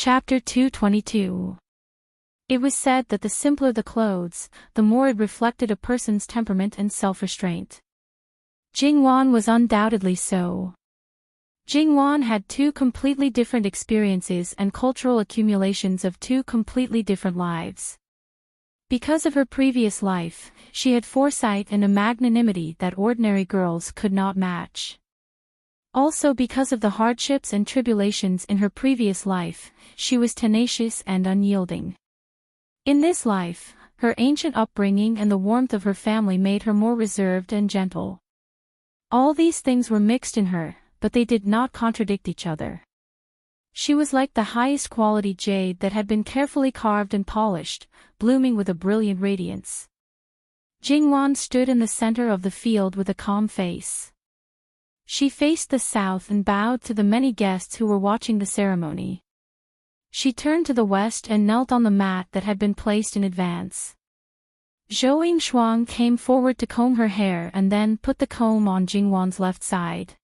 Chapter 222. It was said that the simpler the clothes, the more it reflected a person's temperament and self-restraint. Jingwan was undoubtedly so. Jingwan had two completely different experiences and cultural accumulations of two completely different lives. Because of her previous life, she had foresight and a magnanimity that ordinary girls could not match. Also because of the hardships and tribulations in her previous life, she was tenacious and unyielding. In this life, her ancient upbringing and the warmth of her family made her more reserved and gentle. All these things were mixed in her, but they did not contradict each other. She was like the highest quality jade that had been carefully carved and polished, blooming with a brilliant radiance. Jingwan stood in the center of the field with a calm face. She faced the south and bowed to the many guests who were watching the ceremony. She turned to the west and knelt on the mat that had been placed in advance. Zhou Shuang came forward to comb her hair and then put the comb on Jingwan's left side.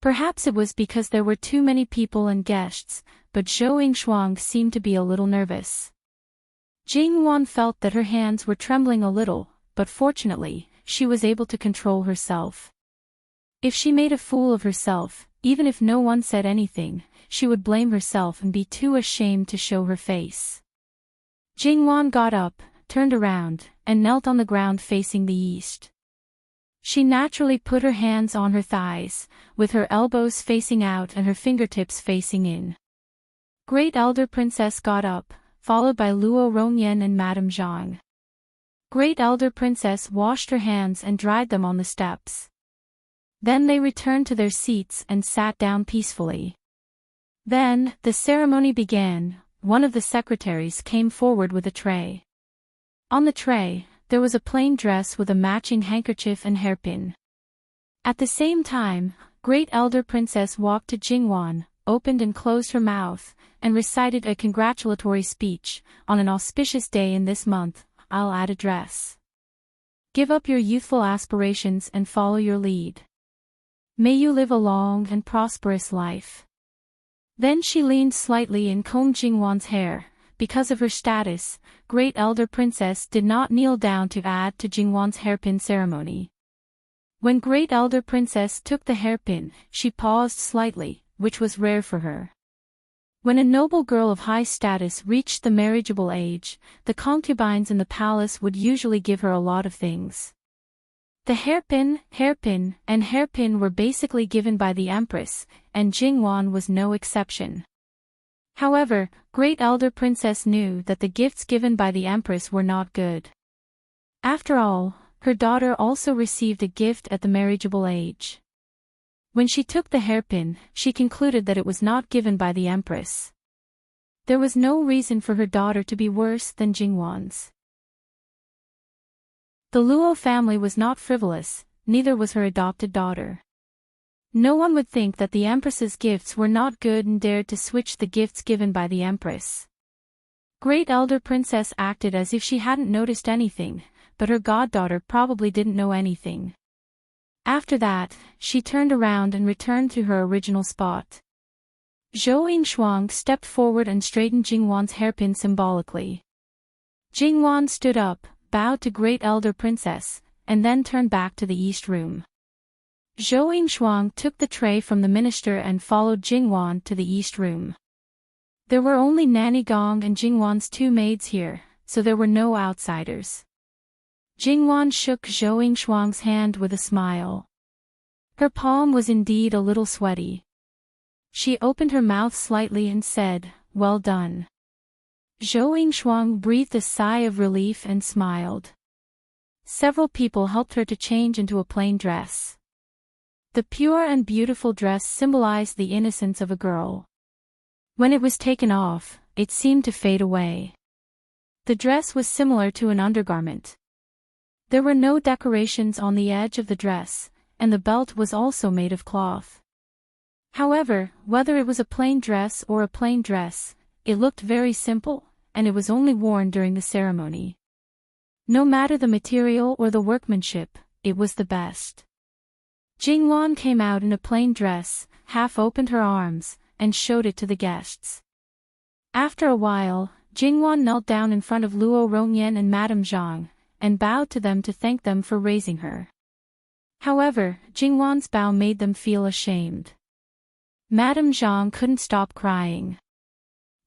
Perhaps it was because there were too many people and guests, but Zhou Shuang seemed to be a little nervous. Jingwan felt that her hands were trembling a little, but fortunately, she was able to control herself. If she made a fool of herself, even if no one said anything, she would blame herself and be too ashamed to show her face. Jingwan got up, turned around, and knelt on the ground facing the east. She naturally put her hands on her thighs, with her elbows facing out and her fingertips facing in. Great Elder Princess got up, followed by Luo Rongyan and Madame Zhang. Great Elder Princess washed her hands and dried them on the steps. Then they returned to their seats and sat down peacefully. Then, the ceremony began. One of the secretaries came forward with a tray. On the tray, there was a plain dress with a matching handkerchief and hairpin. At the same time, Great Elder Princess walked to Jingwan, opened and closed her mouth, and recited a congratulatory speech. On an auspicious day in this month, I'll add a dress. Give up your youthful aspirations and follow your lead. May you live a long and prosperous life. Then she leaned slightly and combed Jingwan's hair. Because of her status, Great Elder Princess did not kneel down to add to Jingwan's hairpin ceremony. When Great Elder Princess took the hairpin, she paused slightly, which was rare for her. When a noble girl of high status reached the marriageable age, the concubines in the palace would usually give her a lot of things. The hairpin, and hairpin were basically given by the Empress, and Jingwan was no exception. However, Great Elder Princess knew that the gifts given by the Empress were not good. After all, her daughter also received a gift at the marriageable age. When she took the hairpin, she concluded that it was not given by the Empress. There was no reason for her daughter to be worse than Jingwan's. The Luo family was not frivolous, neither was her adopted daughter. No one would think that the Empress's gifts were not good and dared to switch the gifts given by the Empress. Great Elder Princess acted as if she hadn't noticed anything, but her goddaughter probably didn't know anything. After that, she turned around and returned to her original spot. Zhou Shuang stepped forward and straightened Jingwan's hairpin symbolically. Jingwan stood up, bowed to Great Elder Princess, and then turned back to the east room. Zhou Shuang took the tray from the minister and followed Jingwan to the east room. There were only Nanny Gong and Jingwan's two maids here, so there were no outsiders. Jingwan shook Zhou Shuang's hand with a smile. Her palm was indeed a little sweaty. She opened her mouth slightly and said, "Well done." Zhou Shuang breathed a sigh of relief and smiled. Several people helped her to change into a plain dress. The pure and beautiful dress symbolized the innocence of a girl. When it was taken off, it seemed to fade away. The dress was similar to an undergarment. There were no decorations on the edge of the dress, and the belt was also made of cloth. However, whether it was a plain dress or a plain dress, it looked very simple, and it was only worn during the ceremony. No matter the material or the workmanship, it was the best. Jingwan came out in a plain dress, half opened her arms, and showed it to the guests. After a while, Jingwan knelt down in front of Luo Rongyan and Madame Zhang, and bowed to them to thank them for raising her. However, Jingwan's bow made them feel ashamed. Madame Zhang couldn't stop crying.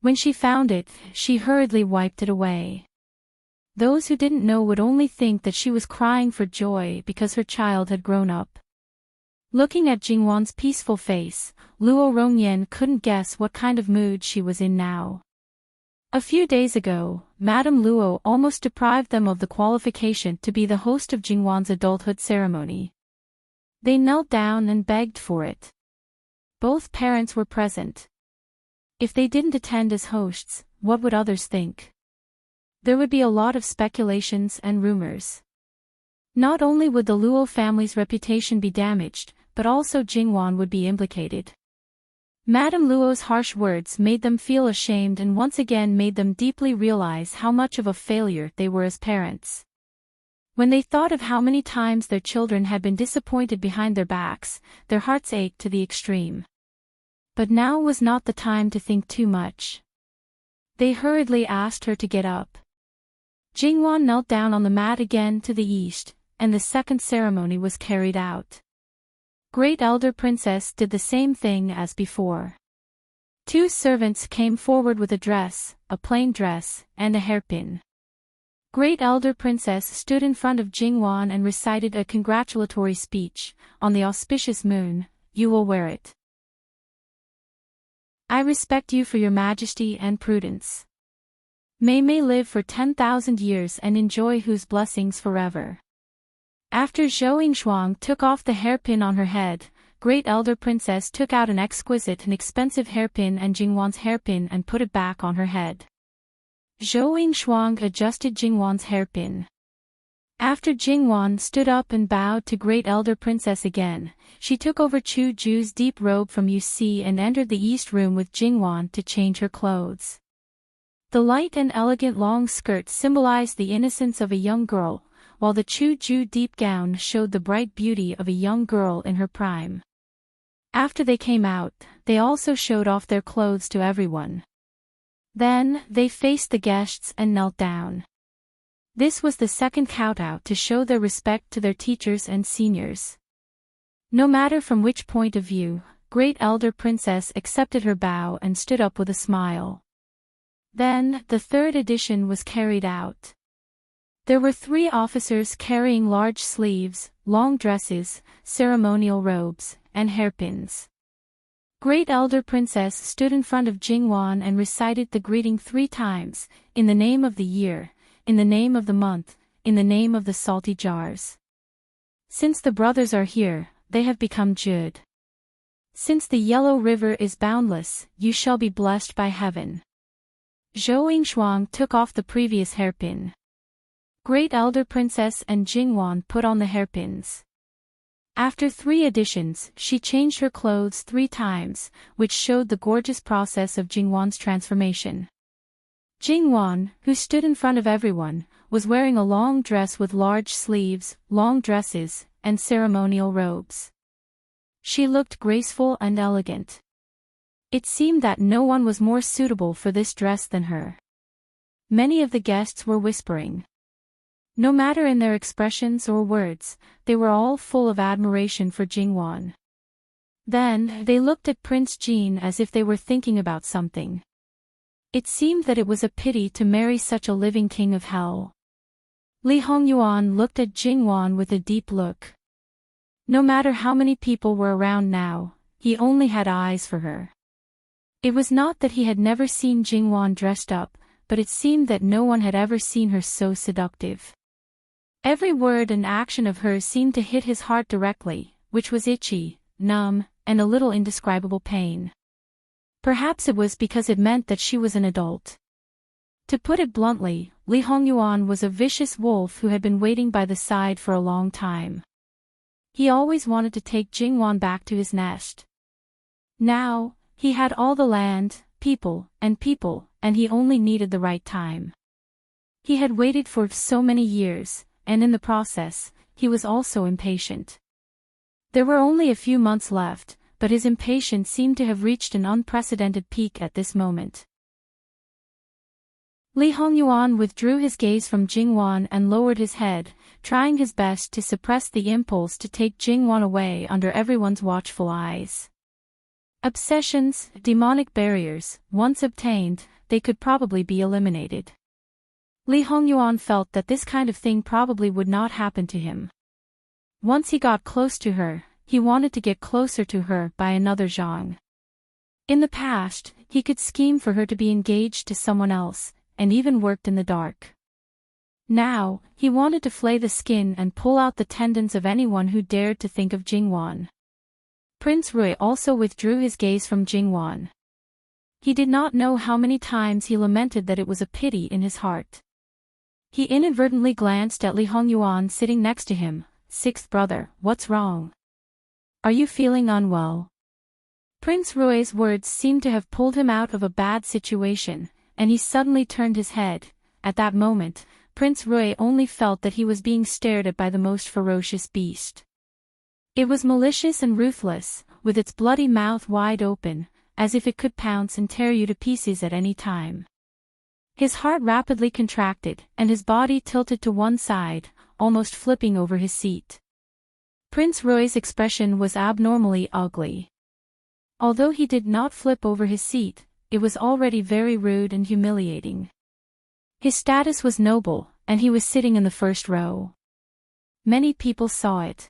When she found it, she hurriedly wiped it away. Those who didn't know would only think that she was crying for joy because her child had grown up. Looking at Jingwan's peaceful face, Luo Rongyan couldn't guess what kind of mood she was in now. A few days ago, Madame Luo almost deprived them of the qualification to be the host of Jingwan's adulthood ceremony. They knelt down and begged for it. Both parents were present. If they didn't attend as hosts, what would others think? There would be a lot of speculations and rumors. Not only would the Luo family's reputation be damaged, but also Jingwan would be implicated. Madame Luo's harsh words made them feel ashamed and once again made them deeply realize how much of a failure they were as parents. When they thought of how many times their children had been disappointed behind their backs, their hearts ached to the extreme. But now was not the time to think too much. They hurriedly asked her to get up. Jingwan knelt down on the mat again to the east, and the second ceremony was carried out. Great Elder Princess did the same thing as before. Two servants came forward with a dress, a plain dress, and a hairpin. Great Elder Princess stood in front of Jingwan and recited a congratulatory speech. On the auspicious moon, you will wear it. I respect you for your majesty and prudence. May live for 10,000 years and enjoy whose blessings forever. After Zhou Yingshuang took off the hairpin on her head, Great Elder Princess took out an exquisite and expensive hairpin and Jingwan's hairpin and put it back on her head. Zhou Yingshuang adjusted Jingwan's hairpin. After Jingwan stood up and bowed to Great Elder Princess again, she took over Chu Ju's deep robe from Yuci and entered the east room with Jingwan to change her clothes. The light and elegant long skirt symbolized the innocence of a young girl, while the Chu Ju deep gown showed the bright beauty of a young girl in her prime. After they came out, they also showed off their clothes to everyone. Then, they faced the guests and knelt down. This was the second kowtow to show their respect to their teachers and seniors. No matter from which point of view, Great Elder Princess accepted her bow and stood up with a smile. Then, the third edition was carried out. There were 3 officers carrying large sleeves, long dresses, ceremonial robes, and hairpins. Great Elder Princess stood in front of Jingwan and recited the greeting 3 times, in the name of the year, in the name of the month, in the name of the salty jars. Since the brothers are here, they have become Jud. Since the yellow river is boundless, you shall be blessed by heaven. Zhou Yingshuang took off the previous hairpin. Great Elder Princess and Jingwan put on the hairpins. After 3 editions, she changed her clothes 3 times, which showed the gorgeous process of Jingwan's transformation. Jingwan, who stood in front of everyone, was wearing a long dress with large sleeves, long dresses, and ceremonial robes. She looked graceful and elegant. It seemed that no one was more suitable for this dress than her. Many of the guests were whispering. No matter in their expressions or words, they were all full of admiration for Jingwan. Then, they looked at Prince Jin as if they were thinking about something. It seemed that it was a pity to marry such a living king of hell. Li Hongyuan looked at Jingwan with a deep look. No matter how many people were around now, he only had eyes for her. It was not that he had never seen Jingwan dressed up, but it seemed that no one had ever seen her so seductive. Every word and action of hers seemed to hit his heart directly, which was itchy, numb, and a little indescribable pain. Perhaps it was because it meant that she was an adult. To put it bluntly, Li Hongyuan was a vicious wolf who had been waiting by the side for a long time. He always wanted to take Jingwan back to his nest. Now, he had all the land, people, and he only needed the right time. He had waited for so many years, and in the process, he was also impatient. There were only a few months left, but his impatience seemed to have reached an unprecedented peak at this moment. Li Hongyuan withdrew his gaze from Jingwan and lowered his head, trying his best to suppress the impulse to take Jingwan away under everyone's watchful eyes. Obsessions, demonic barriers, once obtained, they could probably be eliminated. Li Hongyuan felt that this kind of thing probably would not happen to him. Once he got close to her, he wanted to get closer to her by another Zhang. In the past, he could scheme for her to be engaged to someone else, and even worked in the dark. Now, he wanted to flay the skin and pull out the tendons of anyone who dared to think of Jingwan. Prince Rui also withdrew his gaze from Jingwan. He did not know how many times he lamented that it was a pity in his heart. He inadvertently glanced at Li Hongyuan sitting next to him. "Sixth brother, what's wrong? Are you feeling unwell?" Prince Rui's words seemed to have pulled him out of a bad situation, and he suddenly turned his head. At that moment, Prince Rui only felt that he was being stared at by the most ferocious beast. It was malicious and ruthless, with its bloody mouth wide open, as if it could pounce and tear you to pieces at any time. His heart rapidly contracted, and his body tilted to one side, almost flipping over his seat. Prince Rui's expression was abnormally ugly. Although he did not flip over his seat, it was already very rude and humiliating. His status was noble, and he was sitting in the first row. Many people saw it.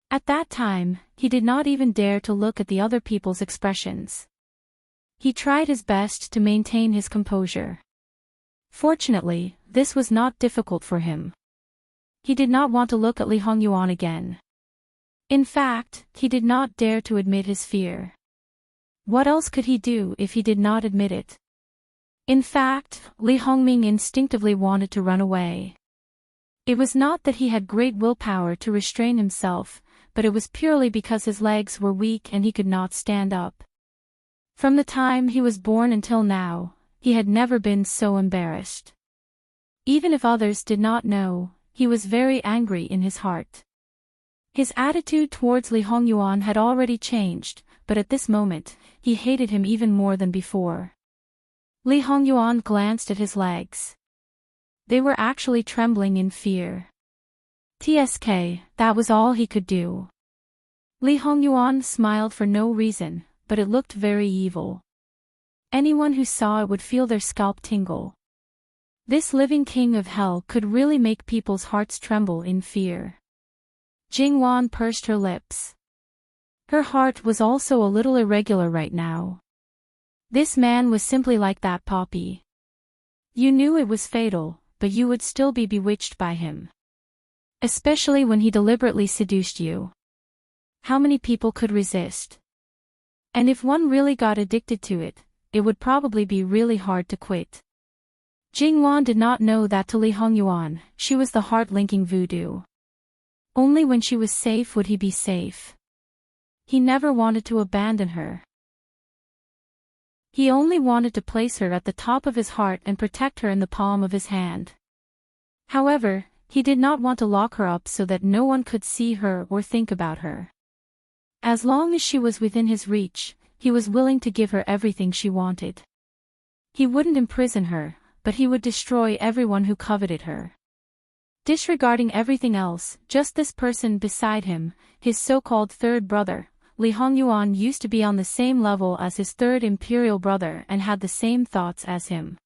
At that time, he did not even dare to look at the other people's expressions. He tried his best to maintain his composure. Fortunately, this was not difficult for him. He did not want to look at Li Hongyuan again. In fact, he did not dare to admit his fear. What else could he do if he did not admit it? In fact, Li Hongming instinctively wanted to run away. It was not that he had great willpower to restrain himself, but it was purely because his legs were weak and he could not stand up. From the time he was born until now, he had never been so embarrassed. Even if others did not know, he was very angry in his heart. His attitude towards Li Hongyuan had already changed, but at this moment, he hated him even more than before. Li Hongyuan glanced at his legs. They were actually trembling in fear. TSK, that was all he could do. Li Hongyuan smiled for no reason, but it looked very evil. Anyone who saw it would feel their scalp tingle. This living king of hell could really make people's hearts tremble in fear. Jingwan pursed her lips. Her heart was also a little irregular right now. This man was simply like that poppy. You knew it was fatal, but you would still be bewitched by him. Especially when he deliberately seduced you. How many people could resist? And if one really got addicted to it, it would probably be really hard to quit. Jingwan did not know that to Li Hongyuan, she was the heart-linking voodoo. Only when she was safe would he be safe. He never wanted to abandon her. He only wanted to place her at the top of his heart and protect her in the palm of his hand. However, he did not want to lock her up so that no one could see her or think about her. As long as she was within his reach, he was willing to give her everything she wanted. He wouldn't imprison her, but he would destroy everyone who coveted her. Disregarding everything else, just this person beside him, his so-called third brother, Li Hongyuan used to be on the same level as his third imperial brother and had the same thoughts as him.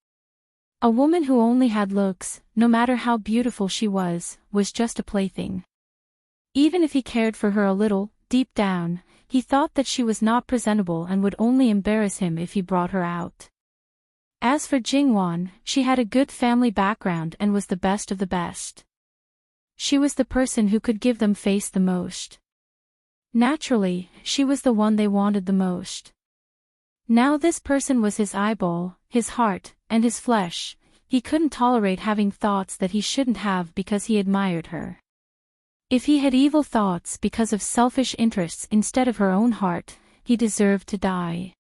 A woman who only had looks, no matter how beautiful she was just a plaything. Even if he cared for her a little, deep down, he thought that she was not presentable and would only embarrass him if he brought her out. As for Jingwan, she had a good family background and was the best of the best. She was the person who could give them face the most. Naturally, she was the one they wanted the most. Now this person was his eyeball, his heart, and his flesh. He couldn't tolerate having thoughts that he shouldn't have because he admired her. If he had evil thoughts because of selfish interests instead of her own heart, he deserved to die.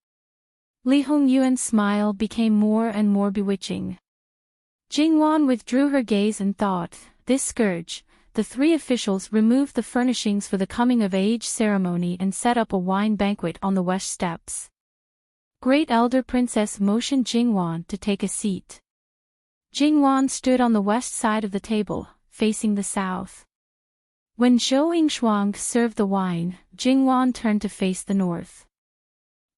Li Hongyuan's smile became more and more bewitching. Jingwan withdrew her gaze and thought, this scourge. The three officials removed the furnishings for the coming-of-age ceremony and set up a wine banquet on the west steps. Great Elder Princess motioned Jingwan to take a seat. Jingwan stood on the west side of the table, facing the south. When Zhou Yingshuang served the wine, Jingwan turned to face the north.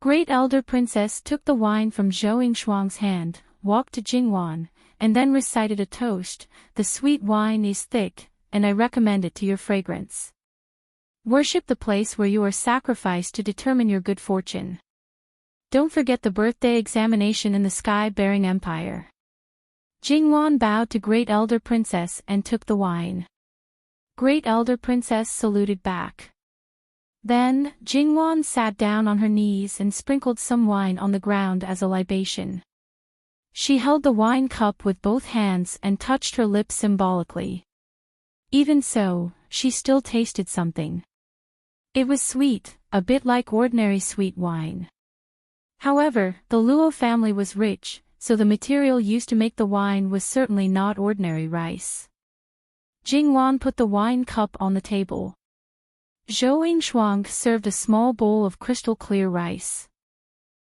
Great Elder Princess took the wine from Zhou Yingshuang's hand, walked to Jingwan, and then recited a toast. "The sweet wine is thick, and I recommend it to your fragrance. Worship the place where you are sacrificed to determine your good fortune. Don't forget the birthday examination in the sky-bearing empire." Jingwan bowed to Great Elder Princess and took the wine. Great Elder Princess saluted back. Then, Jingwan sat down on her knees and sprinkled some wine on the ground as a libation. She held the wine cup with both hands and touched her lips symbolically. Even so, she still tasted something. It was sweet, a bit like ordinary sweet wine. However, the Luo family was rich, so the material used to make the wine was certainly not ordinary rice. Jingwan put the wine cup on the table. Zhou Yingshuang served a small bowl of crystal-clear rice.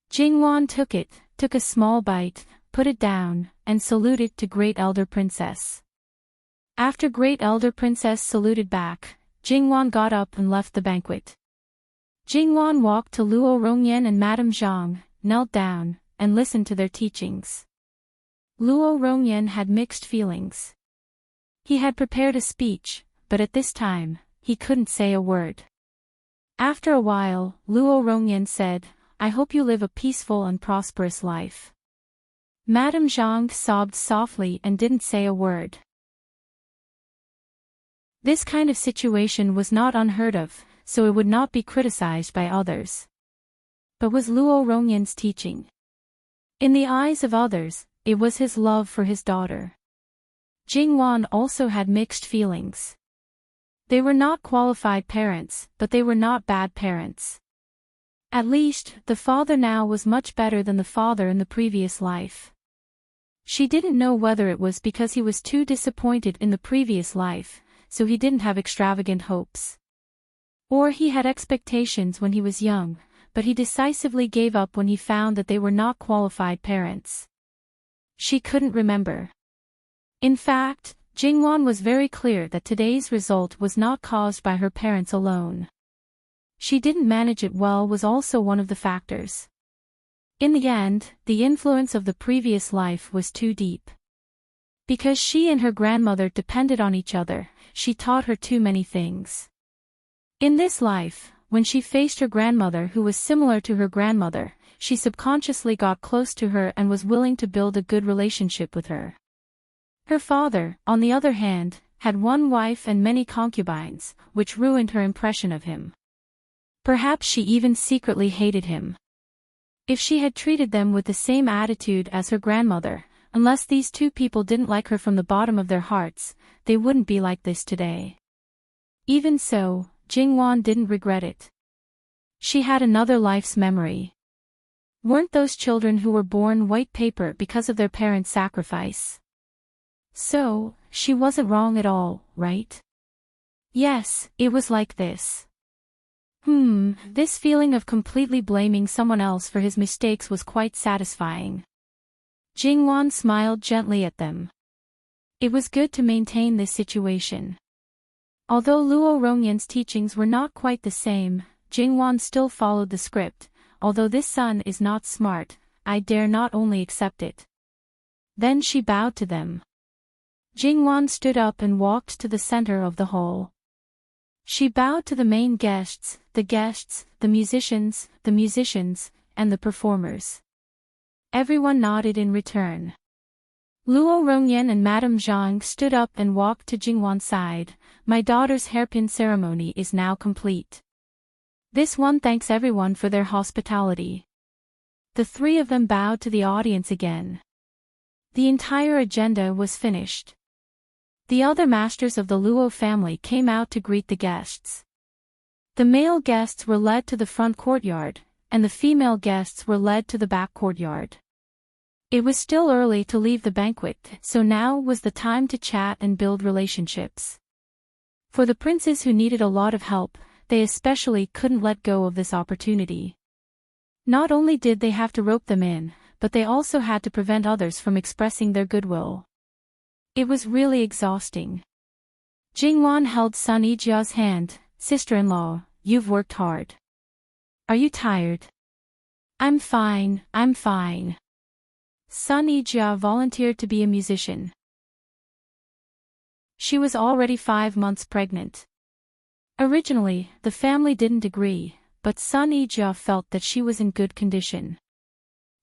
Jingwan took a small bite, put it down, and saluted to Great Elder Princess. After Great Elder Princess saluted back, Jingwan got up and left the banquet. Jingwan walked to Luo Rongyan and Madame Zhang, knelt down, and listened to their teachings. Luo Rongyan had mixed feelings. He had prepared a speech, but at this time, he couldn't say a word. After a while, Luo Rongyan said, "I hope you live a peaceful and prosperous life." Madame Zhang sobbed softly and didn't say a word. This kind of situation was not unheard of, so it would not be criticized by others. But was Luo Rongyan's teaching? In the eyes of others, it was his love for his daughter. Jingwan also had mixed feelings. They were not qualified parents, but they were not bad parents. At least, the father now was much better than the father in the previous life. She didn't know whether it was because he was too disappointed in the previous life, so he didn't have extravagant hopes. Or he had expectations when he was young, but he decisively gave up when he found that they were not qualified parents. She couldn't remember. In fact, Jingwan was very clear that today's result was not caused by her parents alone. She didn't manage it well was also one of the factors. In the end, the influence of the previous life was too deep. Because she and her grandmother depended on each other, she taught her too many things. In this life, when she faced her grandmother who was similar to her grandmother, she subconsciously got close to her and was willing to build a good relationship with her. Her father, on the other hand, had one wife and many concubines, which ruined her impression of him. Perhaps she even secretly hated him. If she had treated them with the same attitude as her grandmother, unless these two people didn't like her from the bottom of their hearts, they wouldn't be like this today. Even so, Jingwan didn't regret it. She had another life's memory. Weren't those children who were born white paper because of their parents' sacrifice? So, she wasn't wrong at all, right? Yes, it was like this. This feeling of completely blaming someone else for his mistakes was quite satisfying. Jingwan smiled gently at them. It was good to maintain this situation. Although Luo Rongyan's teachings were not quite the same, Jingwan still followed the script. Although this son is not smart, I dare not only accept it. Then she bowed to them. Jingwan stood up and walked to the center of the hall. She bowed to the main guests, the musicians, and the performers. Everyone nodded in return. Luo Rongyan and Madame Zhang stood up and walked to Jingwan's side. My daughter's hairpin ceremony is now complete. This one thanks everyone for their hospitality. The three of them bowed to the audience again. The entire agenda was finished. The other masters of the Luo family came out to greet the guests. The male guests were led to the front courtyard, and the female guests were led to the back courtyard. It was still early to leave the banquet, so now was the time to chat and build relationships. For the princes who needed a lot of help, they especially couldn't let go of this opportunity. Not only did they have to rope them in, but they also had to prevent others from expressing their goodwill. It was really exhausting. Jingwan held Sun Yijia's hand. Sister-in-law, you've worked hard. Are you tired? I'm fine, I'm fine. Sun Yijia volunteered to be a musician. She was already 5 months pregnant. Originally, the family didn't agree, but Sun Yijia felt that she was in good condition.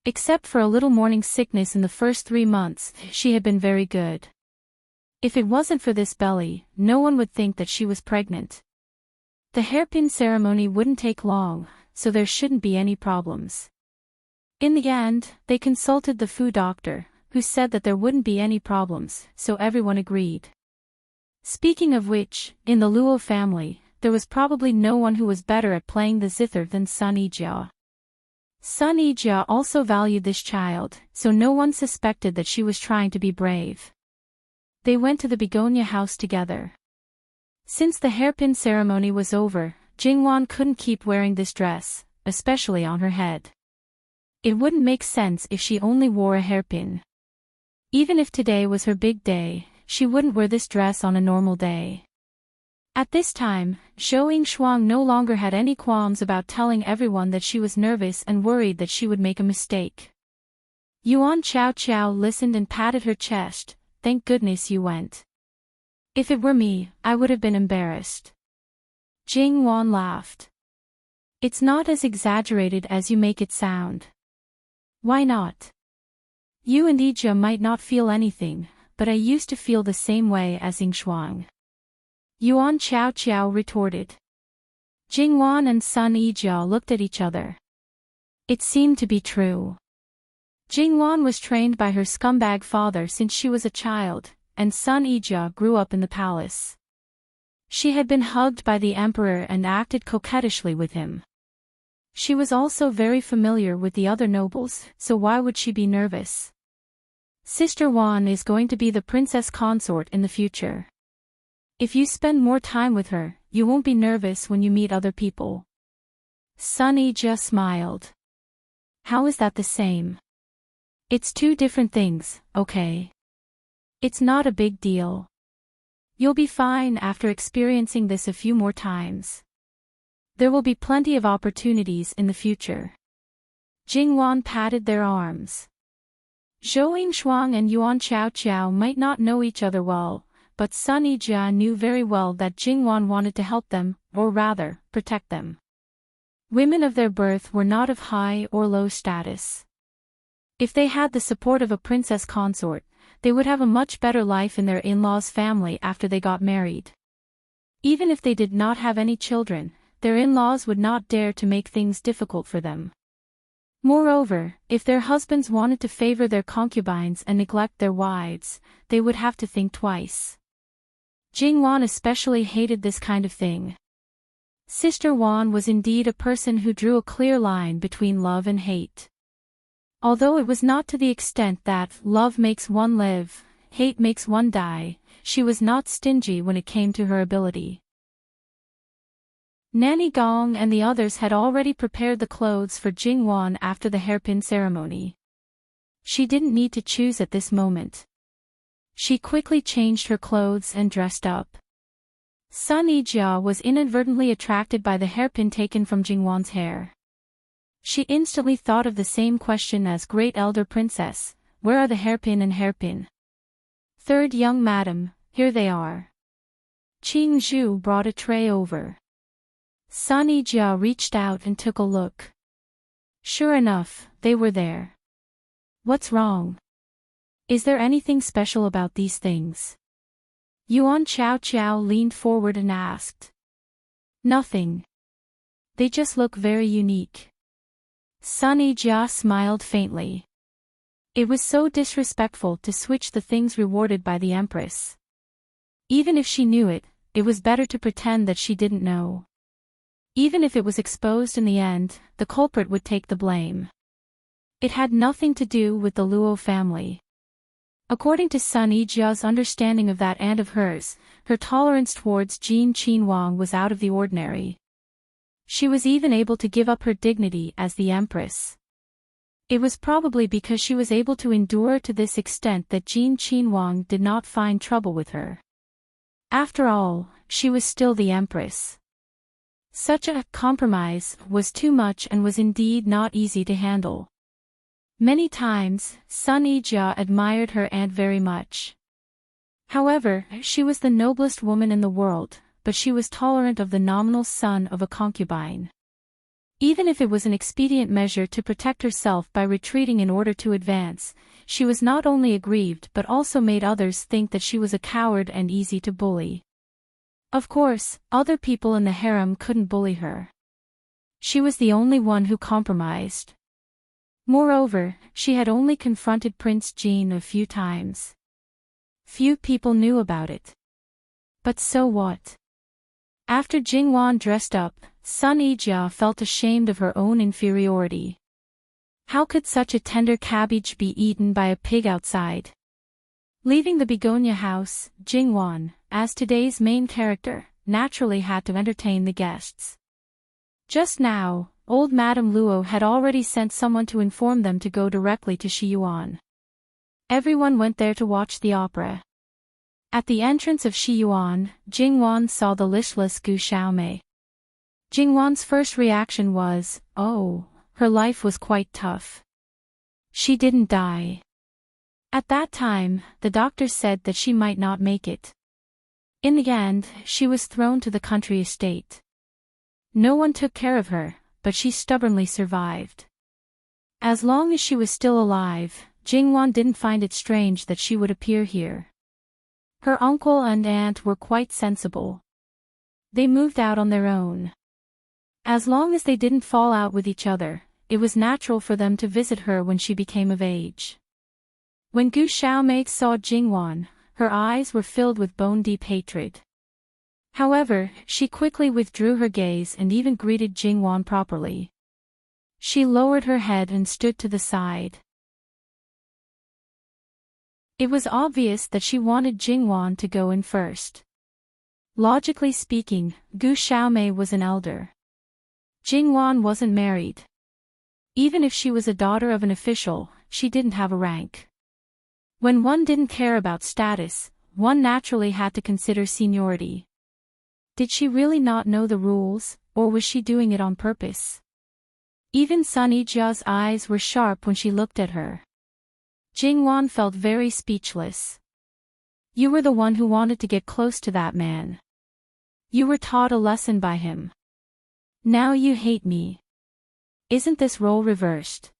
Except for a little morning sickness in the first 3 months, she had been very good. If it wasn't for this belly, no one would think that she was pregnant. The hairpin ceremony wouldn't take long, so there shouldn't be any problems. In the end, they consulted the Fu doctor, who said that there wouldn't be any problems, so everyone agreed. Speaking of which, in the Luo family, there was probably no one who was better at playing the zither than Sun Yijia. Sun Yijia also valued this child, so no one suspected that she was trying to be brave. They went to the begonia house together. Since the hairpin ceremony was over, Jingwan couldn't keep wearing this dress, especially on her head. It wouldn't make sense if she only wore a hairpin. Even if today was her big day, she wouldn't wear this dress on a normal day. At this time, Zhou Yingshuang no longer had any qualms about telling everyone that she was nervous and worried that she would make a mistake. Yuan Chao Chao listened and patted her chest. Thank goodness you went. If it were me, I would have been embarrassed. Jing Wan laughed. It's not as exaggerated as you make it sound. Why not? You and Yijia might not feel anything, but I used to feel the same way as Yingshuang. Yuan Chao Chao retorted. Jingwan and Sun Yijia looked at each other. It seemed to be true. Jingwan was trained by her scumbag father since she was a child, and Sun Yijia grew up in the palace. She had been hugged by the emperor and acted coquettishly with him. She was also very familiar with the other nobles, so why would she be nervous? Sister Wan is going to be the princess consort in the future. If you spend more time with her, you won't be nervous when you meet other people. Sun Yijia smiled. How is that the same? It's 2 different things, okay? It's not a big deal. You'll be fine after experiencing this a few more times. There will be plenty of opportunities in the future. Jingwan patted their arms. Zhou Yingshuang and Yuan Chao Chao might not know each other well, but Sun Yijia knew very well that Jingwan wanted to help them, or rather, protect them. Women of their birth were not of high or low status. If they had the support of a princess consort, they would have a much better life in their in-laws' family after they got married. Even if they did not have any children, their in-laws would not dare to make things difficult for them. Moreover, if their husbands wanted to favor their concubines and neglect their wives, they would have to think twice. Jingwan especially hated this kind of thing. Sister Wan was indeed a person who drew a clear line between love and hate. Although it was not to the extent that love makes one live, hate makes one die, she was not stingy when it came to her ability. Nanny Gong and the others had already prepared the clothes for Jingwan after the hairpin ceremony. She didn't need to choose at this moment. She quickly changed her clothes and dressed up. Sun Yijia was inadvertently attracted by the hairpin taken from Jingwan's hair. She instantly thought of the same question as Great Elder Princess, where are the hairpin and hairpin? Third young madam, here they are. Qing Zhu brought a tray over. Sun Yijia reached out and took a look. Sure enough, they were there. What's wrong? Is there anything special about these things? Yuan Chao Chao leaned forward and asked. Nothing. They just look very unique. Sun Yijia smiled faintly. It was so disrespectful to switch the things rewarded by the Empress. Even if she knew it, it was better to pretend that she didn't know. Even if it was exposed in the end, the culprit would take the blame. It had nothing to do with the Luo family. According to Sun Yijia's understanding of that aunt of hers, her tolerance towards Jin Qinhuang was out of the ordinary. She was even able to give up her dignity as the empress. It was probably because she was able to endure to this extent that Wang did not find trouble with her. After all, she was still the empress. Such a compromise was too much and was indeed not easy to handle. Many times, Sun Yijia admired her aunt very much. However, she was the noblest woman in the world, but she was tolerant of the nominal son of a concubine. Even if it was an expedient measure to protect herself by retreating in order to advance, she was not only aggrieved but also made others think that she was a coward and easy to bully. Of course, other people in the harem couldn't bully her. She was the only one who compromised. Moreover, she had only confronted Prince Jin a few times. Few people knew about it. But so what? After Jingwan dressed up, Sun Yijia felt ashamed of her own inferiority. How could such a tender cabbage be eaten by a pig outside? Leaving the begonia house, Jingwan, as today's main character, naturally had to entertain the guests. Just now, old Madame Luo had already sent someone to inform them to go directly to Shiyuan. Everyone went there to watch the opera. At the entrance of Shiyuan, Jingwan saw the listless Gu Xiaomei. Jingwan's first reaction was, oh, her life was quite tough. She didn't die. At that time, the doctor said that she might not make it. In the end, she was thrown to the country estate. No one took care of her, but she stubbornly survived. As long as she was still alive, Jingwan didn't find it strange that she would appear here. Her uncle and aunt were quite sensible. They moved out on their own. As long as they didn't fall out with each other, it was natural for them to visit her when she became of age. When Gu Xiaomei saw Jingwan, her eyes were filled with bone-deep hatred. However, she quickly withdrew her gaze and even greeted Jingwan properly. She lowered her head and stood to the side. It was obvious that she wanted Jingwan to go in first. Logically speaking, Gu Xiaomei was an elder. Jingwan wasn't married. Even if she was a daughter of an official, she didn't have a rank. When one didn't care about status, one naturally had to consider seniority. Did she really not know the rules, or was she doing it on purpose? Even Sun Yijia's eyes were sharp when she looked at her. Jingwan felt very speechless. You were the one who wanted to get close to that man. You were taught a lesson by him. Now you hate me. Isn't this role reversed?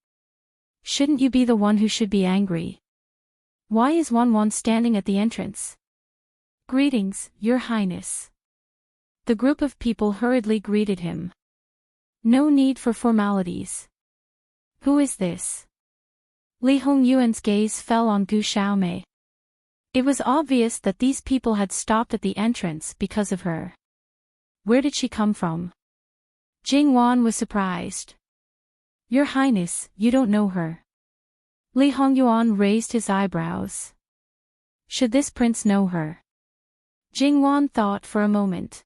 Shouldn't you be the one who should be angry? Why is Wan standing at the entrance? Greetings, Your Highness. The group of people hurriedly greeted him. No need for formalities. Who is this? Li Hongyuan's gaze fell on Gu Xiaomei. It was obvious that these people had stopped at the entrance because of her. Where did she come from? Jingwan was surprised. Your Highness, you don't know her. Li Hongyuan raised his eyebrows. Should this prince know her? Jingwan thought for a moment.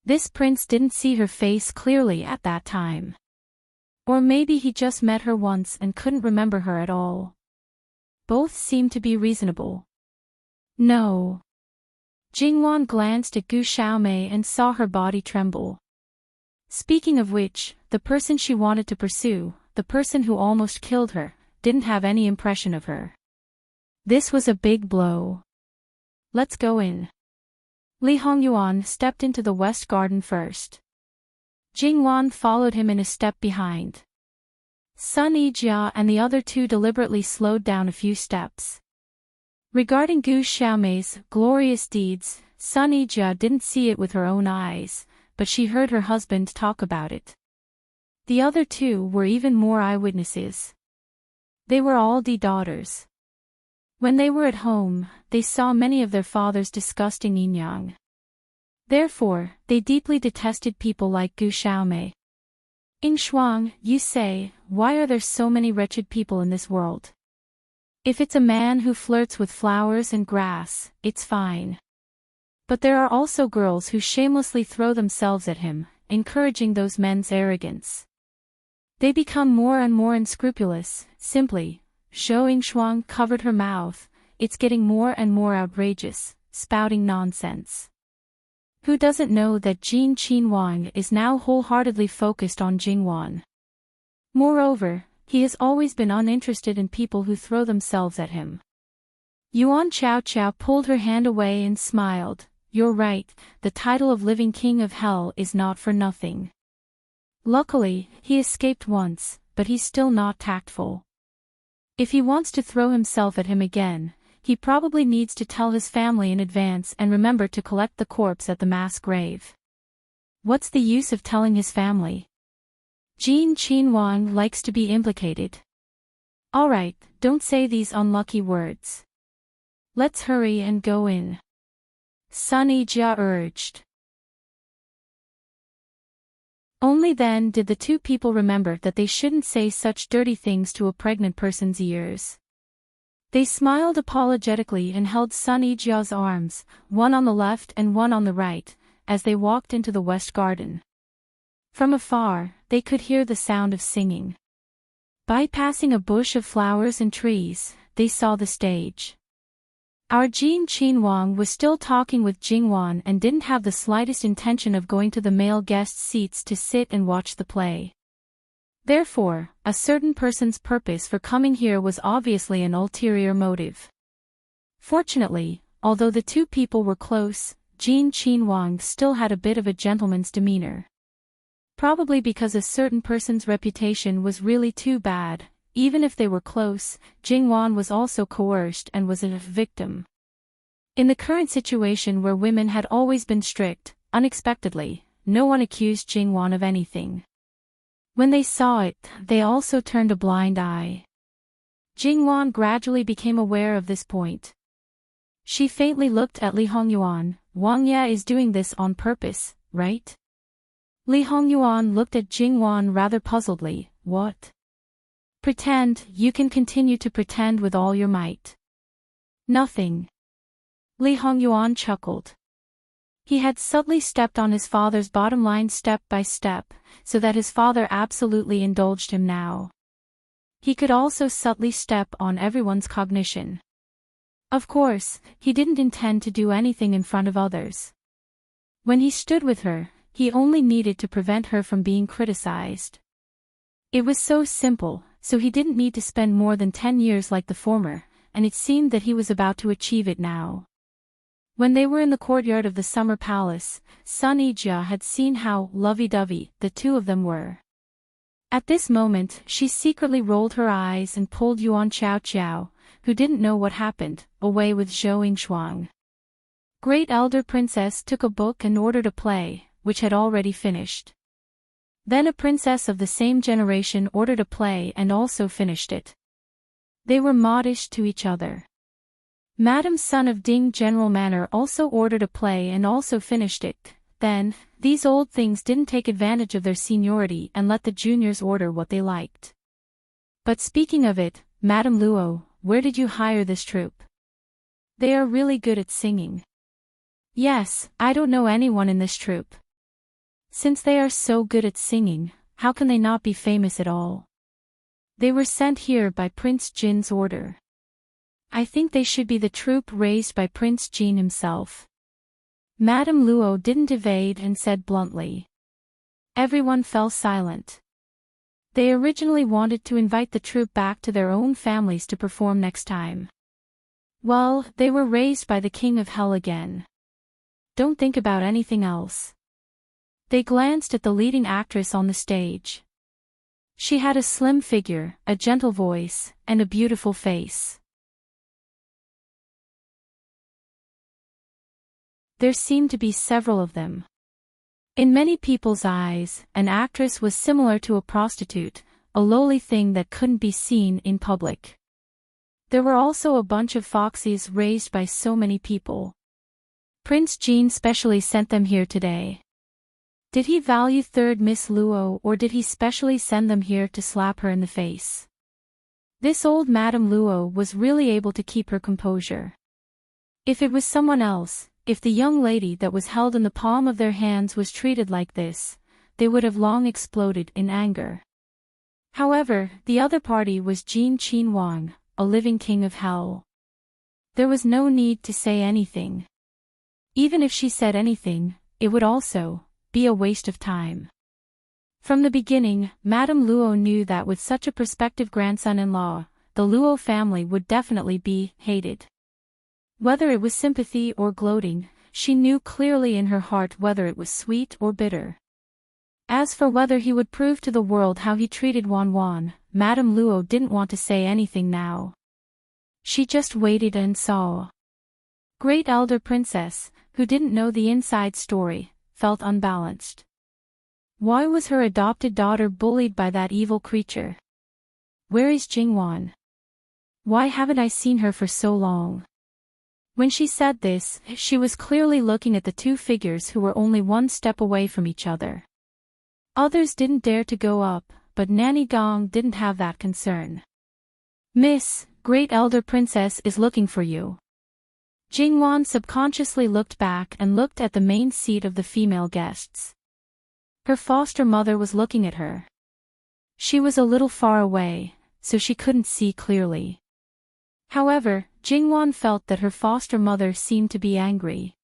This prince didn't see her face clearly at that time. Or maybe he just met her once and couldn't remember her at all. Both seemed to be reasonable. No. Jingwan glanced at Gu Xiaomei and saw her body tremble. Speaking of which, the person she wanted to pursue, the person who almost killed her, didn't have any impression of her. This was a big blow. Let's go in. Li Hongyuan stepped into the west garden first. Jingwan followed him in a step behind. Sun Yijia and the other two deliberately slowed down a few steps. Regarding Gu Xiaomei's glorious deeds, Sun Yijia didn't see it with her own eyes, but she heard her husband talk about it. The other two were even more eyewitnesses. They were all the daughters. When they were at home, they saw many of their fathers disgusting yin-yang. Therefore, they deeply detested people like Gu Xiaomei. In Shuang, you say, why are there so many wretched people in this world? If it's a man who flirts with flowers and grass, it's fine. But there are also girls who shamelessly throw themselves at him, encouraging those men's arrogance. They become more and more unscrupulous, simply. Zhou Shuang covered her mouth. It's getting more and more outrageous, spouting nonsense. Who doesn't know that Jin Qinhuang is now wholeheartedly focused on Jingwan? Moreover, he has always been uninterested in people who throw themselves at him. Yuan Chao pulled her hand away and smiled. You're right, the title of living king of hell is not for nothing. Luckily, he escaped once, but he's still not tactful. If he wants to throw himself at him again, he probably needs to tell his family in advance and remember to collect the corpse at the mass grave. What's the use of telling his family? Jin Qinhuang likes to be implicated. Alright, don't say these unlucky words. Let's hurry and go in. Sun Yijia urged. Only then did the two people remember that they shouldn't say such dirty things to a pregnant person's ears. They smiled apologetically and held Sun Yijia's arms, one on the left and one on the right, as they walked into the West Garden. From afar, they could hear the sound of singing. Bypassing a bush of flowers and trees, they saw the stage. Our Jin Qinhuang was still talking with Jingwan and didn't have the slightest intention of going to the male guest seats to sit and watch the play. Therefore, a certain person's purpose for coming here was obviously an ulterior motive. Fortunately, although the two people were close, Jin Qinhuang still had a bit of a gentleman's demeanor. Probably because a certain person's reputation was really too bad. Even if they were close, Jingwan was also coerced and was a victim. In the current situation where women had always been strict, unexpectedly, no one accused Jingwan of anything. When they saw it, they also turned a blind eye. Jingwan gradually became aware of this point. She faintly looked at Li Hongyuan. Wang Ye is doing this on purpose, right? Li Hongyuan looked at Jingwan rather puzzledly. What? Pretend, you can continue to pretend with all your might. Nothing. Li Hongyuan chuckled. He had subtly stepped on his father's bottom line step by step, so that his father absolutely indulged him now. He could also subtly step on everyone's cognition. Of course, he didn't intend to do anything in front of others. When he stood with her, he only needed to prevent her from being criticized. It was so simple. So he didn't need to spend more than 10 years like the former, and it seemed that he was about to achieve it now. When they were in the courtyard of the summer palace, Sun Yijia had seen how lovey-dovey the two of them were. At this moment, she secretly rolled her eyes and pulled Yuan Chao, who didn't know what happened, away with Zhou Shuang. Great Elder Princess took a book and ordered a play, which had already finished. Then a princess of the same generation ordered a play and also finished it. They were modish to each other. Madam Son of Ding General Manor also ordered a play and also finished it. Then, these old things didn't take advantage of their seniority and let the juniors order what they liked. But speaking of it, Madam Luo, where did you hire this troupe? They are really good at singing. Yes, I don't know anyone in this troupe. Since they are so good at singing, how can they not be famous at all? They were sent here by Prince Jin's order. I think they should be the troupe raised by Prince Jin himself. Madame Luo didn't evade and said bluntly. Everyone fell silent. They originally wanted to invite the troupe back to their own families to perform next time. Well, they were raised by the King of Hell again. Don't think about anything else. They glanced at the leading actress on the stage. She had a slim figure, a gentle voice, and a beautiful face. There seemed to be several of them. In many people's eyes, an actress was similar to a prostitute, a lowly thing that couldn't be seen in public. There were also a bunch of foxies raised by so many people. Prince Jin specially sent them here today. Did he value third Miss Luo or did he specially send them here to slap her in the face? This old Madame Luo was really able to keep her composure. If it was someone else, if the young lady that was held in the palm of their hands was treated like this, they would have long exploded in anger. However, the other party was Wang, a living king of hell. There was no need to say anything. Even if she said anything, it would also be a waste of time. From the beginning, Madame Luo knew that with such a prospective grandson-in-law, the Luo family would definitely be hated. Whether it was sympathy or gloating, she knew clearly in her heart whether it was sweet or bitter. As for whether he would prove to the world how he treated Wan, Madame Luo didn't want to say anything now. She just waited and saw. Great Elder Princess, who didn't know the inside story, felt unbalanced. Why was her adopted daughter bullied by that evil creature? Where is Jingwan? Why haven't I seen her for so long? When she said this, she was clearly looking at the two figures who were only one step away from each other. Others didn't dare to go up, but Nanny Gong didn't have that concern. Miss, Great Elder Princess is looking for you. Jingwan subconsciously looked back and looked at the main seat of the female guests. Her foster mother was looking at her. She was a little far away, so she couldn't see clearly. However, Jingwan felt that her foster mother seemed to be angry.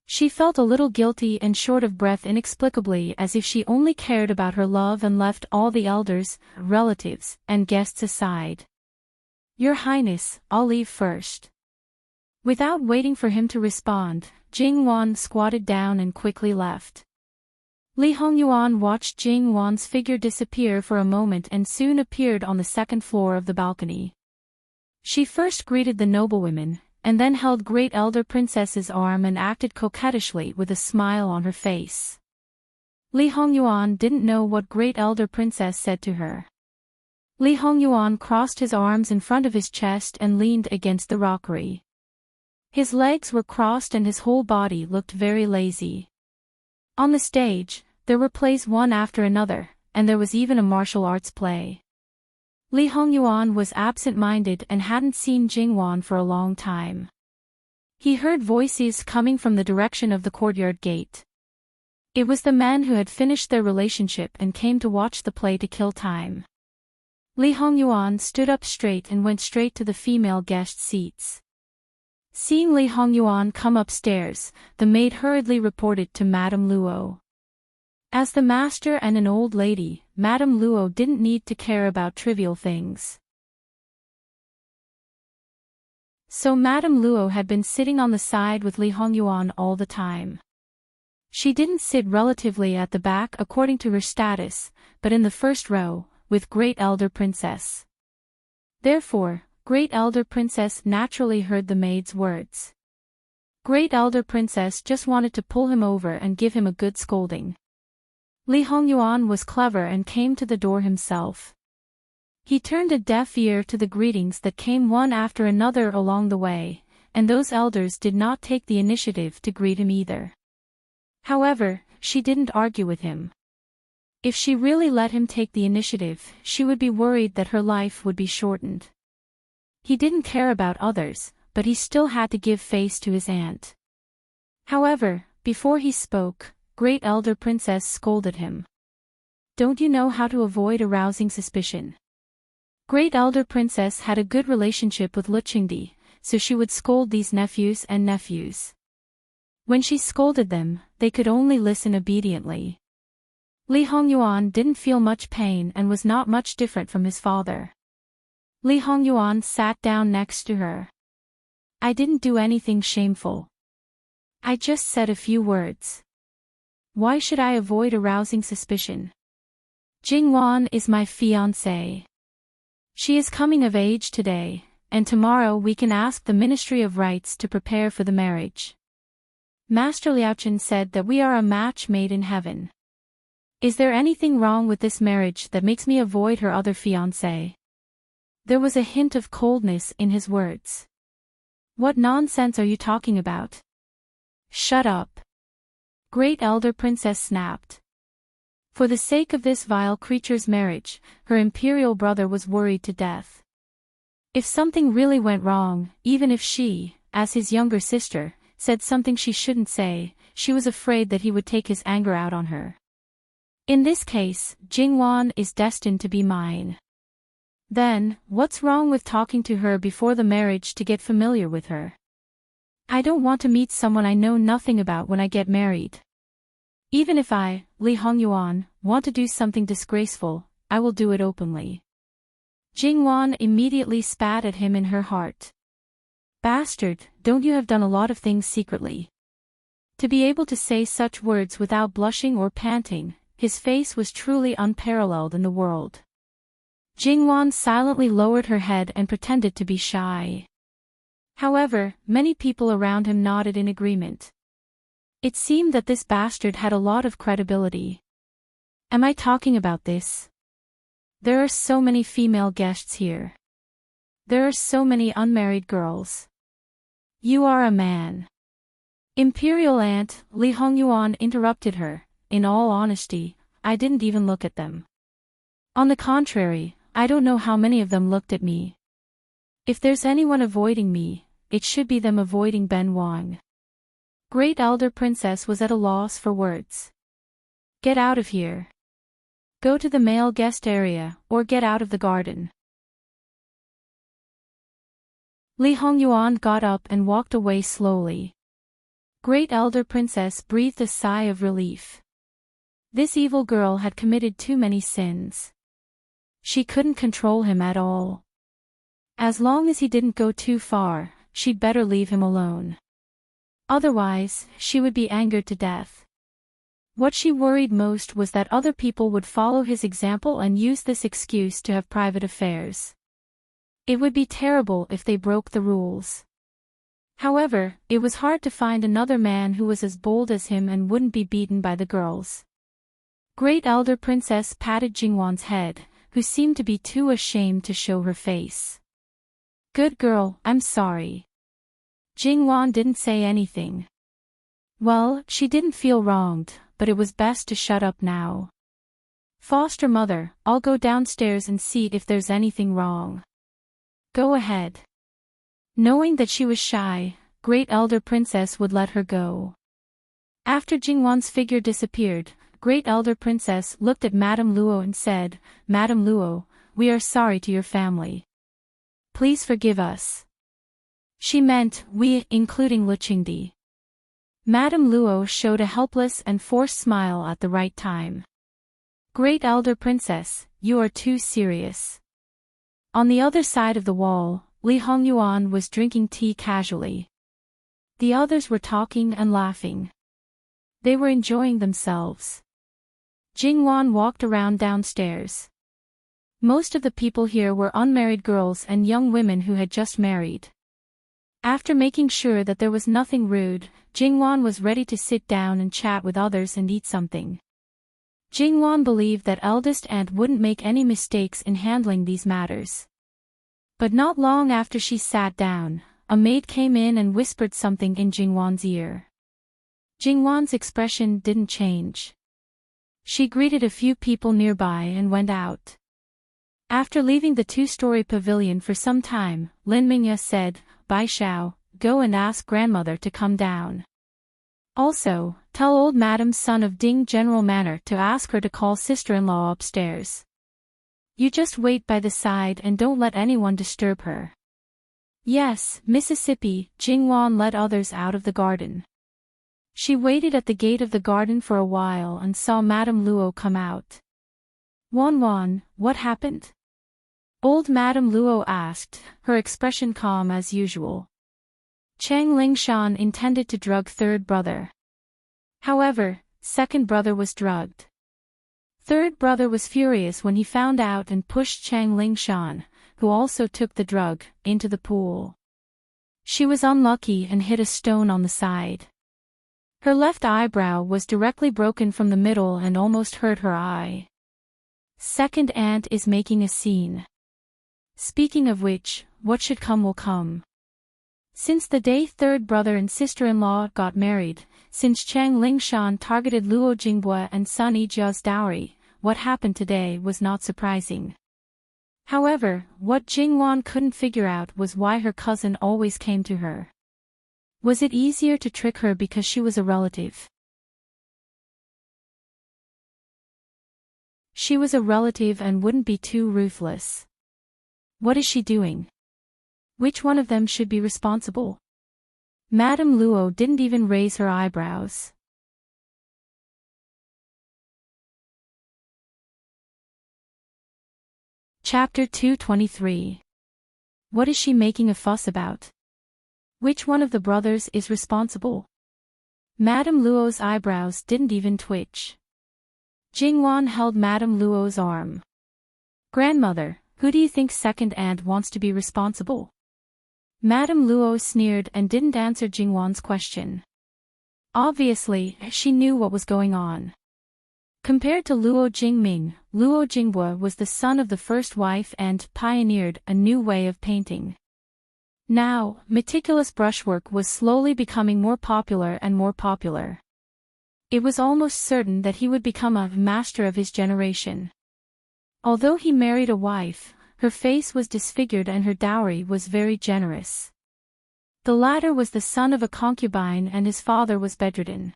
She felt a little guilty and short of breath inexplicably, as if she only cared about her love and left all the elders, relatives, and guests aside. Your Highness, I'll leave first. Without waiting for him to respond, Jingwan squatted down and quickly left. Li Hongyuan watched Jingwan's figure disappear for a moment and soon appeared on the second floor of the balcony. She first greeted the noblewomen, and then held Great Elder Princess's arm and acted coquettishly with a smile on her face. Li Hongyuan didn't know what Great Elder Princess said to her. Li Hongyuan crossed his arms in front of his chest and leaned against the rockery. His legs were crossed and his whole body looked very lazy. On the stage, there were plays one after another, and there was even a martial arts play. Li Hongyuan was absent-minded and hadn't seen Jingwan for a long time. He heard voices coming from the direction of the courtyard gate. It was the men who had finished their relationship and came to watch the play to kill time. Li Hongyuan stood up straight and went straight to the female guest seats. Seeing Li Hongyuan come upstairs, the maid hurriedly reported to Madame Luo. As the master and an old lady, Madame Luo didn't need to care about trivial things. So Madame Luo had been sitting on the side with Li Hongyuan all the time. She didn't sit relatively at the back according to her status, but in the first row, with Great Elder Princess. Therefore, Great Elder Princess naturally heard the maid's words. Great Elder Princess just wanted to pull him over and give him a good scolding. Li Hongyuan was clever and came to the door himself. He turned a deaf ear to the greetings that came one after another along the way, and those elders did not take the initiative to greet him either. However, she didn't argue with him. If she really let him take the initiative, she would be worried that her life would be shortened. He didn't care about others, but he still had to give face to his aunt. However, before he spoke, Great Elder Princess scolded him. Don't you know how to avoid arousing suspicion? Great Elder Princess had a good relationship with Luchingdi, so she would scold these nephews and nephews. When she scolded them, they could only listen obediently. Li Hongyuan didn't feel much pain and was not much different from his father. Li Hongyuan sat down next to her. I didn't do anything shameful. I just said a few words. Why should I avoid arousing suspicion? Jingwan is my fiancée. She is coming of age today, and tomorrow we can ask the Ministry of Rites to prepare for the marriage. Master Liaochen said that we are a match made in heaven. Is there anything wrong with this marriage that makes me avoid her other fiancé? There was a hint of coldness in his words. What nonsense are you talking about? Shut up. Great Elder Princess snapped. For the sake of this vile creature's marriage, her imperial brother was worried to death. If something really went wrong, even if she, as his younger sister, said something she shouldn't say, she was afraid that he would take his anger out on her. In this case, Jingwan is destined to be mine. Then, what's wrong with talking to her before the marriage to get familiar with her? I don't want to meet someone I know nothing about when I get married. Even if I, Li Hongyuan, want to do something disgraceful, I will do it openly. Jingwan immediately spat at him in her heart. Bastard, don't you have done a lot of things secretly? To be able to say such words without blushing or panting, his face was truly unparalleled in the world. Jingwan silently lowered her head and pretended to be shy. However, many people around him nodded in agreement. It seemed that this bastard had a lot of credibility. Am I talking about this? There are so many female guests here. There are so many unmarried girls. You are a man. Imperial Aunt, Li Hongyuan interrupted her. In all honesty, I didn't even look at them. On the contrary, I don't know how many of them looked at me. If there's anyone avoiding me, it should be them avoiding Ben Wang. Great Elder Princess was at a loss for words. Get out of here. Go to the male guest area, or get out of the garden. Li Hongyuan got up and walked away slowly. Great Elder Princess breathed a sigh of relief. This evil girl had committed too many sins. She couldn't control him at all. As long as he didn't go too far, she'd better leave him alone. Otherwise, she would be angered to death. What she worried most was that other people would follow his example and use this excuse to have private affairs. It would be terrible if they broke the rules. However, it was hard to find another man who was as bold as him and wouldn't be beaten by the girls. Great Elder Princess patted Jingwan's head, who seemed to be too ashamed to show her face. Good girl, I'm sorry. Jingwan didn't say anything. Well, she didn't feel wronged, but it was best to shut up now. Foster mother, I'll go downstairs and see if there's anything wrong. Go ahead. Knowing that she was shy, Great Elder Princess would let her go. After Jingwan's figure disappeared, Great Elder Princess looked at Madame Luo and said, Madame Luo, we are sorry to your family. Please forgive us. She meant we, including Luqingdi. Madame Luo showed a helpless and forced smile at the right time. Great Elder Princess, you are too serious. On the other side of the wall, Li Hongyuan was drinking tea casually. The others were talking and laughing. They were enjoying themselves. Jingwan walked around downstairs. Most of the people here were unmarried girls and young women who had just married. After making sure that there was nothing rude, Jingwan was ready to sit down and chat with others and eat something. Jingwan believed that eldest aunt wouldn't make any mistakes in handling these matters. But not long after she sat down, a maid came in and whispered something in Jingwan's ear. Jingwan's expression didn't change. She greeted a few people nearby and went out. After leaving the two-story pavilion for some time, Lin Mingya said, Bai Xiao, go and ask grandmother to come down. Also, tell old Madam's son of Ding General Manor to ask her to call sister-in-law upstairs. You just wait by the side and don't let anyone disturb her. Yes, Mississippi, Jingwan led others out of the garden. She waited at the gate of the garden for a while and saw Madame Luo come out. Wan, what happened? Old Madame Luo asked, her expression calm as usual. Chang Lingshan intended to drug third brother. However, second brother was drugged. Third brother was furious when he found out and pushed Chang Lingshan, who also took the drug, into the pool. She was unlucky and hit a stone on the side. Her left eyebrow was directly broken from the middle and almost hurt her eye. Second aunt is making a scene. Speaking of which, what should come will come. Since the day third brother and sister-in-law got married, since Chang Lingshan targeted Luo Jingbue and Sun Yijia's dowry, what happened today was not surprising. However, what Jingwan couldn't figure out was why her cousin always came to her. Was it easier to trick her because she was a relative? She was a relative and wouldn't be too ruthless. What is she doing? Which one of them should be responsible? Madame Luo didn't even raise her eyebrows. Chapter 223. What is she making a fuss about? Which one of the brothers is responsible? Madame Luo's eyebrows didn't even twitch. Jingwan held Madame Luo's arm. Grandmother, who do you think second aunt wants to be responsible? Madame Luo sneered and didn't answer Jingwan's question. Obviously, she knew what was going on. Compared to Luo Jingming, Luo Jingbo was the son of the first wife and pioneered a new way of painting. Now, meticulous brushwork was slowly becoming more popular and more popular. It was almost certain that he would become a master of his generation. Although he married a wife, her face was disfigured and her dowry was very generous. The latter was the son of a concubine and his father was bedridden.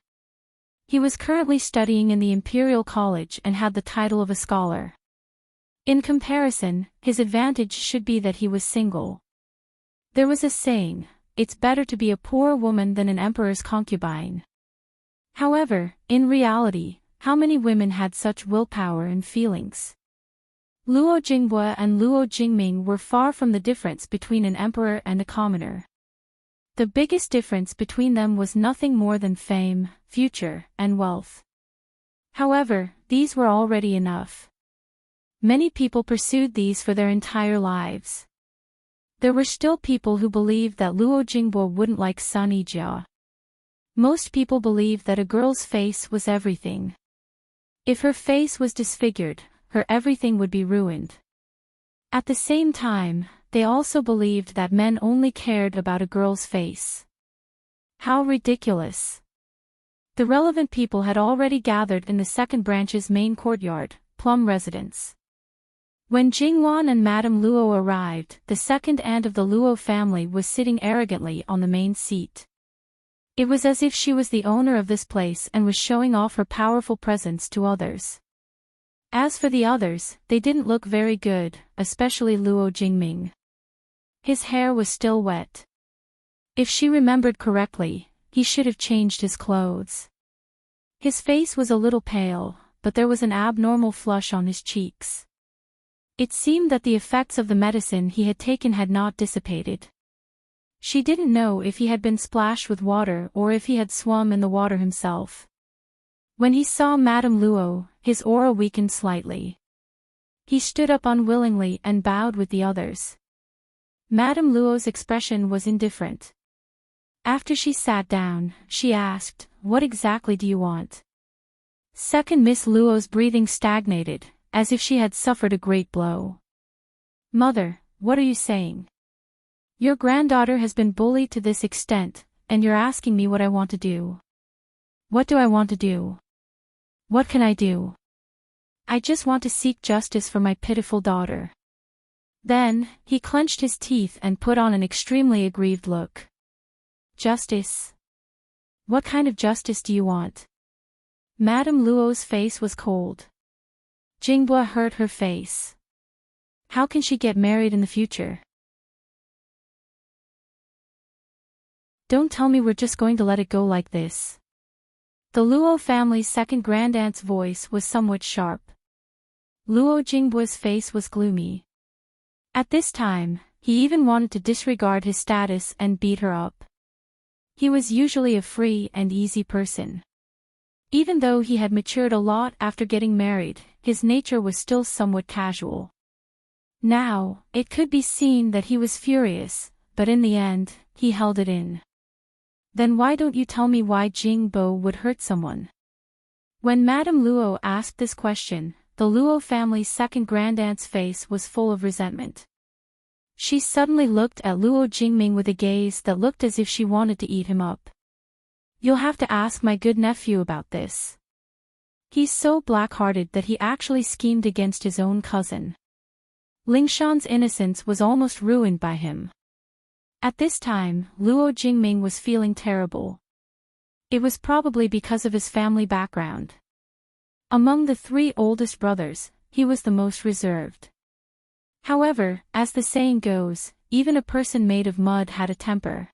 He was currently studying in the Imperial College and had the title of a scholar. In comparison, his advantage should be that he was single. There was a saying, it's better to be a poor woman than an emperor's concubine. However, in reality, how many women had such willpower and feelings? Luo Jingbo and Luo Jingming were far from the difference between an emperor and a commoner. The biggest difference between them was nothing more than fame, future, and wealth. However, these were already enough. Many people pursued these for their entire lives. There were still people who believed that Luo Jingbo wouldn't like Sun Yijia. Most people believed that a girl's face was everything. If her face was disfigured, her everything would be ruined. At the same time, they also believed that men only cared about a girl's face. How ridiculous. The relevant people had already gathered in the second branch's main courtyard, Plum Residence. When Jingwan and Madame Luo arrived, the second aunt of the Luo family was sitting arrogantly on the main seat. It was as if she was the owner of this place and was showing off her powerful presence to others. As for the others, they didn't look very good, especially Luo Jingming. His hair was still wet. If she remembered correctly, he should have changed his clothes. His face was a little pale, but there was an abnormal flush on his cheeks. It seemed that the effects of the medicine he had taken had not dissipated. She didn't know if he had been splashed with water or if he had swum in the water himself. When he saw Madame Luo, his aura weakened slightly. He stood up unwillingly and bowed with the others. Madame Luo's expression was indifferent. After she sat down, she asked, "What exactly do you want?" Second Miss Luo's breathing stagnated, as if she had suffered a great blow. "Mother, what are you saying? Your granddaughter has been bullied to this extent, and you're asking me what I want to do. What do I want to do? What can I do? I just want to seek justice for my pitiful daughter." Then, he clenched his teeth and put on an extremely aggrieved look. "Justice? What kind of justice do you want?" Madame Luo's face was cold. Jingbo hurt her face. How can she get married in the future? Don't tell me we're just going to let it go like this. The Luo family's second grandaunt's voice was somewhat sharp. Luo Jingbo's face was gloomy. At this time, he even wanted to disregard his status and beat her up. He was usually a free and easy person. Even though he had matured a lot after getting married, his nature was still somewhat casual. Now, it could be seen that he was furious, but in the end, he held it in. "Then why don't you tell me why Jingbo would hurt someone?" When Madame Luo asked this question, the Luo family's second grandaunt's face was full of resentment. She suddenly looked at Luo Jingming with a gaze that looked as if she wanted to eat him up. "You'll have to ask my good nephew about this. He's so black-hearted that he actually schemed against his own cousin." Lingshan's innocence was almost ruined by him. At this time, Luo Jingming was feeling terrible. It was probably because of his family background. Among the three oldest brothers, he was the most reserved. However, as the saying goes, even a person made of mud had a temper.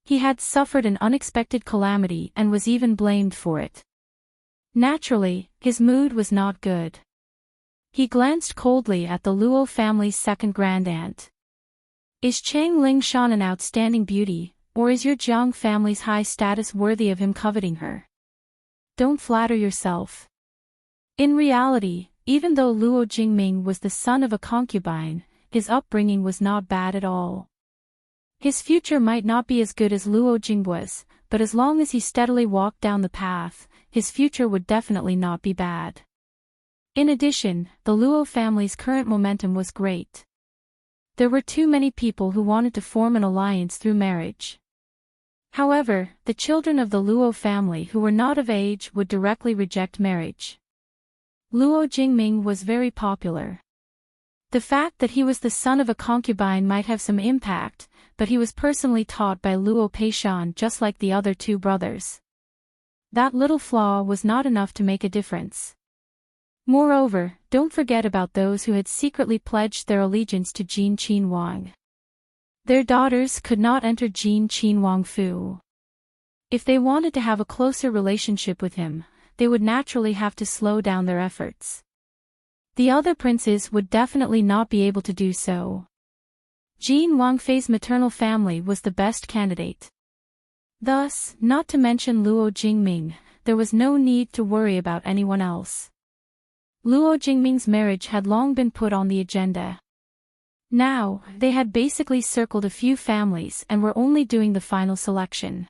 He had suffered an unexpected calamity and was even blamed for it. Naturally, his mood was not good. He glanced coldly at the Luo family's second grandaunt. Is Chang Lingshan an outstanding beauty, or is your Jiang family's high status worthy of him coveting her? Don't flatter yourself. In reality, even though Luo Jingming was the son of a concubine, his upbringing was not bad at all. His future might not be as good as Luo Jingbu's, but as long as he steadily walked down the path, his future would definitely not be bad. In addition, the Luo family's current momentum was great. There were too many people who wanted to form an alliance through marriage. However, the children of the Luo family who were not of age would directly reject marriage. Luo Jingming was very popular. The fact that he was the son of a concubine might have some impact, but he was personally taught by Luo Peishan just like the other two brothers. That little flaw was not enough to make a difference. Moreover, don't forget about those who had secretly pledged their allegiance to Jin Qin Wang. Their daughters could not enter Jin Qin Wang Fu. If they wanted to have a closer relationship with him, they would naturally have to slow down their efforts. The other princes would definitely not be able to do so. Jin Wangfei's maternal family was the best candidate. Thus, not to mention Luo Jingming, there was no need to worry about anyone else. Luo Jingming's marriage had long been put on the agenda. Now, they had basically circled a few families and were only doing the final selection.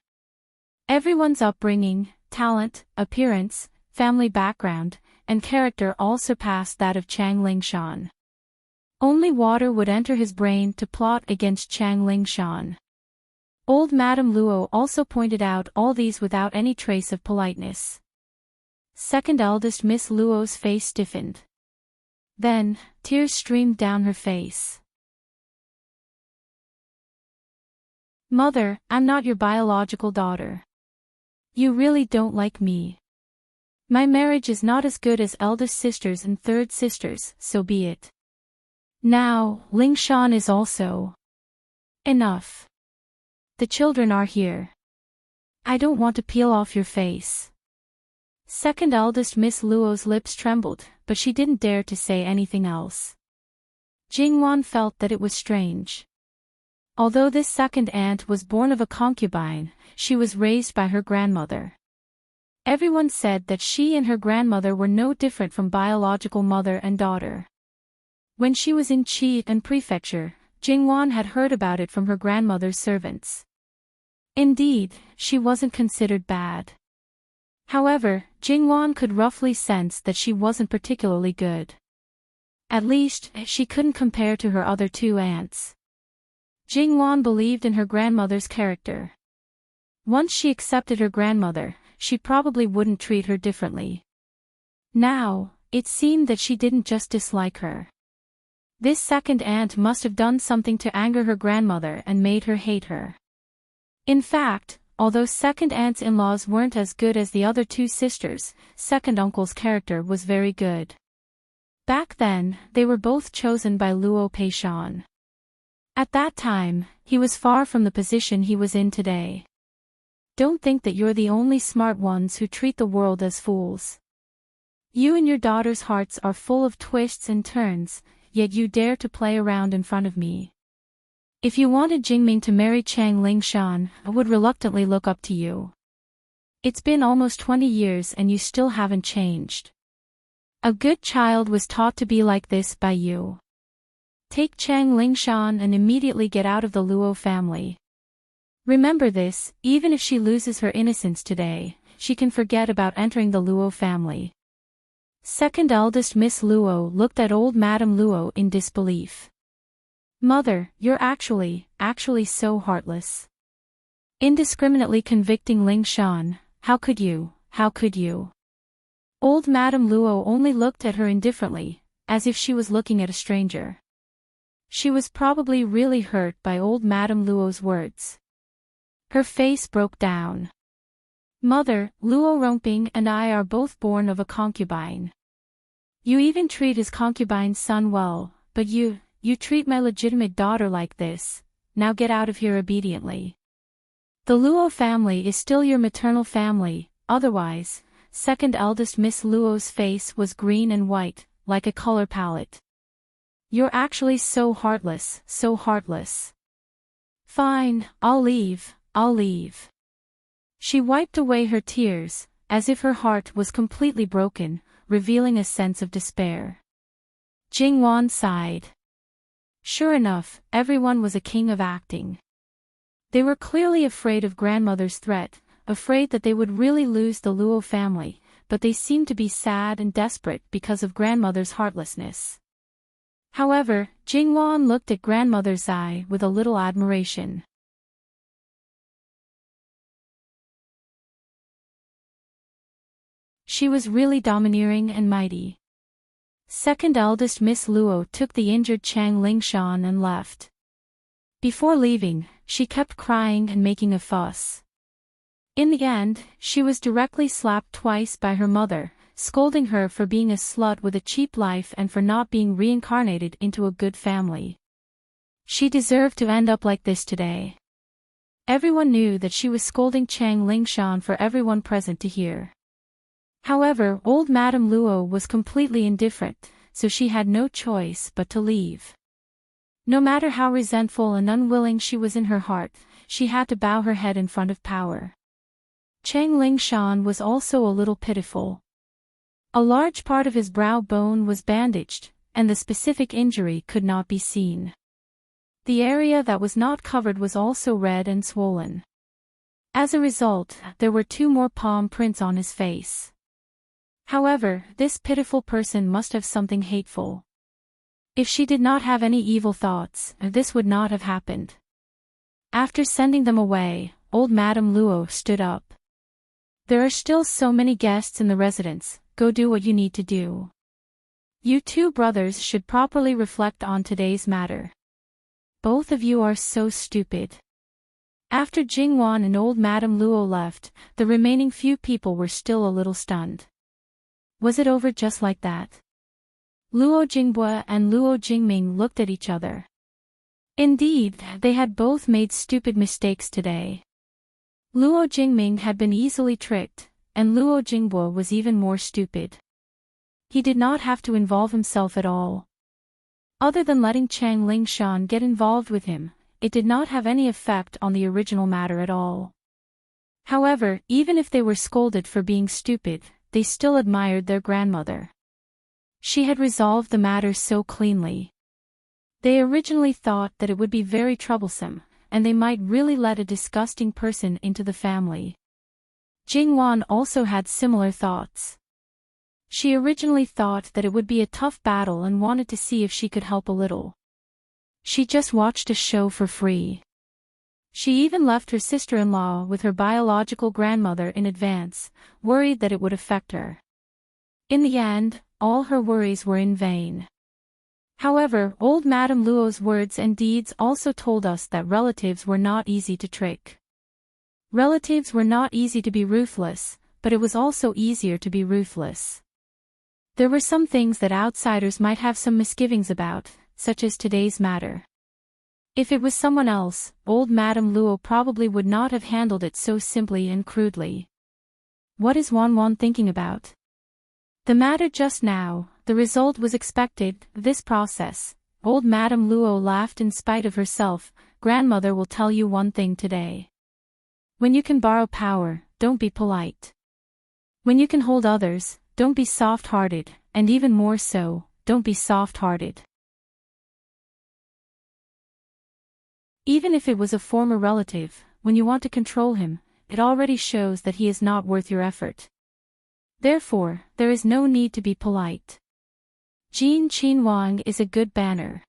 Everyone's upbringing, talent, appearance, family background, and character all surpassed that of Chang Lingshan. Only water would enter his brain to plot against Chang Lingshan. Old Madame Luo also pointed out all these without any trace of politeness. Second eldest Miss Luo's face stiffened. Then, tears streamed down her face. Mother, I'm not your biological daughter. You really don't like me. My marriage is not as good as eldest sisters and third sisters, so be it. Now, Lingshan is also. Enough. The children are here. I don't want to peel off your face. Second eldest Miss Luo's lips trembled, but she didn't dare to say anything else. Jingwan felt that it was strange. Although this second aunt was born of a concubine, she was raised by her grandmother. Everyone said that she and her grandmother were no different from biological mother and daughter. When she was in Qi and prefecture, Jingwan had heard about it from her grandmother's servants. Indeed, she wasn't considered bad. However, Jingwan could roughly sense that she wasn't particularly good. At least, she couldn't compare to her other two aunts. Jingwan believed in her grandmother's character. Once she accepted her grandmother, she probably wouldn't treat her differently. Now, it seemed that she didn't just dislike her. This second aunt must have done something to anger her grandmother and made her hate her. In fact, although second aunt's in-laws weren't as good as the other two sisters, second uncle's character was very good. Back then, they were both chosen by Luo Peishan. At that time, he was far from the position he was in today. Don't think that you're the only smart ones who treat the world as fools. You and your daughter's hearts are full of twists and turns, yet you dare to play around in front of me. If you wanted Jingming to marry Chang Lingshan, I would reluctantly look up to you. It's been almost 20 years and you still haven't changed. A good child was taught to be like this by you. Take Chang Lingshan and immediately get out of the Luo family. Remember this, even if she loses her innocence today, she can forget about entering the Luo family. Second eldest Miss Luo looked at old Madame Luo in disbelief. Mother, you're actually so heartless. Indiscriminately convicting Lingshan, how could you? Old Madame Luo only looked at her indifferently, as if she was looking at a stranger. She was probably really hurt by old Madame Luo's words. Her face broke down. Mother, Luo Rongping and I are both born of a concubine. You even treat his concubine's son well, but you treat my legitimate daughter like this. Now get out of here obediently. The Luo family is still your maternal family, otherwise. Second eldest Miss Luo's face was green and white, like a color palette. You're actually so heartless, so heartless. Fine, I'll leave. She wiped away her tears, as if her heart was completely broken, revealing a sense of despair. Jingwan sighed. Sure enough, everyone was a king of acting. They were clearly afraid of grandmother's threat, afraid that they would really lose the Luo family, but they seemed to be sad and desperate because of grandmother's heartlessness. However, Jingwan looked at grandmother's eye with a little admiration. She was really domineering and mighty. Second eldest Miss Luo took the injured Chang Lingshan and left. Before leaving, she kept crying and making a fuss. In the end, she was directly slapped twice by her mother, scolding her for being a slut with a cheap life and for not being reincarnated into a good family. She deserved to end up like this today. Everyone knew that she was scolding Chang Lingshan for everyone present to hear. However, old Madame Luo was completely indifferent, so she had no choice but to leave. No matter how resentful and unwilling she was in her heart, she had to bow her head in front of power. Chang Lingshan was also a little pitiful. A large part of his brow bone was bandaged, and the specific injury could not be seen. The area that was not covered was also red and swollen. As a result, there were 2 more palm prints on his face. However, this pitiful person must have something hateful. If she did not have any evil thoughts, this would not have happened. After sending them away, old Madame Luo stood up. There are still so many guests in the residence, go do what you need to do. You 2 brothers should properly reflect on today's matter. Both of you are so stupid. After Jingwan and old Madame Luo left, the remaining few people were still a little stunned. Was it over just like that? Luo Jingbue and Luo Jingming looked at each other. Indeed, they had both made stupid mistakes today. Luo Jingming had been easily tricked, and Luo Jingbue was even more stupid. He did not have to involve himself at all. Other than letting Chang Lingshan get involved with him, it did not have any effect on the original matter at all. However, even if they were scolded for being stupid, they still admired their grandmother. She had resolved the matter so cleanly. They originally thought that it would be very troublesome, and they might really let a disgusting person into the family. Jingwan also had similar thoughts. She originally thought that it would be a tough battle and wanted to see if she could help a little. She just watched a show for free. She even left her sister-in-law with her biological grandmother in advance, worried that it would affect her. In the end, all her worries were in vain. However, old Madame Luo's words and deeds also told us that relatives were not easy to trick. Relatives were not easy to be ruthless, but it was also easier to be ruthless. There were some things that outsiders might have some misgivings about, such as today's matter. If it was someone else, old Madame Luo probably would not have handled it so simply and crudely. What is Wan thinking about? The matter just now, the result was expected, this process. Old Madame Luo laughed in spite of herself. Grandmother will tell you one thing today. When you can borrow power, don't be polite. When you can hold others, don't be soft-hearted, and even more so, don't be soft-hearted. Even if it was a former relative, when you want to control him, it already shows that he is not worth your effort. Therefore, there is no need to be polite. Jin Qin Wang is a good banner.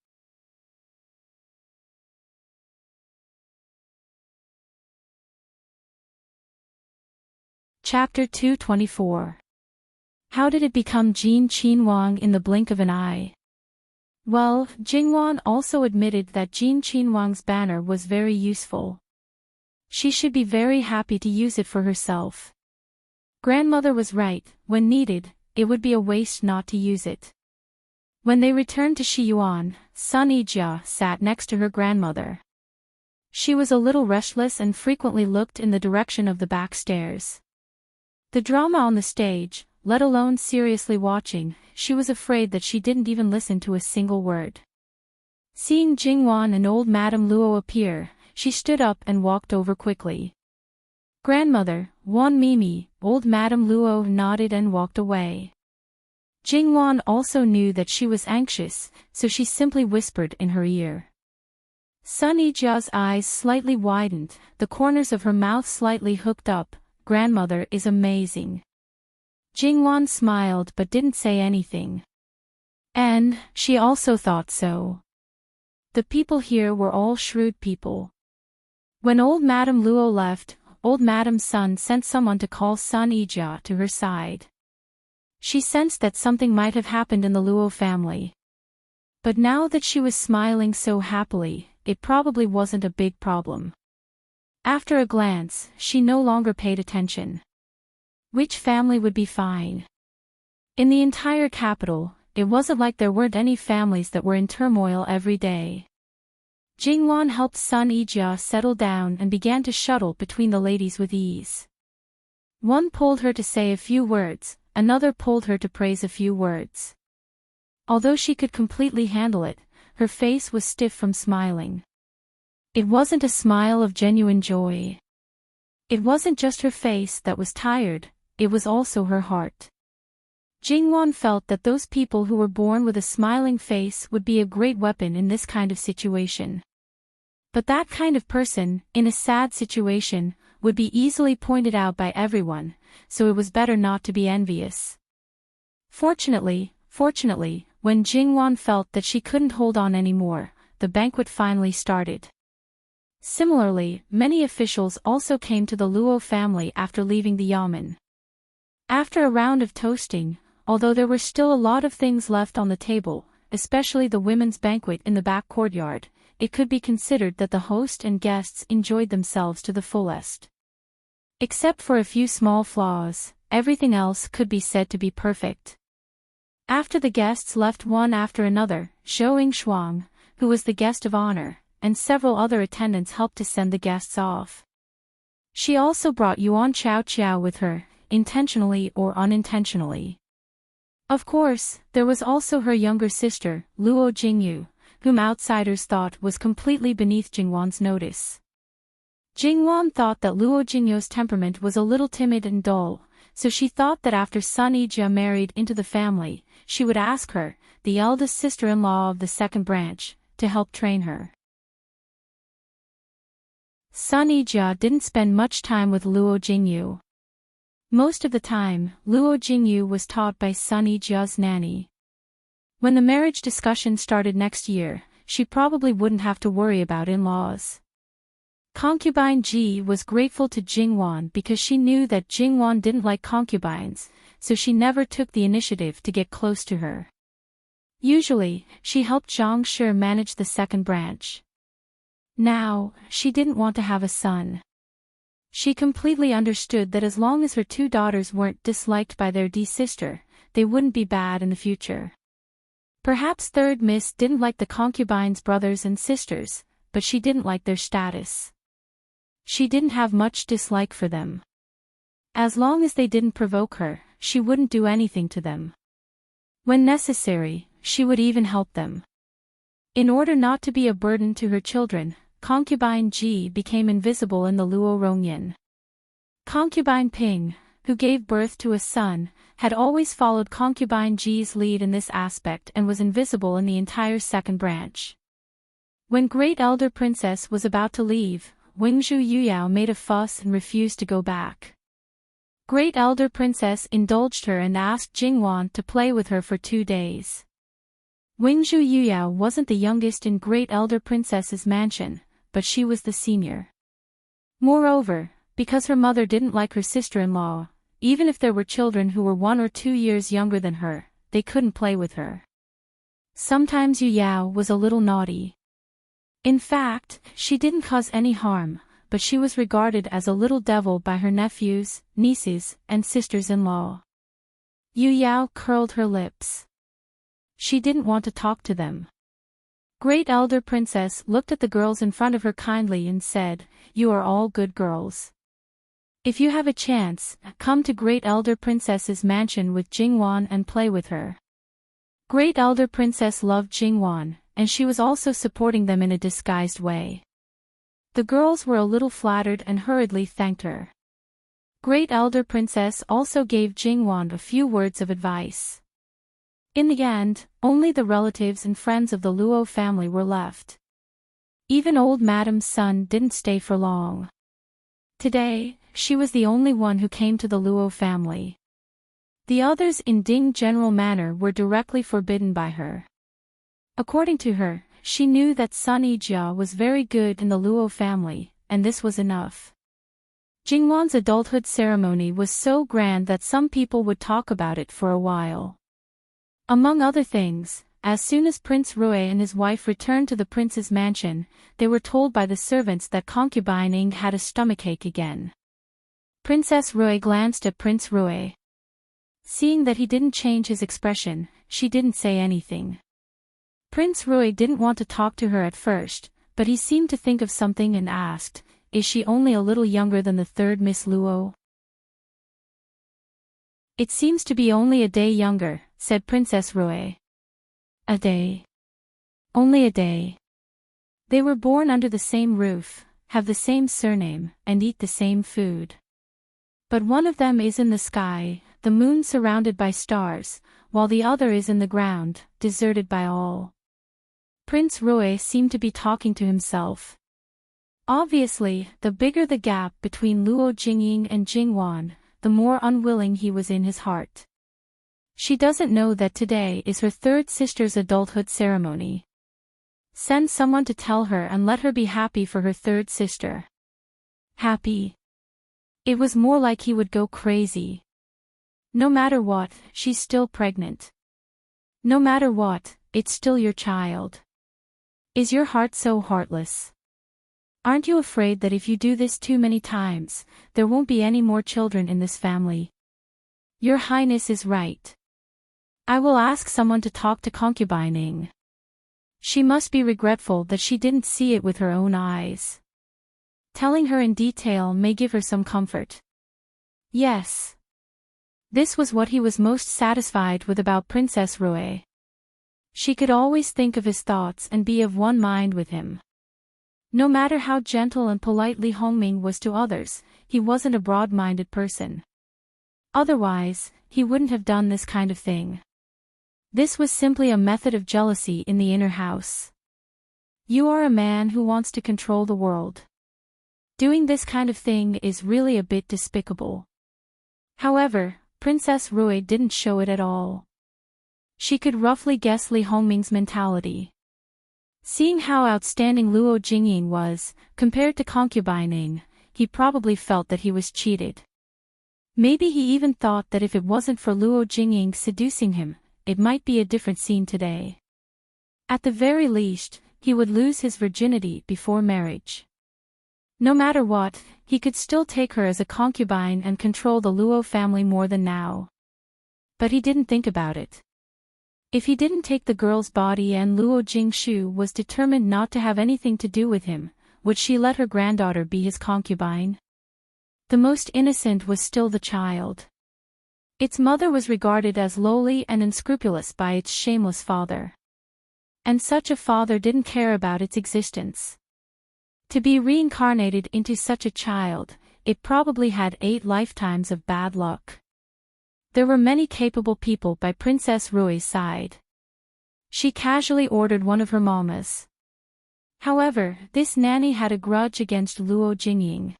Chapter 224. How did it become Jin Qin Wang in the blink of an eye? Well, Jingwan also admitted that Jin Qin Wang's banner was very useful. She should be very happy to use it for herself. Grandmother was right, when needed, it would be a waste not to use it. When they returned to Shiyuan, Sun Yijia sat next to her grandmother. She was a little restless and frequently looked in the direction of the back stairs. The drama on the stage, let alone seriously watching, she was afraid that she didn't even listen to a single word. Seeing Jingwan and old Madame Luo appear, she stood up and walked over quickly. Grandmother, Wan Mimi, old Madame Luo nodded and walked away. Jingwan also knew that she was anxious, so she simply whispered in her ear. Sun Yijia's eyes slightly widened, the corners of her mouth slightly hooked up. Grandmother is amazing. Jingwan smiled but didn't say anything. And she also thought so. The people here were all shrewd people. When old Madame Luo left, old Madame Sun sent someone to call Sun Yijia to her side. She sensed that something might have happened in the Luo family. But now that she was smiling so happily, it probably wasn't a big problem. After a glance, she no longer paid attention. Which family would be fine? In the entire capital, it wasn't like there weren't any families that were in turmoil every day. Jingwan helped Sun Yijia settle down and began to shuttle between the ladies with ease. One pulled her to say a few words, another pulled her to praise a few words. Although she could completely handle it, her face was stiff from smiling. It wasn't a smile of genuine joy. It wasn't just her face that was tired, it was also her heart. Jingwan felt that those people who were born with a smiling face would be a great weapon in this kind of situation. But that kind of person, in a sad situation, would be easily pointed out by everyone, so it was better not to be envious. Fortunately, when Jingwan felt that she couldn't hold on anymore, the banquet finally started. Similarly, many officials also came to the Luo family after leaving the yamen. After a round of toasting, although there were still a lot of things left on the table, especially the women's banquet in the back courtyard, it could be considered that the host and guests enjoyed themselves to the fullest. Except for a few small flaws, everything else could be said to be perfect. After the guests left one after another, Zhou Yingshuang, who was the guest of honor, and several other attendants helped to send the guests off. She also brought Yuan Chao with her, intentionally or unintentionally. Of course, there was also her younger sister, Luo Jingyu, whom outsiders thought was completely beneath Jingwan's notice. Jingwan thought that Luo Jingyu's temperament was a little timid and dull, so she thought that after Sun Yijia married into the family, she would ask her, the eldest sister-in-law of the second branch, to help train her. Sun Yijia didn't spend much time with Luo Jingyu. Most of the time, Luo Jingyu was taught by Sun Yijia's nanny. When the marriage discussion started next year, she probably wouldn't have to worry about in-laws. Concubine Ji was grateful to Jingwan because she knew that Jingwan didn't like concubines, so she never took the initiative to get close to her. Usually, she helped Zhang Shi manage the second branch. Now, she didn't want to have a son. She completely understood that as long as her two daughters weren't disliked by their sister, they wouldn't be bad in the future. Perhaps Third Miss didn't like the concubines' brothers and sisters, but she didn't like their status. She didn't have much dislike for them. As long as they didn't provoke her, she wouldn't do anything to them. When necessary, she would even help them. In order not to be a burden to her children, Concubine Ji became invisible in the Luo Rongyan. Concubine Ping, who gave birth to a son, had always followed Concubine Ji's lead in this aspect and was invisible in the entire second branch. When Great Elder Princess was about to leave, Wingzhu Yuyao made a fuss and refused to go back. Great Elder Princess indulged her and asked Jingwan to play with her for 2 days. Wingzhu Yuyao wasn't the youngest in Great Elder Princess's mansion, but she was the senior. Moreover, because her mother didn't like her sister-in-law, even if there were children who were 1 or 2 years younger than her, they couldn't play with her. Sometimes Yu Yao was a little naughty. In fact, she didn't cause any harm, but she was regarded as a little devil by her nephews, nieces, and sisters-in-law. Yu Yao curled her lips. She didn't want to talk to them. Great Elder Princess looked at the girls in front of her kindly and said, "You are all good girls. If you have a chance, come to Great Elder Princess's mansion with Jingwan and play with her." Great Elder Princess loved Jingwan, and she was also supporting them in a disguised way. The girls were a little flattered and hurriedly thanked her. Great Elder Princess also gave Jingwan a few words of advice. In the end, only the relatives and friends of the Luo family were left. Even old Madame's son didn't stay for long. Today, she was the only one who came to the Luo family. The others in Ding General Manor were directly forbidden by her. According to her, she knew that Sun Yijia was very good in the Luo family, and this was enough. Jingwan's adulthood ceremony was so grand that some people would talk about it for a while. Among other things, as soon as Prince Rui and his wife returned to the prince's mansion, they were told by the servants that concubine Ying had a stomachache again. Princess Rui glanced at Prince Rui. Seeing that he didn't change his expression, she didn't say anything. Prince Rui didn't want to talk to her at first, but he seemed to think of something and asked, "Is she only a little younger than the third Miss Luo?" "It seems to be only a day younger," said Princess Rui. "A day? Only a day?" They were born under the same roof, have the same surname, and eat the same food. But one of them is in the sky, the moon surrounded by stars, while the other is in the ground, deserted by all. Prince Rui seemed to be talking to himself. Obviously, the bigger the gap between Luo Jingying and Jingwan, the more unwilling he was in his heart. She doesn't know that today is her third sister's adulthood ceremony. Send someone to tell her and let her be happy for her third sister. Happy? It was more like he would go crazy. No matter what, she's still pregnant. No matter what, it's still your child. Is your heart so heartless? Aren't you afraid that if you do this too many times, there won't be any more children in this family? Your Highness is right. I will ask someone to talk to concubine Ying. She must be regretful that she didn't see it with her own eyes. Telling her in detail may give her some comfort. Yes. This was what he was most satisfied with about Princess Rui. She could always think of his thoughts and be of one mind with him. No matter how gentle and polite Li Hongming was to others, he wasn't a broad-minded person. Otherwise, he wouldn't have done this kind of thing. This was simply a method of jealousy in the inner house. You are a man who wants to control the world. Doing this kind of thing is really a bit despicable. However, Princess Rui didn't show it at all. She could roughly guess Li Hongming's mentality. Seeing how outstanding Luo Jingying was, compared to concubine Ying, he probably felt that he was cheated. Maybe he even thought that if it wasn't for Luo Jingying seducing him, it might be a different scene today. At the very least, he would lose his virginity before marriage. No matter what, he could still take her as a concubine and control the Luo family more than now. But he didn't think about it. If he didn't take the girl's body and Luo Jingshu was determined not to have anything to do with him, would she let her granddaughter be his concubine? The most innocent was still the child. Its mother was regarded as lowly and unscrupulous by its shameless father. And such a father didn't care about its existence. To be reincarnated into such a child, it probably had 8 lifetimes of bad luck. There were many capable people by Princess Rui's side. She casually ordered one of her mamas. However, this nanny had a grudge against Luo Jingying.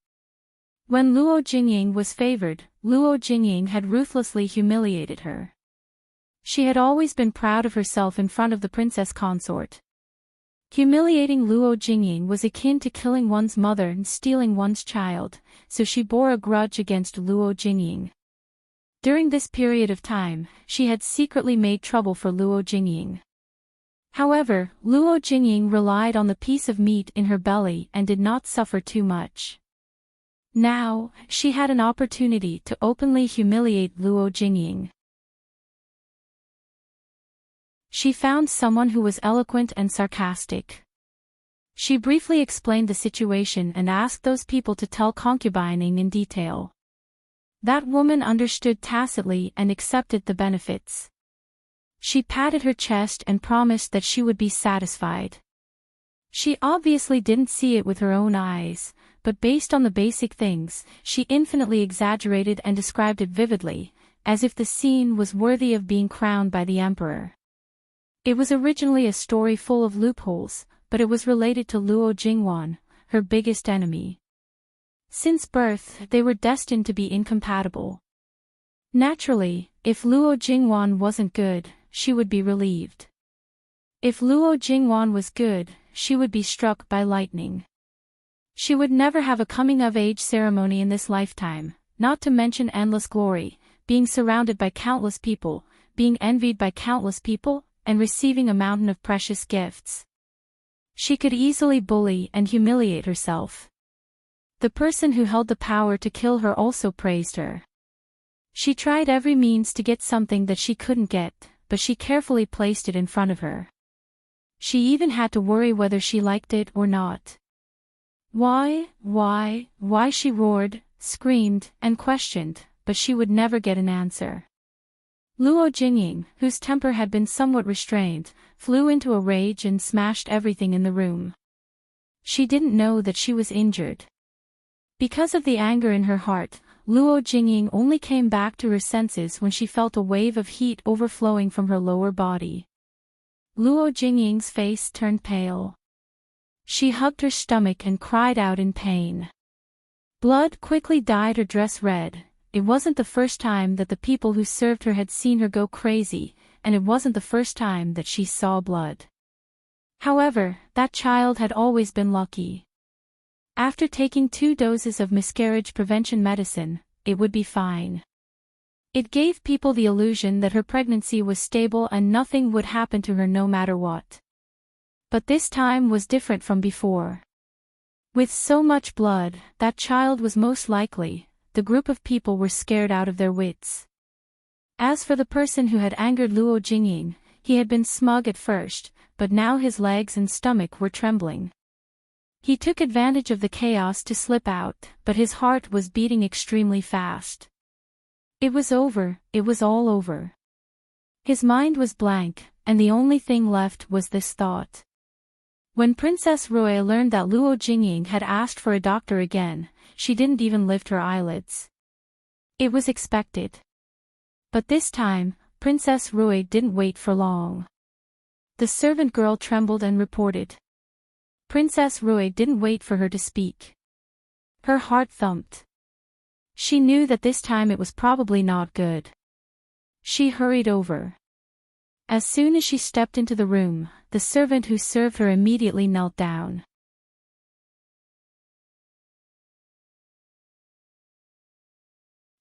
When Luo Jingying was favored, Luo Jingying had ruthlessly humiliated her. She had always been proud of herself in front of the princess consort. Humiliating Luo Jingying was akin to killing one's mother and stealing one's child, so she bore a grudge against Luo Jingying. During this period of time, she had secretly made trouble for Luo Jingying. However, Luo Jingying relied on the piece of meat in her belly and did not suffer too much. Now, she had an opportunity to openly humiliate Luo Jingying. She found someone who was eloquent and sarcastic. She briefly explained the situation and asked those people to tell concubining in detail. That woman understood tacitly and accepted the benefits. She patted her chest and promised that she would be satisfied. She obviously didn't see it with her own eyes, but based on the basic things, she infinitely exaggerated and described it vividly, as if the scene was worthy of being crowned by the emperor. It was originally a story full of loopholes, but it was related to Luo Jingwan, her biggest enemy. Since birth, they were destined to be incompatible. Naturally, if Luo Jingwan wasn't good, she would be relieved. If Luo Jingwan was good, she would be struck by lightning. She would never have a coming-of-age ceremony in this lifetime, not to mention endless glory, being surrounded by countless people, being envied by countless people, and receiving a mountain of precious gifts. She could easily bully and humiliate herself. The person who held the power to kill her also praised her. She tried every means to get something that she couldn't get, but she carefully placed it in front of her. She even had to worry whether she liked it or not. Why, she roared, screamed, and questioned, but she would never get an answer. Luo Jingying, whose temper had been somewhat restrained, flew into a rage and smashed everything in the room. She didn't know that she was injured. Because of the anger in her heart, Luo Jingying only came back to her senses when she felt a wave of heat overflowing from her lower body. Luo Jingying's face turned pale. She hugged her stomach and cried out in pain. Blood quickly dyed her dress red. It wasn't the first time that the people who served her had seen her go crazy, and it wasn't the first time that she saw blood. However, that child had always been lucky. After taking 2 doses of miscarriage prevention medicine, it would be fine. It gave people the illusion that her pregnancy was stable and nothing would happen to her no matter what. But this time was different from before. With so much blood, that child was most likely. The group of people were scared out of their wits. As for the person who had angered Luo Jingying, he had been smug at first, but now his legs and stomach were trembling. He took advantage of the chaos to slip out, but his heart was beating extremely fast. It was over, it was all over. His mind was blank, and the only thing left was this thought. When Princess Rui learned that Luo Jingying had asked for a doctor again, she didn't even lift her eyelids. It was expected. But this time, Princess Rui didn't wait for long. The servant girl trembled and reported. Princess Rui didn't wait for her to speak. Her heart thumped. She knew that this time it was probably not good. She hurried over. As soon as she stepped into the room, the servant who served her immediately knelt down.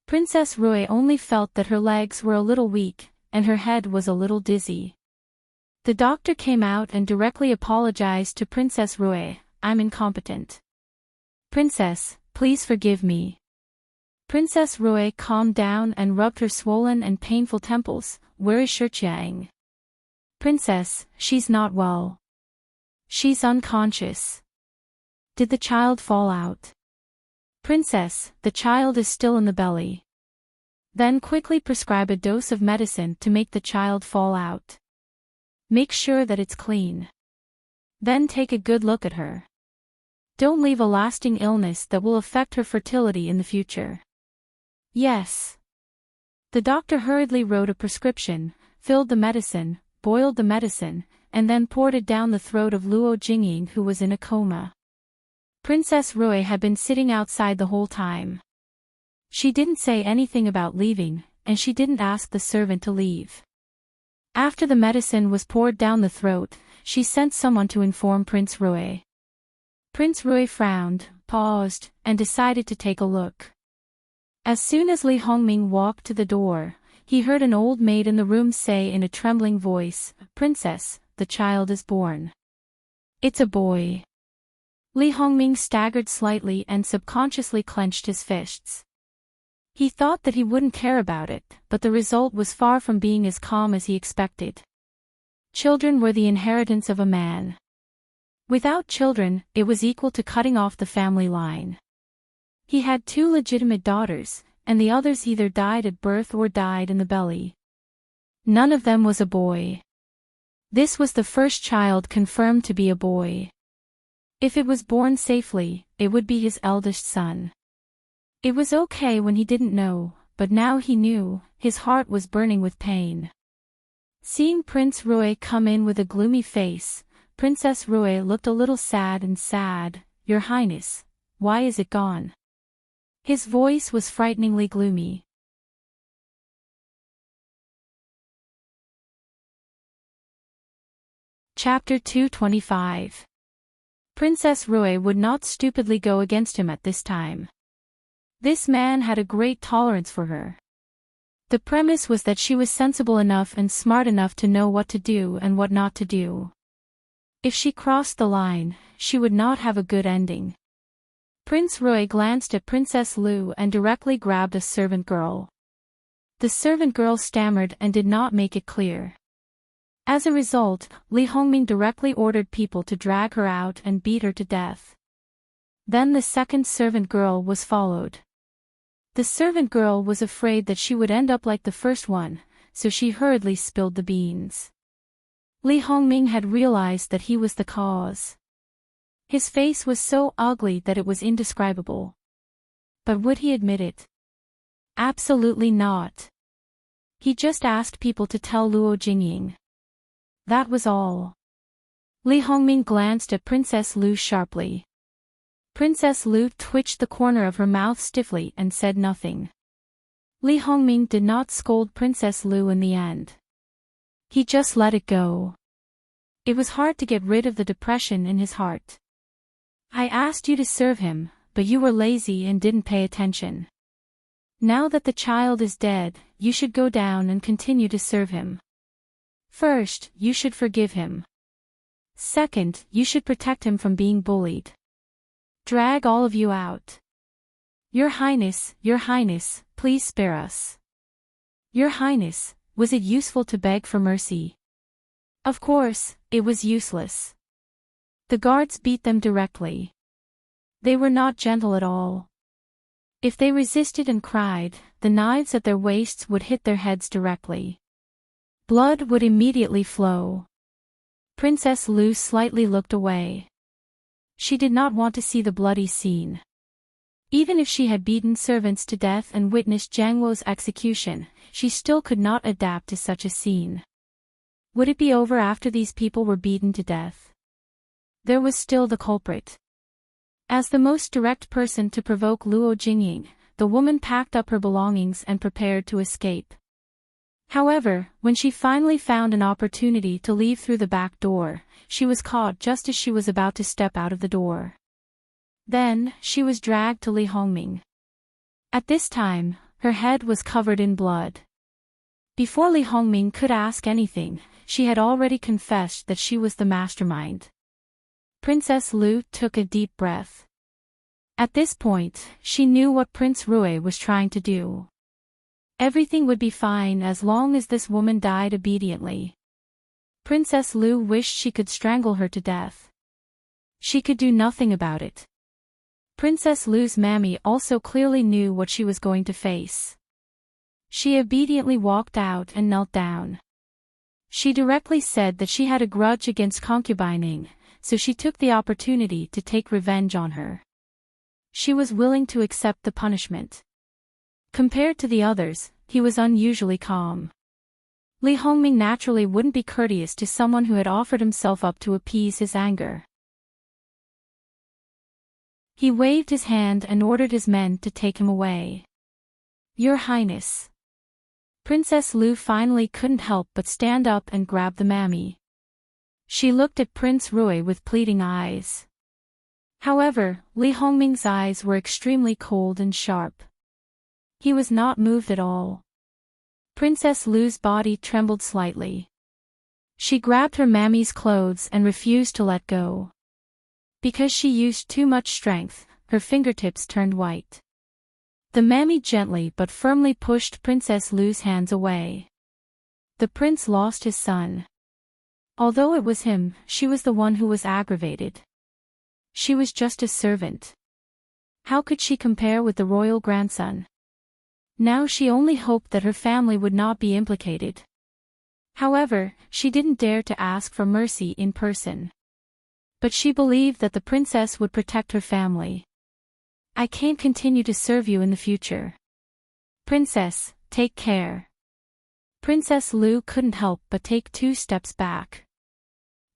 Princess Rui only felt that her legs were a little weak, and her head was a little dizzy. The doctor came out and directly apologized to Princess Rui. I'm incompetent. Princess, please forgive me. Princess Rui calmed down and rubbed her swollen and painful temples. Where is Shiqiang? Princess, she's not well. She's unconscious. Did the child fall out? Princess, the child is still in the belly. Then quickly prescribe a dose of medicine to make the child fall out. Make sure that it's clean. Then take a good look at her. Don't leave a lasting illness that will affect her fertility in the future. Yes. The doctor hurriedly wrote a prescription, filled the medicine, boiled the medicine, and then poured it down the throat of Luo Jingying, who was in a coma. Princess Rui had been sitting outside the whole time. She didn't say anything about leaving, and she didn't ask the servant to leave. After the medicine was poured down the throat, she sent someone to inform Prince Rui. Prince Rui frowned, paused, and decided to take a look. As soon as Li Hongming walked to the door, he heard an old maid in the room say in a trembling voice, "Princess, the child is born. It's a boy." Li Hongming staggered slightly and subconsciously clenched his fists. He thought that he wouldn't care about it, but the result was far from being as calm as he expected. Children were the inheritance of a man. Without children, it was equal to cutting off the family line. He had 2 legitimate daughters, and the others either died at birth or died in the belly. None of them was a boy. This was the first child confirmed to be a boy. If it was born safely, it would be his eldest son. It was okay when he didn't know, but now he knew. His heart was burning with pain. Seeing Prince Rui come in with a gloomy face, Princess Rui looked a little sad and sad. "Your Highness, why is it gone?" His voice was frighteningly gloomy. Chapter 225. Princess Rui would not stupidly go against him at this time. This man had a great tolerance for her. The premise was that she was sensible enough and smart enough to know what to do and what not to do. If she crossed the line, she would not have a good ending. Prince Rui glanced at Princess Lu and directly grabbed a servant girl. The servant girl stammered and did not make it clear. As a result, Li Hongming directly ordered people to drag her out and beat her to death. Then the second servant girl was followed. The servant girl was afraid that she would end up like the first one, so she hurriedly spilled the beans. Li Hongming had realized that he was the cause. His face was so ugly that it was indescribable. But would he admit it? Absolutely not. He just asked people to tell Luo Jingying. That was all. Li Hongming glanced at Princess Lu sharply. Princess Lu twitched the corner of her mouth stiffly and said nothing. Li Hongming did not scold Princess Lu in the end. He just let it go. It was hard to get rid of the depression in his heart. "I asked you to serve him, but you were lazy and didn't pay attention. Now that the child is dead, you should go down and continue to serve him. First, you should forgive him. Second, you should protect him from being bullied. Drag all of you out. Your Highness, please spare us. Your Highness, was it useful to beg for mercy?" Of course, it was useless. The guards beat them directly. They were not gentle at all. If they resisted and cried, the knives at their waists would hit their heads directly. Blood would immediately flow. Princess Lu slightly looked away. She did not want to see the bloody scene. Even if she had beaten servants to death and witnessed Jiang Wo's execution, she still could not adapt to such a scene. Would it be over after these people were beaten to death? There was still the culprit. As the most direct person to provoke Luo Jingying, the woman packed up her belongings and prepared to escape. However, when she finally found an opportunity to leave through the back door, she was caught just as she was about to step out of the door. Then, she was dragged to Li Hongming. At this time, her head was covered in blood. Before Li Hongming could ask anything, she had already confessed that she was the mastermind. Princess Lu took a deep breath. At this point, she knew what Prince Rui was trying to do. Everything would be fine as long as this woman died obediently. Princess Lu wished she could strangle her to death. She could do nothing about it. Princess Lu's mammy also clearly knew what she was going to face. She obediently walked out and knelt down. She directly said that she had a grudge against concubining, so she took the opportunity to take revenge on her. She was willing to accept the punishment. Compared to the others, he was unusually calm. Li Hongming naturally wouldn't be courteous to someone who had offered himself up to appease his anger. He waved his hand and ordered his men to take him away. "Your Highness." Princess Lu finally couldn't help but stand up and grab the mammy. She looked at Prince Rui with pleading eyes. However, Li Hongming's eyes were extremely cold and sharp. He was not moved at all. Princess Lu's body trembled slightly. She grabbed her mammy's clothes and refused to let go. Because she used too much strength, her fingertips turned white. The mammy gently but firmly pushed Princess Lu's hands away. The prince lost his son. Although it was him, she was the one who was aggravated. She was just a servant. How could she compare with the royal grandson? Now she only hoped that her family would not be implicated. However, she didn't dare to ask for mercy in person. But she believed that the princess would protect her family. I can't continue to serve you in the future. Princess, take care. Princess Lu couldn't help but take 2 steps back.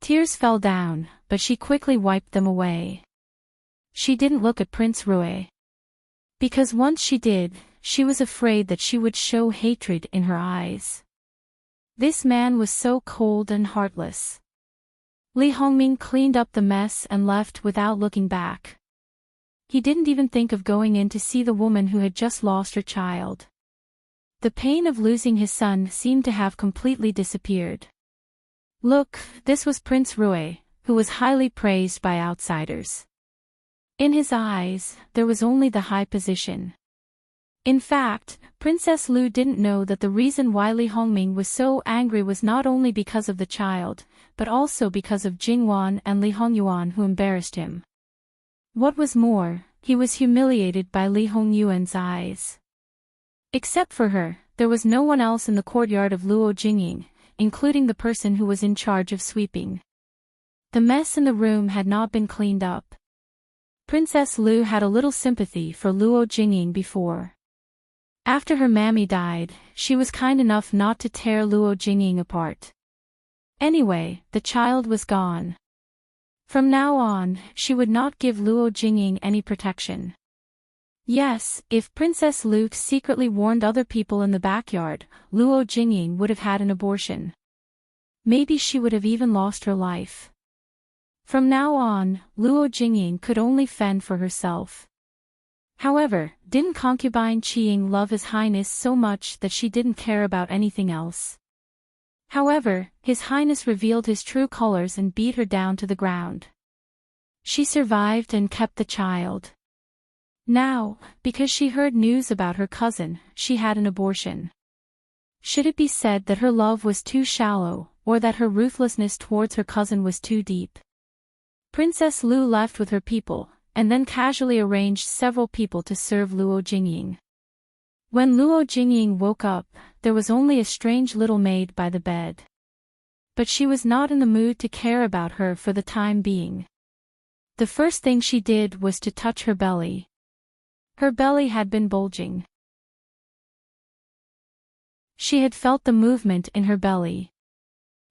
Tears fell down, but she quickly wiped them away. She didn't look at Prince Rui. Because once she did, she was afraid that she would show hatred in her eyes. This man was so cold and heartless. Li Hongming cleaned up the mess and left without looking back. He didn't even think of going in to see the woman who had just lost her child. The pain of losing his son seemed to have completely disappeared. Look, this was Prince Rui, who was highly praised by outsiders. In his eyes, there was only the high position. In fact, Princess Lu didn't know that the reason why Li Hongming was so angry was not only because of the child, but also because of Jingwan and Li Hongyuan who embarrassed him. What was more, he was humiliated by Li Hongyuan's eyes. Except for her, there was no one else in the courtyard of Luo Jingying, including the person who was in charge of sweeping. The mess in the room had not been cleaned up. Princess Lu had a little sympathy for Luo Jingying before. After her mammy died, she was kind enough not to tear Luo Jingying apart. Anyway, the child was gone. From now on, she would not give Luo Jingying any protection. Yes, if Princess Lu secretly warned other people in the backyard, Luo Jingying would have had an abortion. Maybe she would have even lost her life. From now on, Luo Jingying could only fend for herself. However, didn't concubine Qiying love His Highness so much that she didn't care about anything else? However, His Highness revealed his true colors and beat her down to the ground. She survived and kept the child. Now, because she heard news about her cousin, she had an abortion. Should it be said that her love was too shallow, or that her ruthlessness towards her cousin was too deep? Princess Lu left with her people, and then casually arranged several people to serve Luo Jingying. When Luo Jingying woke up, there was only a strange little maid by the bed. But she was not in the mood to care about her for the time being. The first thing she did was to touch her belly. Her belly had been bulging. She had felt the movement in her belly.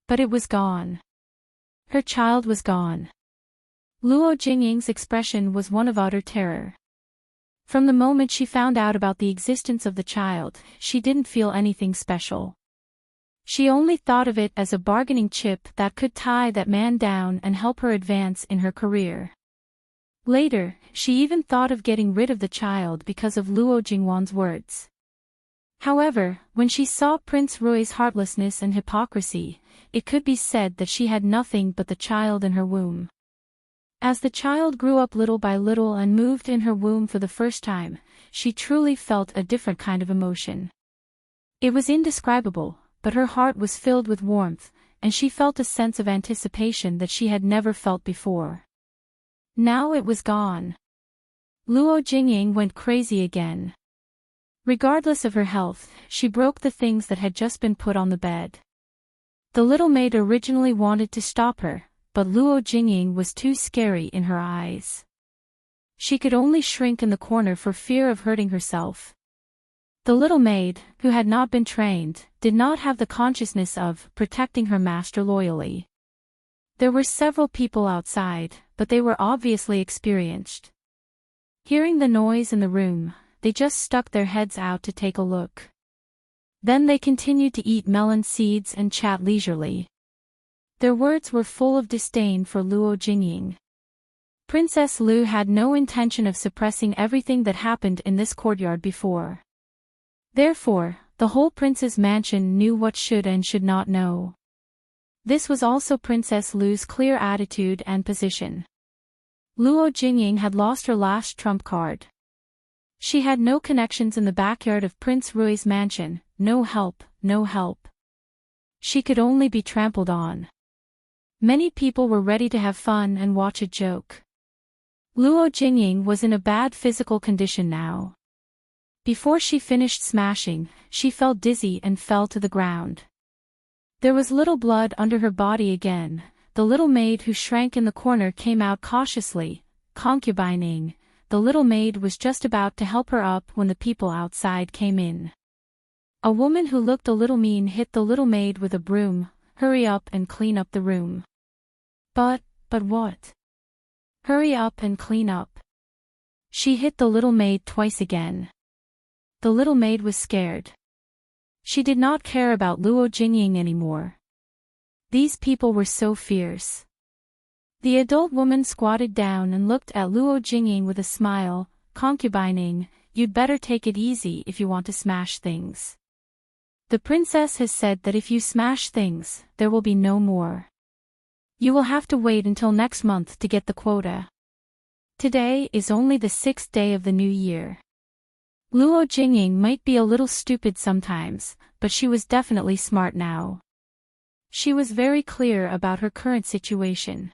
But it was gone. Her child was gone. Luo Jingying's expression was one of utter terror. From the moment she found out about the existence of the child, she didn't feel anything special. She only thought of it as a bargaining chip that could tie that man down and help her advance in her career. Later, she even thought of getting rid of the child because of Luo Jingwan's words. However, when she saw Prince Rui's heartlessness and hypocrisy, it could be said that she had nothing but the child in her womb. As the child grew up little by little and moved in her womb for the first time, she truly felt a different kind of emotion. It was indescribable, but her heart was filled with warmth, and she felt a sense of anticipation that she had never felt before. Now it was gone. Luo Jingying went crazy again. Regardless of her health, she broke the things that had just been put on the bed. The little maid originally wanted to stop her, but Luo Jingying was too scary in her eyes. She could only shrink in the corner for fear of hurting herself. The little maid, who had not been trained, did not have the consciousness of protecting her master loyally. There were several people outside, but they were obviously experienced. Hearing the noise in the room, they just stuck their heads out to take a look. Then they continued to eat melon seeds and chat leisurely. Their words were full of disdain for Luo Jingying. Princess Lu had no intention of suppressing everything that happened in this courtyard before. Therefore, the whole prince's mansion knew what should and should not know. This was also Princess Lu's clear attitude and position. Luo Jingying had lost her last trump card. She had no connections in the backyard of Prince Rui's mansion, no help, no help. She could only be trampled on. Many people were ready to have fun and watch a joke. Luo Jingying was in a bad physical condition now. Before she finished smashing, she felt dizzy and fell to the ground. There was little blood under her body again. The little maid who shrank in the corner came out cautiously, concubining. The little maid was just about to help her up when the people outside came in. A woman who looked a little mean hit the little maid with a broom. Hurry up and clean up the room. But what? Hurry up and clean up. She hit the little maid twice again. The little maid was scared. She did not care about Luo Jingying anymore. These people were so fierce. The adult woman squatted down and looked at Luo Jingying with a smile, concubining, you'd better take it easy if you want to smash things. The princess has said that if you smash things, there will be no more. You will have to wait until next month to get the quota. Today is only the 6th day of the new year. Luo Jingying might be a little stupid sometimes, but she was definitely smart now. She was very clear about her current situation.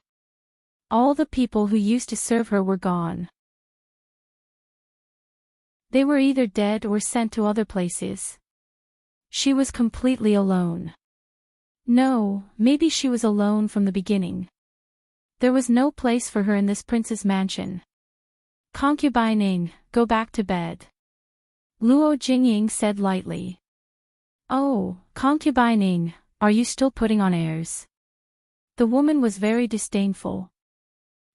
All the people who used to serve her were gone. They were either dead or sent to other places. She was completely alone. No, maybe she was alone from the beginning. There was no place for her in this prince's mansion. Concubining, go back to bed. Luo Jingying said lightly. Oh, concubining, are you still putting on airs? The woman was very disdainful.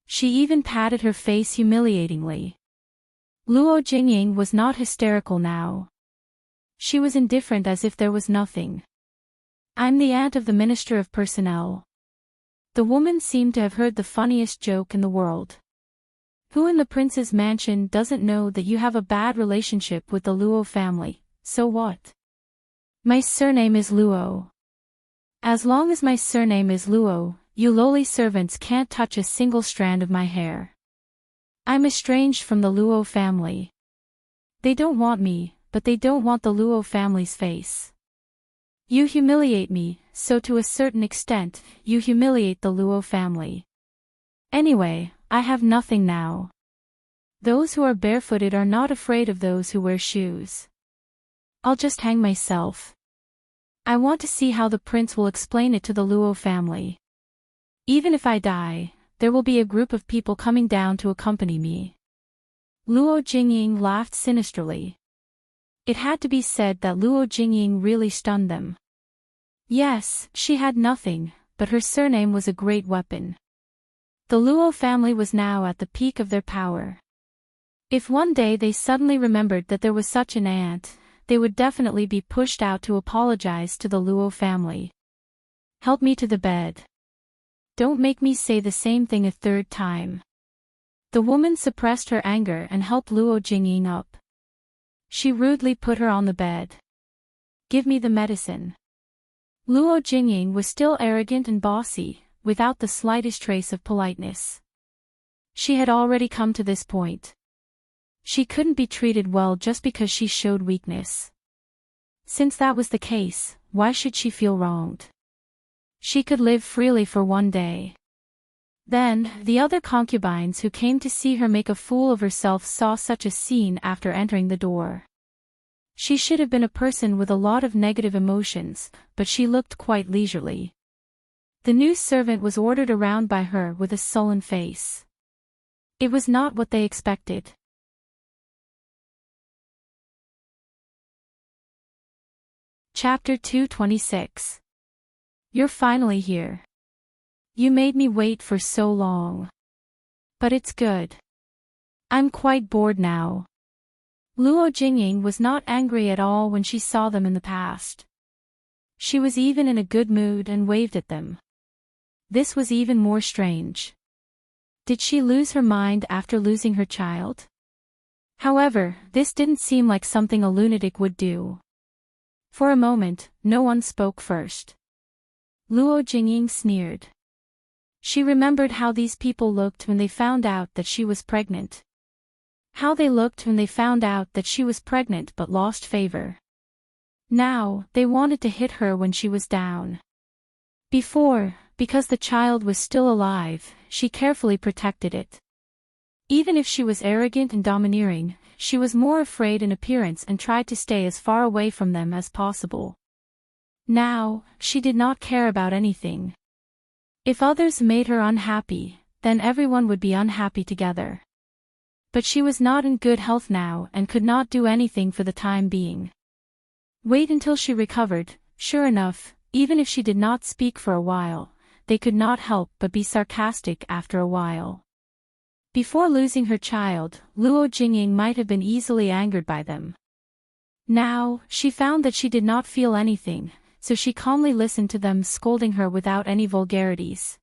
She even patted her face humiliatingly. Luo Jingying was not hysterical now. She was indifferent as if there was nothing. I'm the aunt of the Minister of Personnel. The woman seemed to have heard the funniest joke in the world. Who in the prince's mansion doesn't know that you have a bad relationship with the Luo family? So what? My surname is Luo. As long as my surname is Luo, you lowly servants can't touch a single strand of my hair. I'm estranged from the Luo family. They don't want me, but they don't want the Luo family's face. You humiliate me, so to a certain extent, you humiliate the Luo family. Anyway, I have nothing now. Those who are barefooted are not afraid of those who wear shoes. I'll just hang myself. I want to see how the prince will explain it to the Luo family. Even if I die, there will be a group of people coming down to accompany me. Luo Jingying laughed sinisterly. It had to be said that Luo Jingying really stunned them. Yes, she had nothing, but her surname was a great weapon. The Luo family was now at the peak of their power. If one day they suddenly remembered that there was such an aunt, they would definitely be pushed out to apologize to the Luo family. Help me to the bed. Don't make me say the same thing a third time. The woman suppressed her anger and helped Luo Jingying up. She rudely put her on the bed. Give me the medicine. Luo Jingying was still arrogant and bossy, without the slightest trace of politeness. She had already come to this point. She couldn't be treated well just because she showed weakness. Since that was the case, why should she feel wronged? She could live freely for one day. Then, the other concubines who came to see her make a fool of herself saw such a scene after entering the door. She should have been a person with a lot of negative emotions, but she looked quite leisurely. The new servant was ordered around by her with a sullen face. It was not what they expected. Chapter 226. You're finally here. You made me wait for so long. But it's good. I'm quite bored now. Luo Jingying was not angry at all when she saw them in the past. She was even in a good mood and waved at them. This was even more strange. Did she lose her mind after losing her child? However, this didn't seem like something a lunatic would do. For a moment, no one spoke first. Luo Jingying sneered. She remembered how these people looked when they found out that she was pregnant. How they looked when they found out that she was pregnant but lost favor. Now, they wanted to hit her when she was down. Before, because the child was still alive, she carefully protected it. Even if she was arrogant and domineering, she was more afraid in appearance and tried to stay as far away from them as possible. Now, she did not care about anything. If others made her unhappy, then everyone would be unhappy together. But she was not in good health now and could not do anything for the time being. Wait until she recovered. Sure enough, even if she did not speak for a while, they could not help but be sarcastic after a while. Before losing her child, Luo Jingying might have been easily angered by them. Now, she found that she did not feel anything, so she calmly listened to them scolding her without any vulgarities.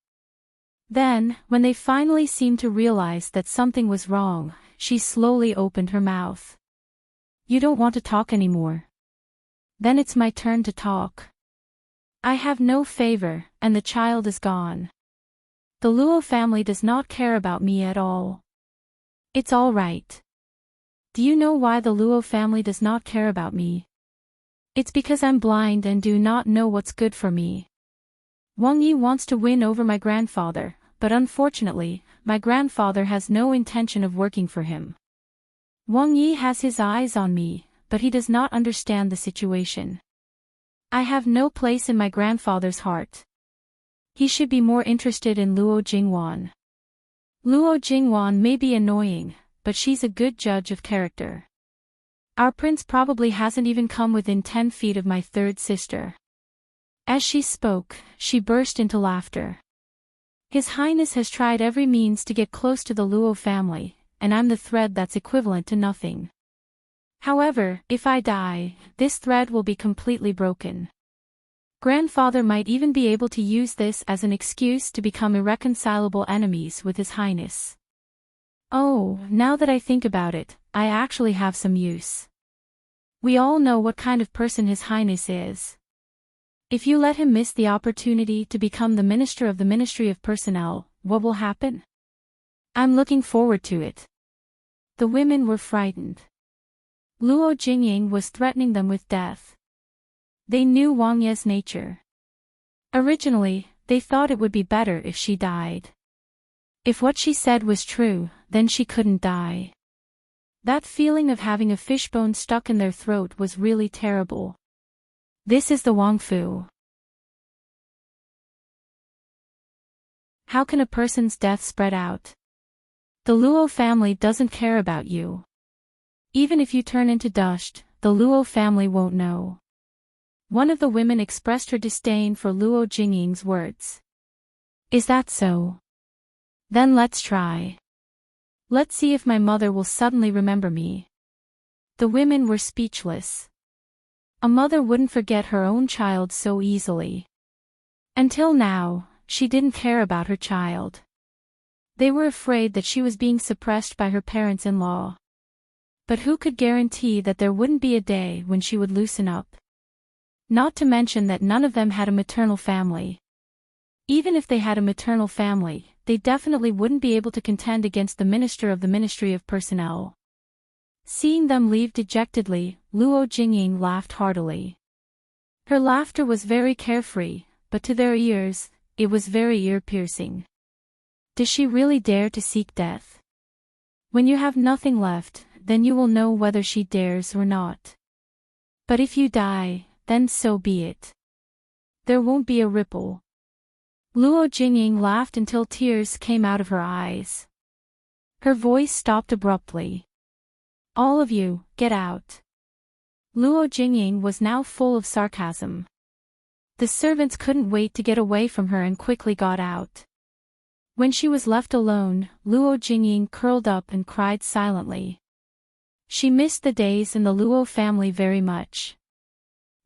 Then, when they finally seemed to realize that something was wrong, she slowly opened her mouth. You don't want to talk anymore. Then it's my turn to talk. I have no favor, and the child is gone. The Luo family does not care about me at all. It's all right. Do you know why the Luo family does not care about me? It's because I'm blind and do not know what's good for me. Wang Yi wants to win over my grandfather, but unfortunately, my grandfather has no intention of working for him. Wang Yi has his eyes on me, but he does not understand the situation. I have no place in my grandfather's heart. He should be more interested in Luo Jingwan. Luo Jingwan may be annoying, but she's a good judge of character. Our prince probably hasn't even come within 10 feet of my third sister. As she spoke, she burst into laughter. His Highness has tried every means to get close to the Luo family, and I'm the thread that's equivalent to nothing. However, if I die, this thread will be completely broken. Grandfather might even be able to use this as an excuse to become irreconcilable enemies with His Highness. Oh, now that I think about it, I actually have some use. We all know what kind of person His Highness is. If you let him miss the opportunity to become the Minister of the Ministry of Personnel, what will happen? I'm looking forward to it. The women were frightened. Luo Jingying was threatening them with death. They knew Wang Ye's nature. Originally, they thought it would be better if she died. If what she said was true, then she couldn't die. That feeling of having a fishbone stuck in their throat was really terrible. This is the Wang Fu. How can a person's death spread out? The Luo family doesn't care about you. Even if you turn into dust, the Luo family won't know. One of the women expressed her disdain for Luo Jingying's words. Is that so? Then let's try. Let's see if my mother will suddenly remember me. The women were speechless. A mother wouldn't forget her own child so easily. Until now, she didn't care about her child. They were afraid that she was being suppressed by her parents-in-law. But who could guarantee that there wouldn't be a day when she would loosen up? Not to mention that none of them had a maternal family. Even if they had a maternal family, they definitely wouldn't be able to contend against the Minister of the Ministry of Personnel. Seeing them leave dejectedly, Luo Jingying laughed heartily. Her laughter was very carefree, but to their ears, it was very ear-piercing. Does she really dare to seek death? When you have nothing left, then you will know whether she dares or not. But if you die, then so be it. There won't be a ripple. Luo Jingying laughed until tears came out of her eyes. Her voice stopped abruptly. All of you, get out. Luo Jingying was now full of sarcasm. The servants couldn't wait to get away from her and quickly got out. When she was left alone, Luo Jingying curled up and cried silently. She missed the days in the Luo family very much.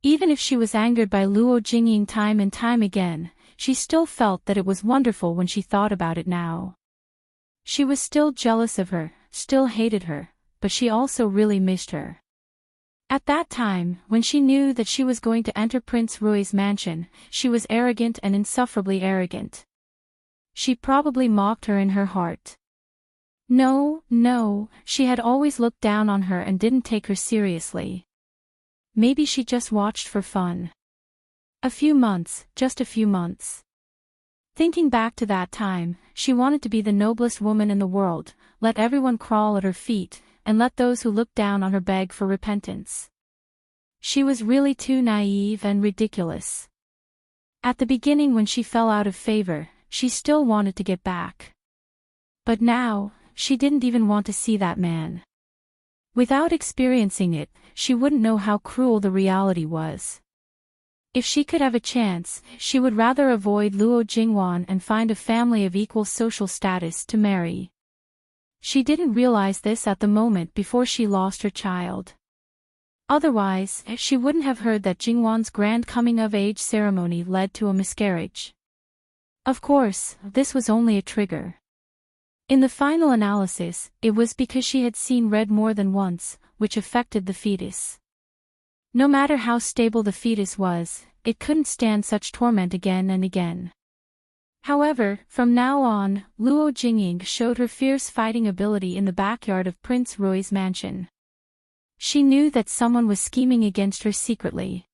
Even if she was angered by Luo Jingying time and time again, she still felt that it was wonderful when she thought about it now. She was still jealous of her, still hated her, but she also really missed her. At that time, when she knew that she was going to enter Prince Rui's mansion, she was arrogant and insufferably arrogant. She probably mocked her in her heart. No, no, she had always looked down on her and didn't take her seriously. Maybe she just watched for fun. A few months, just a few months. Thinking back to that time, she wanted to be the noblest woman in the world, let everyone crawl at her feet, and let those who looked down on her beg for repentance. She was really too naive and ridiculous. At the beginning when she fell out of favor, she still wanted to get back. But now, she didn't even want to see that man. Without experiencing it, she wouldn't know how cruel the reality was. If she could have a chance, she would rather avoid Luo Jingwan and find a family of equal social status to marry. She didn't realize this at the moment before she lost her child. Otherwise, she wouldn't have heard that Jingwan's grand coming-of-age ceremony led to a miscarriage. Of course, this was only a trigger. In the final analysis, it was because she had seen red more than once, which affected the fetus. No matter how stable the fetus was, it couldn't stand such torment again and again. However, from now on, Luo Jingying showed her fierce fighting ability in the backyard of Prince Rui's mansion. She knew that someone was scheming against her secretly.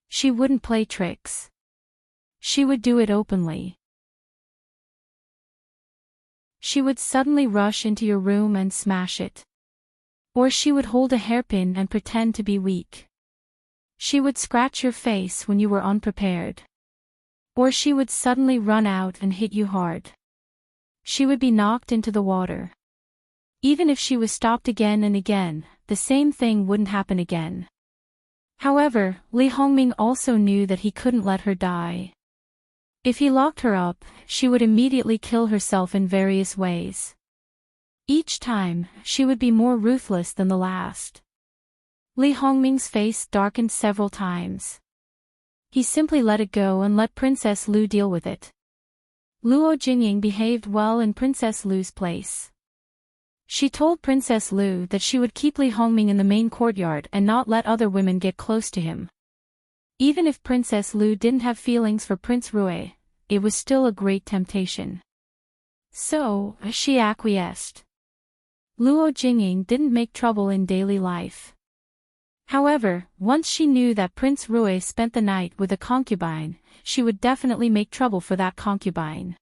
She wouldn't play tricks. She would do it openly. She would suddenly rush into your room and smash it. Or she would hold a hairpin and pretend to be weak. She would scratch your face when you were unprepared. Or she would suddenly run out and hit you hard. She would be knocked into the water. Even if she was stopped again and again, the same thing wouldn't happen again. However, Li Hongming also knew that he couldn't let her die. If he locked her up, she would immediately kill herself in various ways. Each time, she would be more ruthless than the last. Li Hongming's face darkened several times. He simply let it go and let Princess Lu deal with it. Luo Jingying behaved well in Princess Lu's place. She told Princess Lu that she would keep Li Hongming in the main courtyard and not let other women get close to him. Even if Princess Lu didn't have feelings for Prince Rui, it was still a great temptation. So, she acquiesced. Luo Jingying didn't make trouble in daily life. However, once she knew that Prince Rui spent the night with a concubine, she would definitely make trouble for that concubine.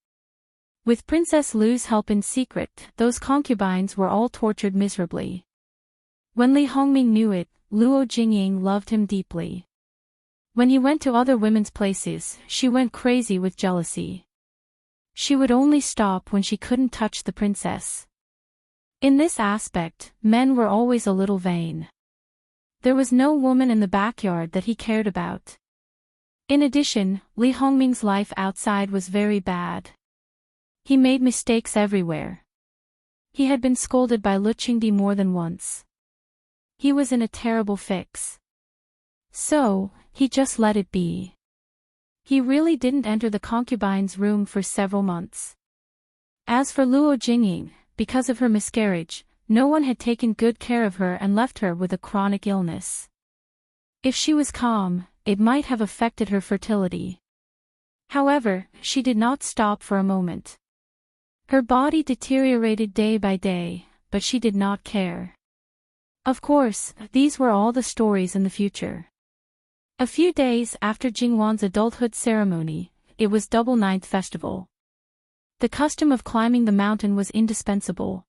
With Princess Lu's help in secret, those concubines were all tortured miserably. When Li Hongming knew it, Luo Jingying loved him deeply. When he went to other women's places, she went crazy with jealousy. She would only stop when she couldn't touch the princess. In this aspect, men were always a little vain. There was no woman in the backyard that he cared about. In addition, Li Hongming's life outside was very bad. He made mistakes everywhere. He had been scolded by Lu Qingdi more than once. He was in a terrible fix. So, he just let it be. He really didn't enter the concubine's room for several months. As for Luo Jingying, because of her miscarriage, no one had taken good care of her and left her with a chronic illness. If she was calm, it might have affected her fertility. However, she did not stop for a moment. Her body deteriorated day by day, but she did not care. Of course, these were all the stories in the future. A few days after Jingwan's adulthood ceremony, it was Double Ninth Festival. The custom of climbing the mountain was indispensable.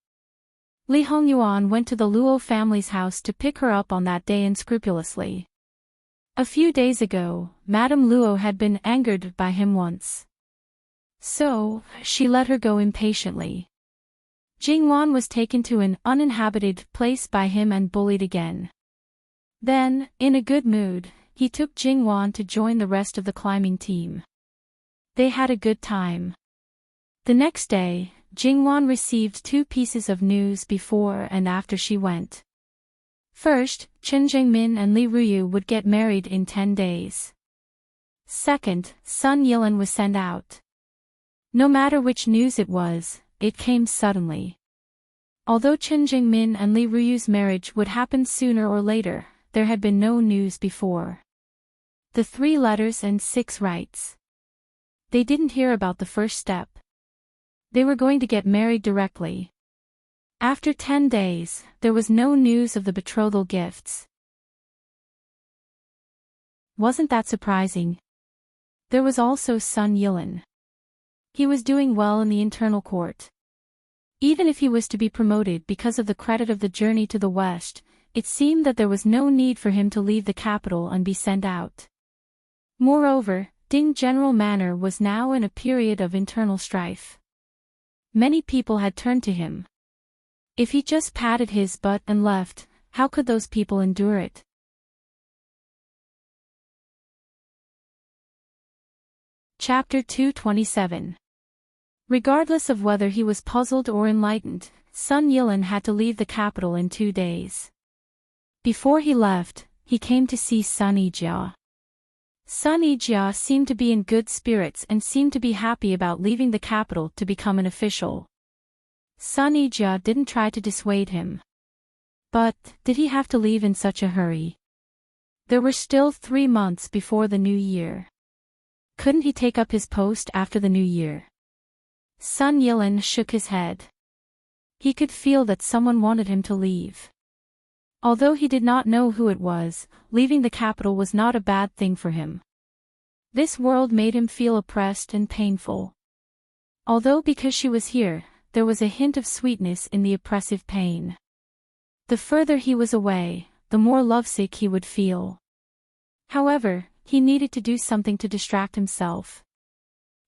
Li Hongyuan went to the Luo family's house to pick her up on that day unscrupulously. A few days ago, Madame Luo had been angered by him once. So, she let her go impatiently. Jingwan was taken to an uninhabited place by him and bullied again. Then, in a good mood, he took Jingwan to join the rest of the climbing team. They had a good time. The next day, Jingwan received 2 pieces of news before and after she went. First, Chen Zhengmin and Li Ruyu would get married in 10 days. Second, Sun Yilan was sent out. No matter which news it was, it came suddenly. Although Chen Zhengmin and Li Ruyu's marriage would happen sooner or later, there had been no news before. The 3 letters and 6 rights. They didn't hear about the first step. They were going to get married directly. After 10 days, there was no news of the betrothal gifts. Wasn't that surprising? There was also Sun Yilin. He was doing well in the internal court. Even if he was to be promoted because of the credit of the journey to the west, it seemed that there was no need for him to leave the capital and be sent out. Moreover, Ding General Manor was now in a period of internal strife. Many people had turned to him. If he just patted his butt and left, how could those people endure it? Chapter 227. Regardless of whether he was puzzled or enlightened, Sun Yilin had to leave the capital in 2 days. Before he left, he came to see Sun Yijia. Sun Yijia seemed to be in good spirits and seemed to be happy about leaving the capital to become an official. Sun Yijia didn't try to dissuade him. But, did he have to leave in such a hurry? There were still 3 months before the new year. Couldn't he take up his post after the new year? Sun Yilin shook his head. He could feel that someone wanted him to leave. Although he did not know who it was, leaving the capital was not a bad thing for him. This world made him feel oppressed and painful. Although because she was here, there was a hint of sweetness in the oppressive pain. The further he was away, the more lovesick he would feel. However, he needed to do something to distract himself.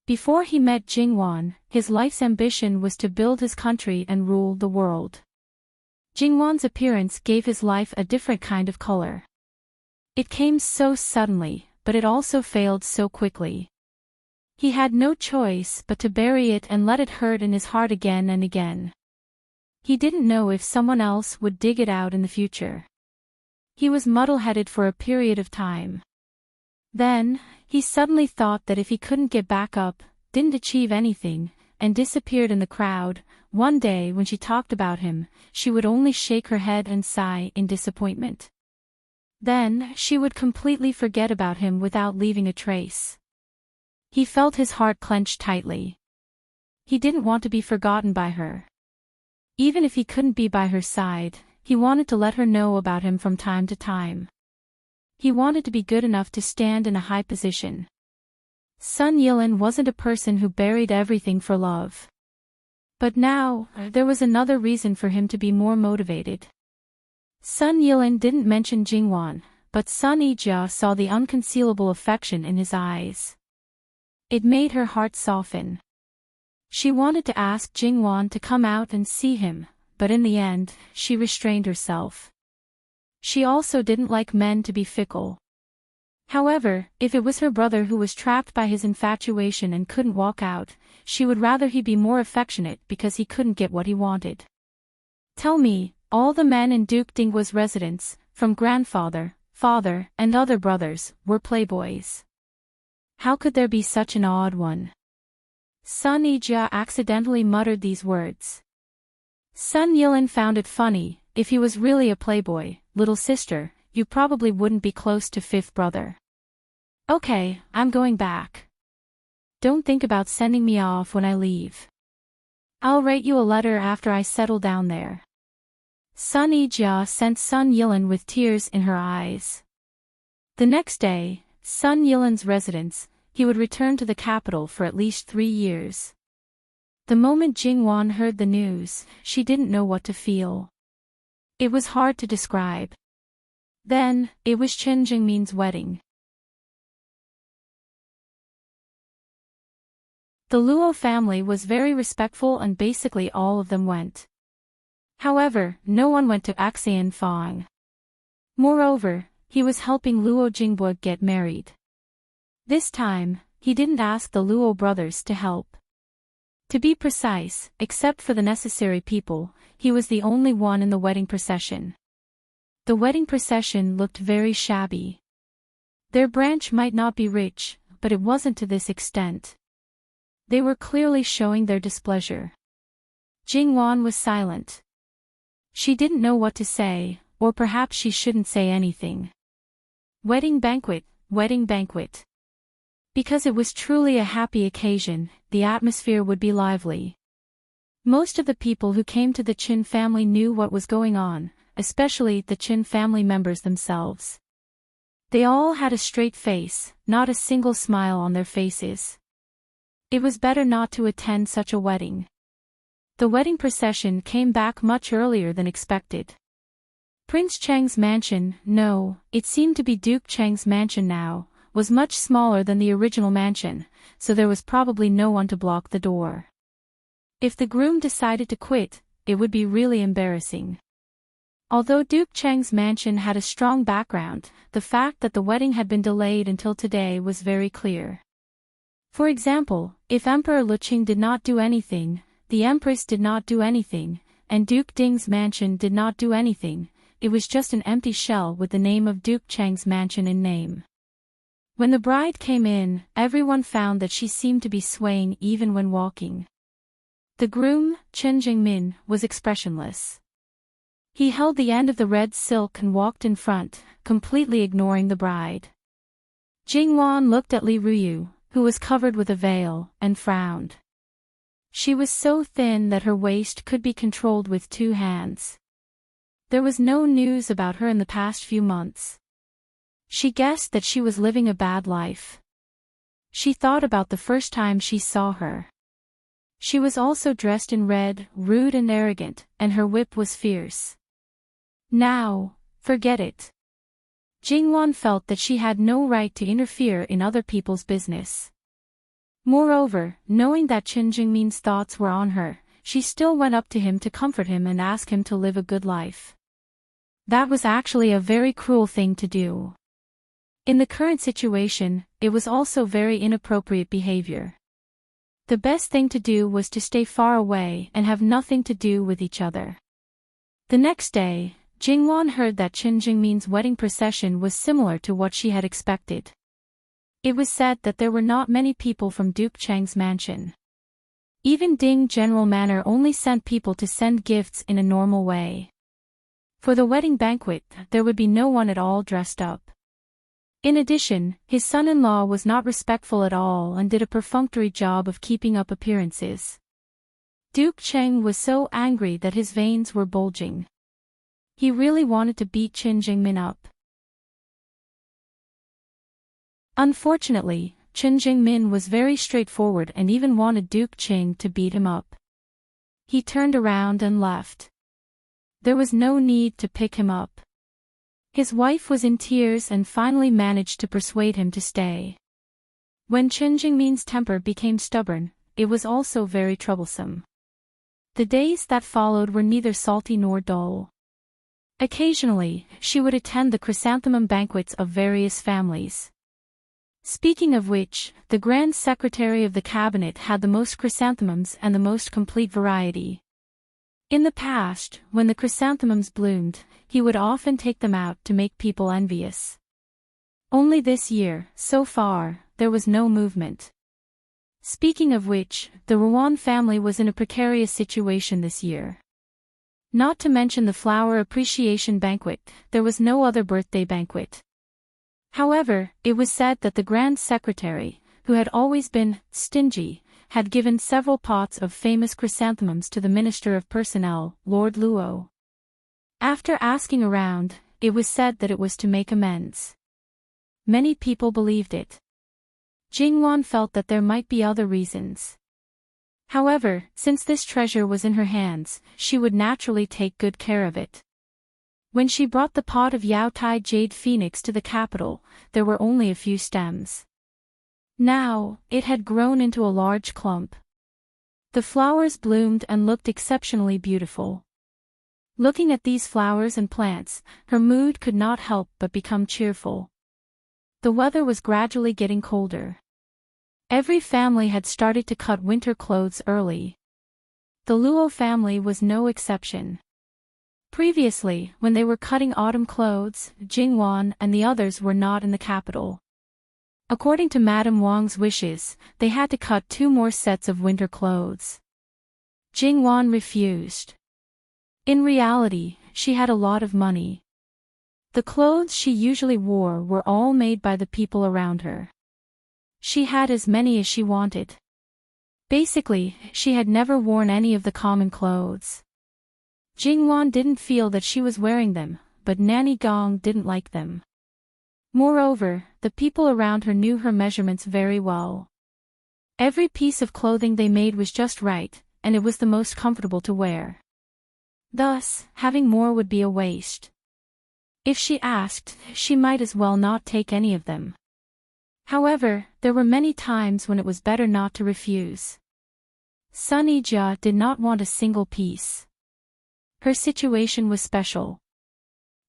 Before he met Jingwan, his life's ambition was to build his country and rule the world. Jingwan's appearance gave his life a different kind of color. It came so suddenly, but it also failed so quickly. He had no choice but to bury it and let it hurt in his heart again and again. He didn't know if someone else would dig it out in the future. He was muddle-headed for a period of time. Then, he suddenly thought that if he couldn't get back up, didn't achieve anything, and disappeared in the crowd, one day when she talked about him, she would only shake her head and sigh in disappointment. Then, she would completely forget about him without leaving a trace. He felt his heart clench tightly. He didn't want to be forgotten by her. Even if he couldn't be by her side, he wanted to let her know about him from time to time. He wanted to be good enough to stand in a high position. Sun Yilin wasn't a person who buried everything for love. But now, there was another reason for him to be more motivated. Sun Yilin didn't mention Jingwan, but Sun Yijia saw the unconcealable affection in his eyes. It made her heart soften. She wanted to ask Jingwan to come out and see him, but in the end, she restrained herself. She also didn't like men to be fickle. However, if it was her brother who was trapped by his infatuation and couldn't walk out, she would rather he be more affectionate because he couldn't get what he wanted. Tell me, all the men in Duke Dinghua's residence, from grandfather, father, and other brothers, were playboys. How could there be such an odd one? Sun Yijia accidentally muttered these words. Sun Yilin found it funny. If he was really a playboy, little sister, you probably wouldn't be close to fifth brother. Okay, I'm going back. Don't think about sending me off when I leave. I'll write you a letter after I settle down there. Sun Yijia sent Sun Yilin with tears in her eyes. The next day, Sun Yilin's residence, he would return to the capital for at least 3 years. The moment Jingwan heard the news, she didn't know what to feel. It was hard to describe. Then, it was Chen Jingmin's wedding. The Luo family was very respectful and basically all of them went. However, no one went to Axian Fang. Moreover, he was helping Luo Jingbo get married. This time, he didn't ask the Luo brothers to help. To be precise, except for the necessary people, he was the only one in the wedding procession. The wedding procession looked very shabby. Their branch might not be rich, but it wasn't to this extent. They were clearly showing their displeasure. Jingwan was silent. She didn't know what to say, or perhaps she shouldn't say anything. Wedding banquet, wedding banquet. Because it was truly a happy occasion, the atmosphere would be lively. Most of the people who came to the Qin family knew what was going on, especially the Qin family members themselves. They all had a straight face, not a single smile on their faces. It was better not to attend such a wedding. The wedding procession came back much earlier than expected. Prince Cheng's mansion, no, it seemed to be Duke Cheng's mansion now, was much smaller than the original mansion, so there was probably no one to block the door. If the groom decided to quit, it would be really embarrassing. Although Duke Cheng's mansion had a strong background, the fact that the wedding had been delayed until today was very clear. For example, if Emperor Luqing did not do anything, the Empress did not do anything, and Duke Ding's mansion did not do anything, it was just an empty shell with the name of Duke Cheng's mansion in name. When the bride came in, everyone found that she seemed to be swaying even when walking. The groom, Chen Jingmin, was expressionless. He held the end of the red silk and walked in front, completely ignoring the bride. Jingwan looked at Li Ruyu, who was covered with a veil, and frowned. She was so thin that her waist could be controlled with 2 hands. There was no news about her in the past few months. She guessed that she was living a bad life. She thought about the first time she saw her. She was also dressed in red, rude and arrogant, and her whip was fierce. Now, forget it. Jingwan felt that she had no right to interfere in other people's business. Moreover, knowing that Chen Jingmin's thoughts were on her, she still went up to him to comfort him and ask him to live a good life. That was actually a very cruel thing to do. In the current situation, it was also very inappropriate behavior. The best thing to do was to stay far away and have nothing to do with each other. The next day, Jingwan heard that Chen Jingmin's wedding procession was similar to what she had expected. It was said that there were not many people from Duke Cheng's mansion. Even Ding General Manor only sent people to send gifts in a normal way. For the wedding banquet, there would be no one at all dressed up. In addition, his son-in-law was not respectful at all and did a perfunctory job of keeping up appearances. Duke Cheng was so angry that his veins were bulging. He really wanted to beat Chen Jingmin up. Unfortunately, Chen Jingmin was very straightforward and even wanted Duke Cheng to beat him up. He turned around and left. There was no need to pick him up. His wife was in tears and finally managed to persuade him to stay. When Chen Jingmin's temper became stubborn, it was also very troublesome. The days that followed were neither salty nor dull. Occasionally, she would attend the chrysanthemum banquets of various families. Speaking of which, the Grand Secretary of the Cabinet had the most chrysanthemums and the most complete variety. In the past, when the chrysanthemums bloomed, he would often take them out to make people envious. Only this year, so far, there was no movement. Speaking of which, the Ruan family was in a precarious situation this year. Not to mention the flower appreciation banquet, there was no other birthday banquet. However, it was said that the Grand Secretary, who had always been stingy, had given several pots of famous chrysanthemums to the Minister of Personnel, Lord Luo. After asking around, it was said that it was to make amends. Many people believed it. Jingwan felt that there might be other reasons. However, since this treasure was in her hands, she would naturally take good care of it. When she brought the pot of Yaotai Jade Phoenix to the capital, there were only a few stems. Now, it had grown into a large clump. The flowers bloomed and looked exceptionally beautiful. Looking at these flowers and plants, her mood could not help but become cheerful. The weather was gradually getting colder. Every family had started to cut winter clothes early. The Luo family was no exception. Previously, when they were cutting autumn clothes, Jingwan and the others were not in the capital. According to Madame Wang's wishes, they had to cut 2 more sets of winter clothes. Jingwan refused. In reality, she had a lot of money. The clothes she usually wore were all made by the people around her. She had as many as she wanted. Basically, she had never worn any of the common clothes. Jingwan didn't feel that she was wearing them, but Nanny Gong didn't like them. Moreover, the people around her knew her measurements very well. Every piece of clothing they made was just right, and it was the most comfortable to wear. Thus, having more would be a waste. If she asked, she might as well not take any of them. However, there were many times when it was better not to refuse. Sun Yijia did not want a single piece. Her situation was special.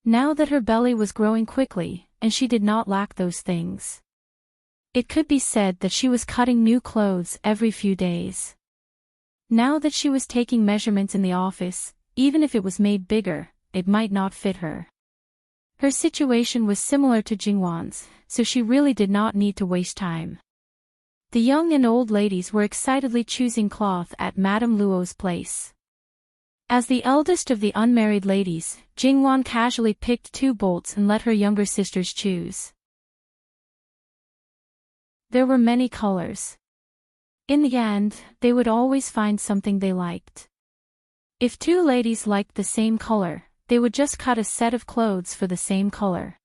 Now that her belly was growing quickly, and she did not lack those things. It could be said that she was cutting new clothes every few days. Now that she was taking measurements in the office, even if it was made bigger, it might not fit her. Her situation was similar to Jingwan's, so she really did not need to waste time. The young and old ladies were excitedly choosing cloth at Madame Luo's place. As the eldest of the unmarried ladies, Jingwan casually picked 2 bolts and let her younger sisters choose. There were many colors. In the end, they would always find something they liked. If 2 ladies liked the same color, they would just cut a set of clothes for the same color.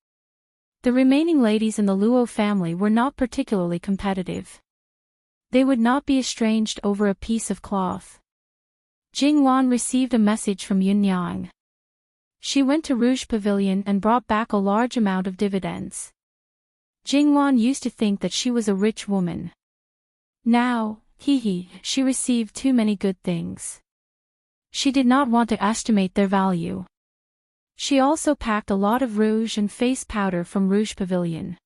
The remaining ladies in the Luo family were not particularly competitive. They would not be estranged over a piece of cloth. Jingwan received a message from Yunyang. She went to Rouge Pavilion and brought back a large amount of dividends. Jingwan used to think that she was a rich woman. Now, she received too many good things. She did not want to estimate their value. She also packed a lot of rouge and face powder from Rouge Pavilion.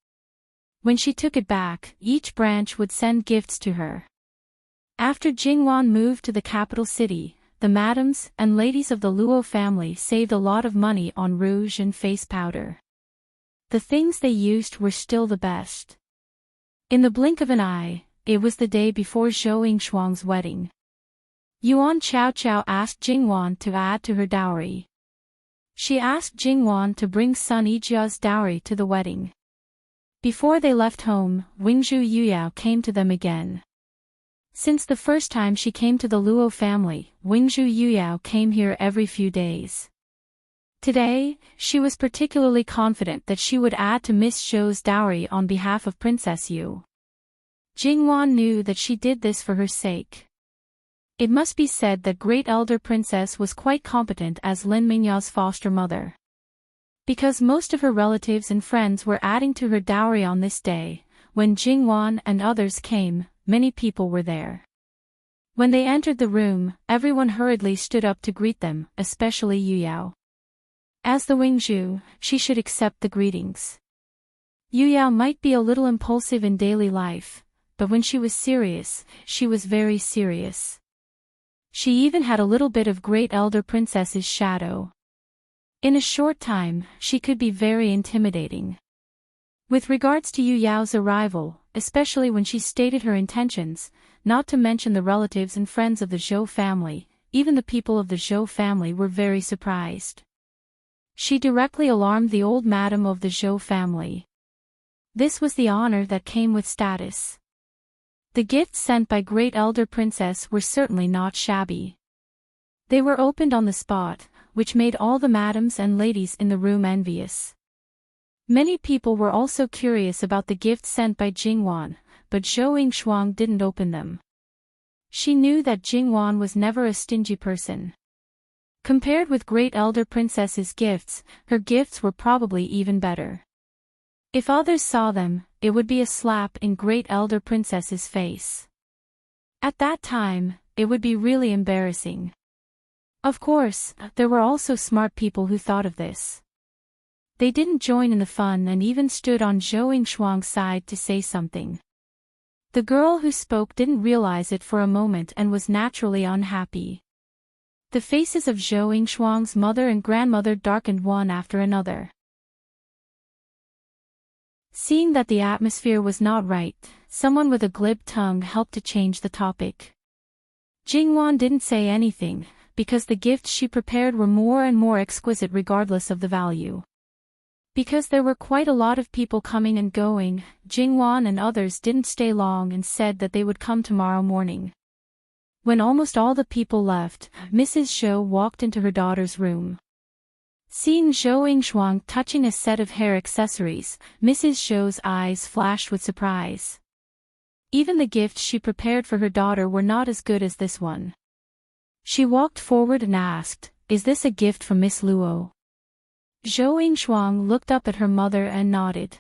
When she took it back, each branch would send gifts to her. After Jingwan moved to the capital city, the madams and ladies of the Luo family saved a lot of money on rouge and face powder. The things they used were still the best. In the blink of an eye, it was the day before Zhou Yingshuang's wedding. Yuan Chao asked Jingwan to add to her dowry. She asked Jingwan to bring Sun Yijia's dowry to the wedding. Before they left home, Wingzhu Yuyao came to them again. Since the first time she came to the Luo family, Wingzhu Yuyao came here every few days. Today, she was particularly confident that she would add to Miss Zhou's dowry on behalf of Princess Yu. Jingwan knew that she did this for her sake. It must be said that Great Elder Princess was quite competent as Lin Mingyao's foster mother. Because most of her relatives and friends were adding to her dowry on this day, when Jingwan and others came, many people were there. When they entered the room, everyone hurriedly stood up to greet them, especially Yuyao. As the Wingzhu, she should accept the greetings. Yuyao might be a little impulsive in daily life, but when she was serious, she was very serious. She even had a little bit of Great Elder Princess's shadow. In a short time, she could be very intimidating. With regards to Yuyao's arrival, especially when she stated her intentions, not to mention the relatives and friends of the Zhou family, even the people of the Zhou family were very surprised. She directly alarmed the old madam of the Zhou family. This was the honor that came with status. The gifts sent by Great Elder Princess were certainly not shabby. They were opened on the spot, which made all the madams and ladies in the room envious. Many people were also curious about the gifts sent by Jingwan, but Zhou Yingshuang didn't open them. She knew that Jingwan was never a stingy person. Compared with Great Elder Princess's gifts, her gifts were probably even better. If others saw them, it would be a slap in Great Elder Princess's face. At that time, it would be really embarrassing. Of course, there were also smart people who thought of this. They didn't join in the fun and even stood on Zhou Yingshuang's side to say something. The girl who spoke didn't realize it for a moment and was naturally unhappy. The faces of Zhou Yingshuang's mother and grandmother darkened one after another. Seeing that the atmosphere was not right, someone with a glib tongue helped to change the topic. Jingwan didn't say anything, because the gifts she prepared were more and more exquisite regardless of the value. Because there were quite a lot of people coming and going, Jingwan and others didn't stay long and said that they would come tomorrow morning. When almost all the people left, Mrs. Zhou walked into her daughter's room. Seeing Zhou Yingshuang touching a set of hair accessories, Mrs. Zhou's eyes flashed with surprise. Even the gifts she prepared for her daughter were not as good as this one. She walked forward and asked, "Is this a gift from Miss Luo?" Zhou Yingshuang looked up at her mother and nodded.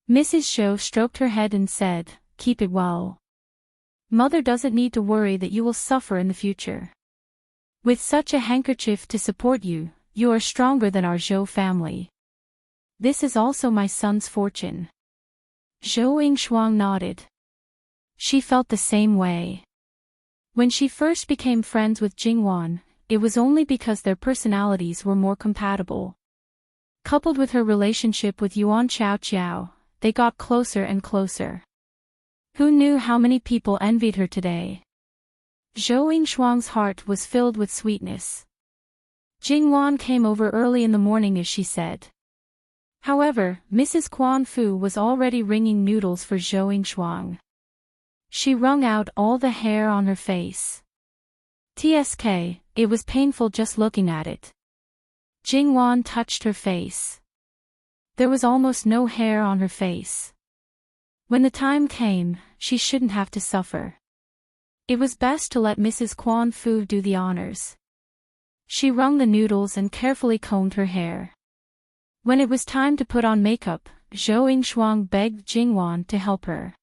Mrs. Zhou stroked her head and said, "Keep it well. Mother doesn't need to worry that you will suffer in the future. With such a handkerchief to support you, you are stronger than our Zhou family. This is also my son's fortune." Zhou Yingshuang nodded. She felt the same way. When she first became friends with Jingwan, it was only because their personalities were more compatible. Coupled with her relationship with Yuan Xiaoqiao, they got closer and closer. Who knew how many people envied her today? Zhou Yingshuang's heart was filled with sweetness. Jingwan came over early in the morning as she said. However, Mrs. Quan Fu was already wringing noodles for Zhou Yingshuang. She wrung out all the hair on her face. TSK, it was painful just looking at it. Jingwan touched her face. There was almost no hair on her face. When the time came, she shouldn't have to suffer. It was best to let Mrs. Quan Fu do the honors. She wrung the noodles and carefully combed her hair. When it was time to put on makeup, Zhou Yingshuang begged Jingwan to help her.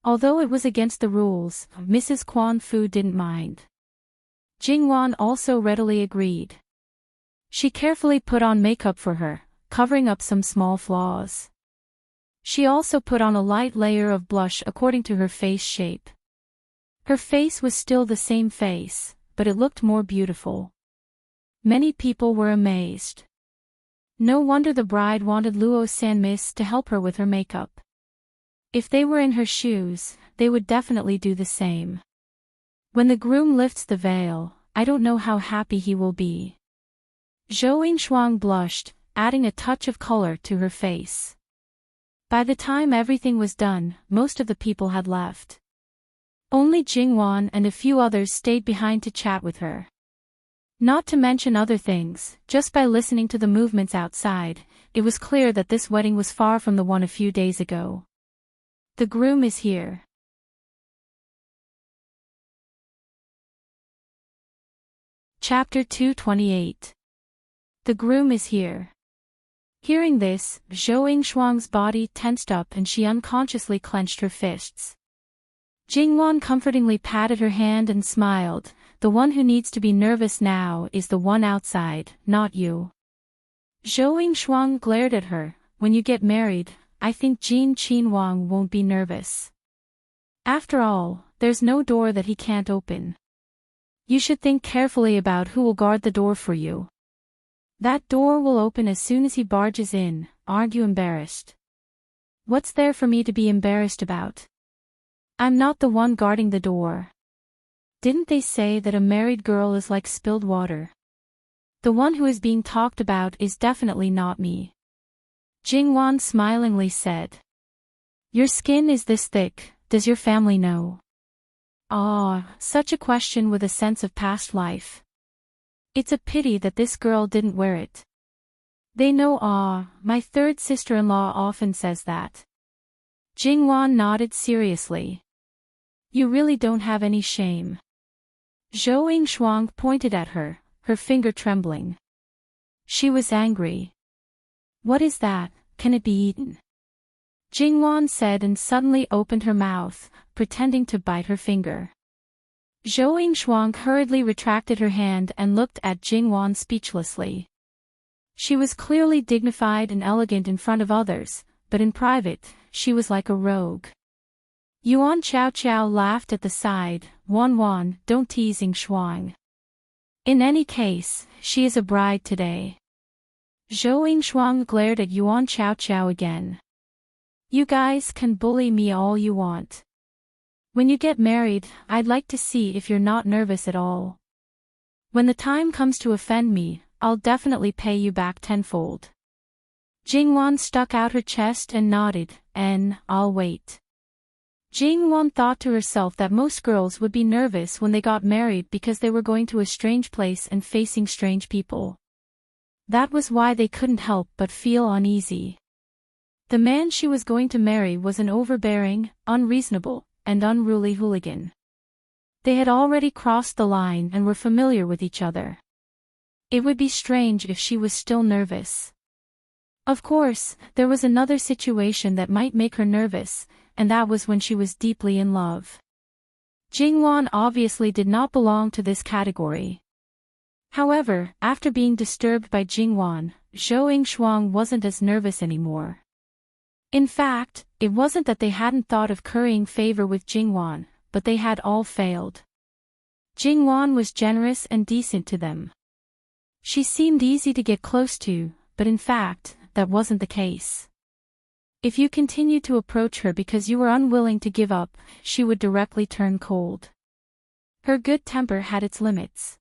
Although it was against the rules, Mrs. Quan Fu didn't mind. Jingwan also readily agreed. She carefully put on makeup for her, covering up some small flaws. She also put on a light layer of blush according to her face shape. Her face was still the same face, but it looked more beautiful. Many people were amazed. No wonder the bride wanted Luo Sanmis to help her with her makeup. If they were in her shoes, they would definitely do the same. When the groom lifts the veil, I don't know how happy he will be. Zhou Yingshuang blushed, adding a touch of color to her face. By the time everything was done, most of the people had left. Only Jingwan and a few others stayed behind to chat with her. Not to mention other things, just by listening to the movements outside, it was clear that this wedding was far from the one a few days ago. The groom is here. Chapter 228. The groom is here. Hearing this, Zhou Yingshuang's body tensed up and she unconsciously clenched her fists. Jingwan comfortingly patted her hand and smiled. The one who needs to be nervous now is the one outside, not you. Zhou Yingshuang glared at her. When you get married, I think Jin Qinwang won't be nervous. After all, there's no door that he can't open. You should think carefully about who will guard the door for you. That door will open as soon as he barges in, aren't you embarrassed? What's there for me to be embarrassed about? I'm not the one guarding the door. Didn't they say that a married girl is like spilled water? The one who is being talked about is definitely not me. Jingwan smilingly said. Your skin is this thick, does your family know? Ah, such a question with a sense of past life. It's a pity that this girl didn't wear it. They know. My third sister-in-law often says that. Jingwan nodded seriously. You really don't have any shame. Zhou Yingshuang pointed at her, her finger trembling. She was angry. What is that? Can it be eaten? Jingwan said and suddenly opened her mouth, pretending to bite her finger. Zhou Yingshuang hurriedly retracted her hand and looked at Jingwan speechlessly. She was clearly dignified and elegant in front of others, but in private, she was like a rogue. Yuan Xiaoqiao laughed at the side. Wan, don't tease Yingshuang. In any case, she is a bride today. Zhou Yingshuang glared at Yuan Xiaoqiao again. You guys can bully me all you want. When you get married, I'd like to see if you're not nervous at all. When the time comes to offend me, I'll definitely pay you back tenfold. Jingwan stuck out her chest and nodded, I'll wait. Jing Wan thought to herself that most girls would be nervous when they got married because they were going to a strange place and facing strange people. That was why they couldn't help but feel uneasy. The man she was going to marry was an overbearing, unreasonable, and unruly hooligan. They had already crossed the line and were familiar with each other. It would be strange if she was still nervous. Of course, there was another situation that might make her nervous, and that was when she was deeply in love. Jing Wan obviously did not belong to this category. However, after being disturbed by Jing Wan, Zhou Yingshuang wasn't as nervous anymore. In fact, it wasn't that they hadn't thought of currying favor with Jing Wan, but they had all failed. Jing Wan was generous and decent to them. She seemed easy to get close to, but in fact, that wasn't the case. If you continued to approach her because you were unwilling to give up, she would directly turn cold. Her good temper had its limits.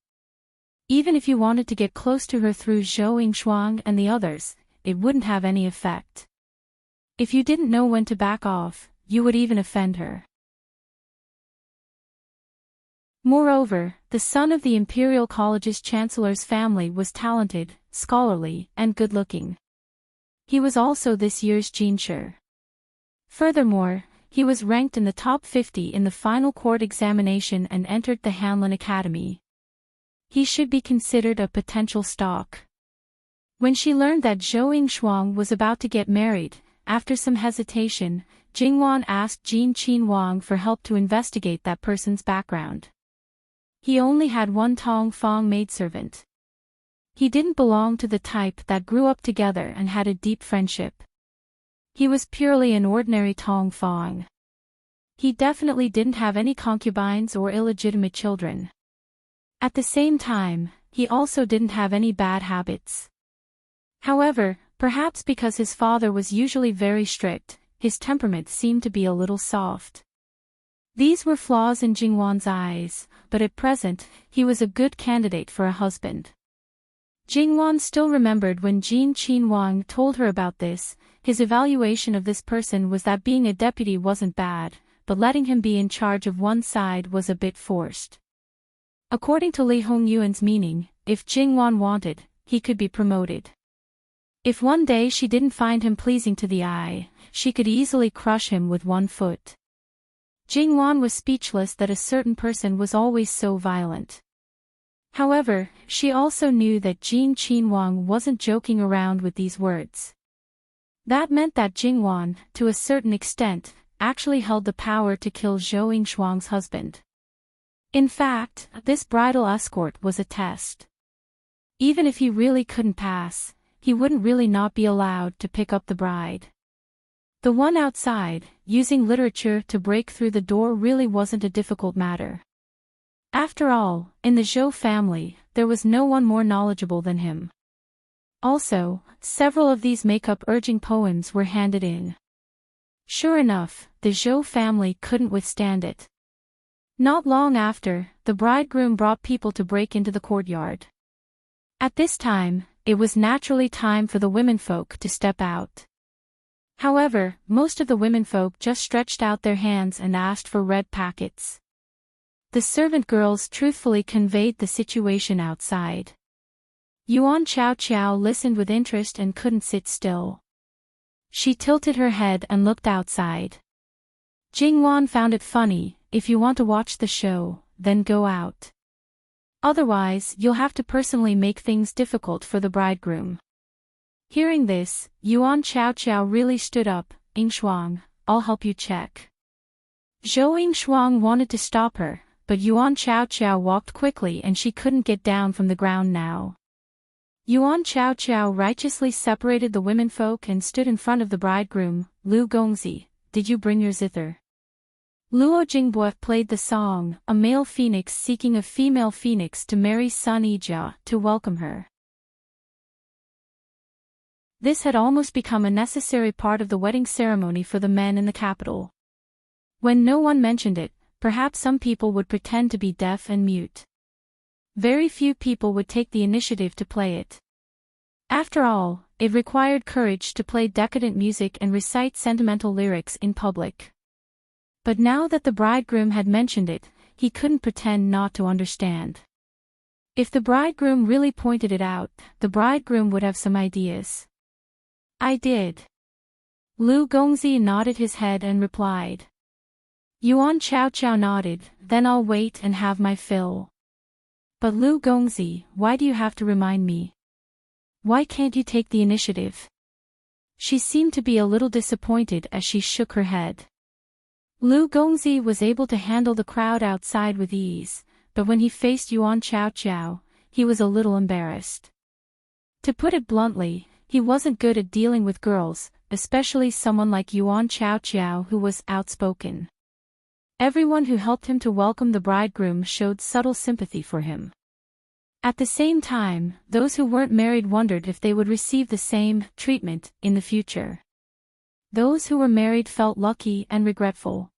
Even if you wanted to get close to her through Zhou Yingshuang and the others, it wouldn't have any effect. If you didn't know when to back off, you would even offend her. Moreover, the son of the Imperial College's chancellor's family was talented, scholarly, and good-looking. He was also this year's Jinshi. Furthermore, he was ranked in the top 50 in the final court examination and entered the Hanlin Academy. He should be considered a potential stock. When she learned that Zhou Yingshuang was about to get married, after some hesitation, Jing Wan asked Jin Qin Wang for help to investigate that person's background. He only had one Tong Fong maidservant. He didn't belong to the type that grew up together and had a deep friendship. He was purely an ordinary Tong Fong. He definitely didn't have any concubines or illegitimate children. At the same time, he also didn't have any bad habits. However, perhaps because his father was usually very strict, his temperament seemed to be a little soft. These were flaws in Jing Wan's eyes, but at present, he was a good candidate for a husband. Jing Wan still remembered when Jin Qin Wang told her about this. His evaluation of this person was that being a deputy wasn't bad, but letting him be in charge of one side was a bit forced. According to Li Hongyuan's meaning, if Jing Wan wanted, he could be promoted. If one day she didn't find him pleasing to the eye, she could easily crush him with one foot. Jing Wan was speechless that a certain person was always so violent. However, she also knew that Jin Qin Wang wasn't joking around with these words. That meant that Jing Wan, to a certain extent, actually held the power to kill Zhou Yingshuang's husband. In fact, this bridal escort was a test. Even if he really couldn't pass, he wouldn't really not be allowed to pick up the bride. The one outside, using literature to break through the door really wasn't a difficult matter. After all, in the Zhou family, there was no one more knowledgeable than him. Also, several of these make-up-urging poems were handed in. Sure enough, the Zhou family couldn't withstand it. Not long after, the bridegroom brought people to break into the courtyard. At this time, it was naturally time for the womenfolk to step out. However, most of the womenfolk just stretched out their hands and asked for red packets. The servant girls truthfully conveyed the situation outside. Yuan Chao Chao listened with interest and couldn't sit still. She tilted her head and looked outside. Jing Wan found it funny, if you want to watch the show, then go out. Otherwise, you'll have to personally make things difficult for the bridegroom. Hearing this, Yuan Chao Chao really stood up. Yingshuang, I'll help you check. Zhou Yingshuang wanted to stop her, but Yuan Chao Chao walked quickly and she couldn't get down from the ground now. Yuan Chao Chao righteously separated the womenfolk and stood in front of the bridegroom. Lu Gongzi, did you bring your zither? Luo Jingbo played the song, a male phoenix seeking a female phoenix to marry Sun Yijia, to welcome her. This had almost become a necessary part of the wedding ceremony for the men in the capital. When no one mentioned it, perhaps some people would pretend to be deaf and mute. Very few people would take the initiative to play it. After all, it required courage to play decadent music and recite sentimental lyrics in public. But now that the bridegroom had mentioned it, he couldn't pretend not to understand. If the bridegroom really pointed it out, the bridegroom would have some ideas. I did. Lu Gongzi nodded his head and replied. Yuan Chao Chao nodded, then I'll wait and have my fill. But Lu Gongzi, why do you have to remind me? Why can't you take the initiative? She seemed to be a little disappointed as she shook her head. Lu Gongzi was able to handle the crowd outside with ease, but when he faced Yuan Chao Chao, he was a little embarrassed. To put it bluntly, he wasn't good at dealing with girls, especially someone like Yuan Chao Chao who was outspoken. Everyone who helped him to welcome the bridegroom showed subtle sympathy for him. At the same time, those who weren't married wondered if they would receive the same treatment in the future. Those who were married felt lucky and regretful.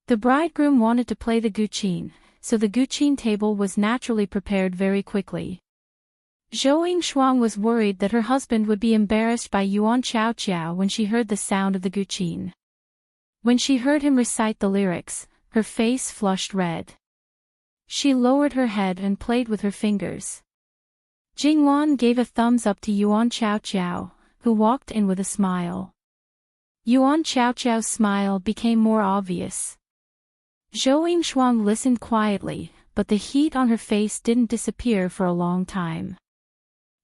The bridegroom wanted to play the guqin, so the guqin table was naturally prepared very quickly. Zhou Yingshuang was worried that her husband would be embarrassed by Yuan Chao Chao when she heard the sound of the guqin. When she heard him recite the lyrics, her face flushed red. She lowered her head and played with her fingers. Jingwan gave a thumbs up to Yuan Chao Chao, who walked in with a smile. Yuan Chao Chao's smile became more obvious. Zhou Yingshuang listened quietly, but the heat on her face didn't disappear for a long time.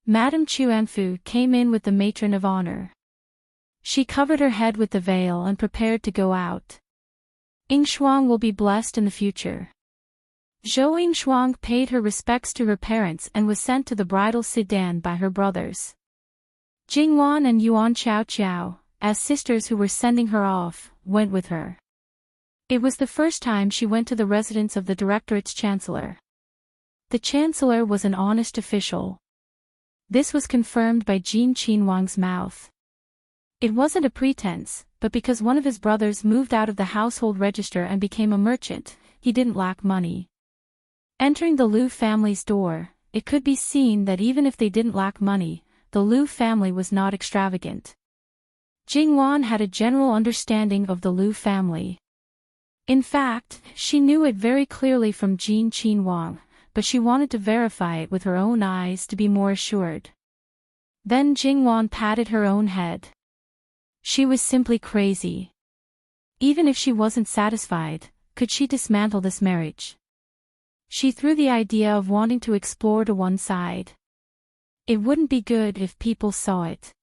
Madame Chuanfu came in with the matron of honor. She covered her head with the veil and prepared to go out. Yingshuang will be blessed in the future. Zhou Yingshuang paid her respects to her parents and was sent to the bridal sedan by her brothers. Jingwan and Yuan Chao Chao, as sisters who were sending her off, went with her. It was the first time she went to the residence of the directorate's chancellor. The chancellor was an honest official. This was confirmed by Jin Qinhuang's mouth. It wasn't a pretense, but because one of his brothers moved out of the household register and became a merchant, he didn't lack money. Entering the Liu family's door, it could be seen that even if they didn't lack money, the Liu family was not extravagant. Jingwan had a general understanding of the Liu family. In fact, she knew it very clearly from Jin Qinhuang, but she wanted to verify it with her own eyes to be more assured. Then Jingwan patted her own head. She was simply crazy. Even if she wasn't satisfied, could she dismantle this marriage? She threw the idea of wanting to explore to one side. It wouldn't be good if people saw it.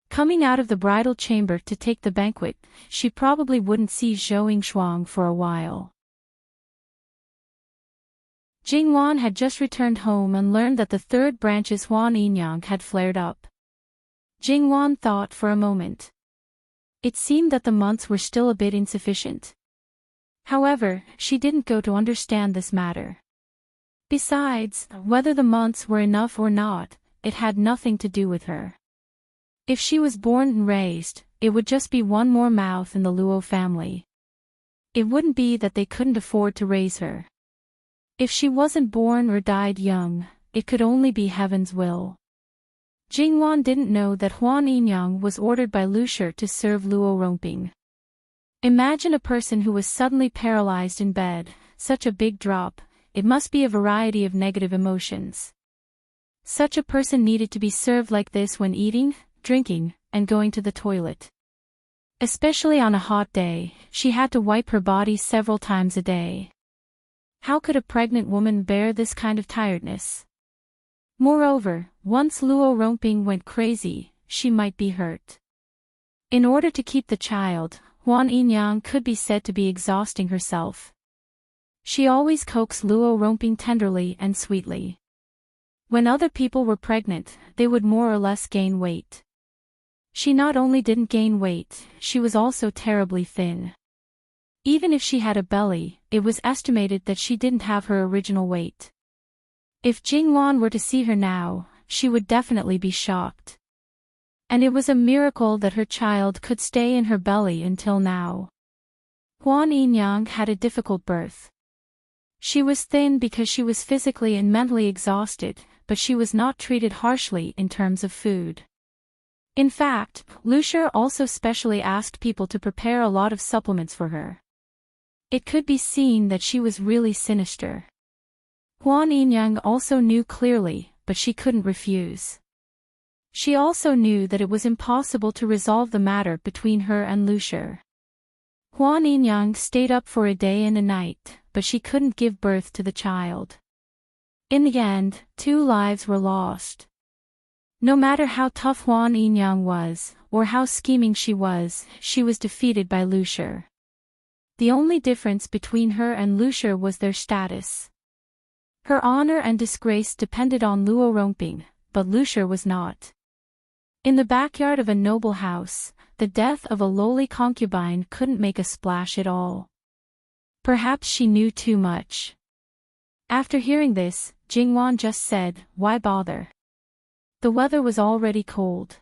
Coming out of the bridal chamber to take the banquet, she probably wouldn't see Zhou Yingshuang for a while. Jingwan had just returned home and learned that the third branch's Huan Yinyang had flared up. Jingwan thought for a moment. It seemed that the months were still a bit insufficient. However, she didn't go to understand this matter. Besides, whether the months were enough or not, it had nothing to do with her. If she was born and raised, it would just be one more mouth in the Luo family. It wouldn't be that they couldn't afford to raise her. If she wasn't born or died young, it could only be heaven's will. Jingwan didn't know that Huan Yinyang was ordered by Lu Shi to serve Luo Romping. Imagine a person who was suddenly paralyzed in bed, such a big drop, it must be a variety of negative emotions. Such a person needed to be served like this when eating, drinking, and going to the toilet. Especially on a hot day, she had to wipe her body several times a day. How could a pregnant woman bear this kind of tiredness? Moreover, once Luo Romping went crazy, she might be hurt. In order to keep the child, Huan Yinyang could be said to be exhausting herself. She always coaxed Luo Romping tenderly and sweetly. When other people were pregnant, they would more or less gain weight. She not only didn't gain weight, she was also terribly thin. Even if she had a belly, it was estimated that she didn't have her original weight. If Jingwan were to see her now, she would definitely be shocked. And it was a miracle that her child could stay in her belly until now. Huan Yinyang had a difficult birth. She was thin because she was physically and mentally exhausted, but she was not treated harshly in terms of food. In fact, Lu Shi also specially asked people to prepare a lot of supplements for her. It could be seen that she was really sinister. Huan Yinyang also knew clearly, but she couldn't refuse. She also knew that it was impossible to resolve the matter between her and Lucia. Huan Yinyang stayed up for a day and a night, but she couldn't give birth to the child. In the end, 2 lives were lost. No matter how tough Huan Yinyang was, or how scheming she was defeated by Lucia. The only difference between her and Lucia was their status. Her honor and disgrace depended on Luo Rongping, but Lucia was not. In the backyard of a noble house, the death of a lowly concubine couldn't make a splash at all. Perhaps she knew too much. After hearing this, Jingwan just said, "Why bother?" The weather was already cold.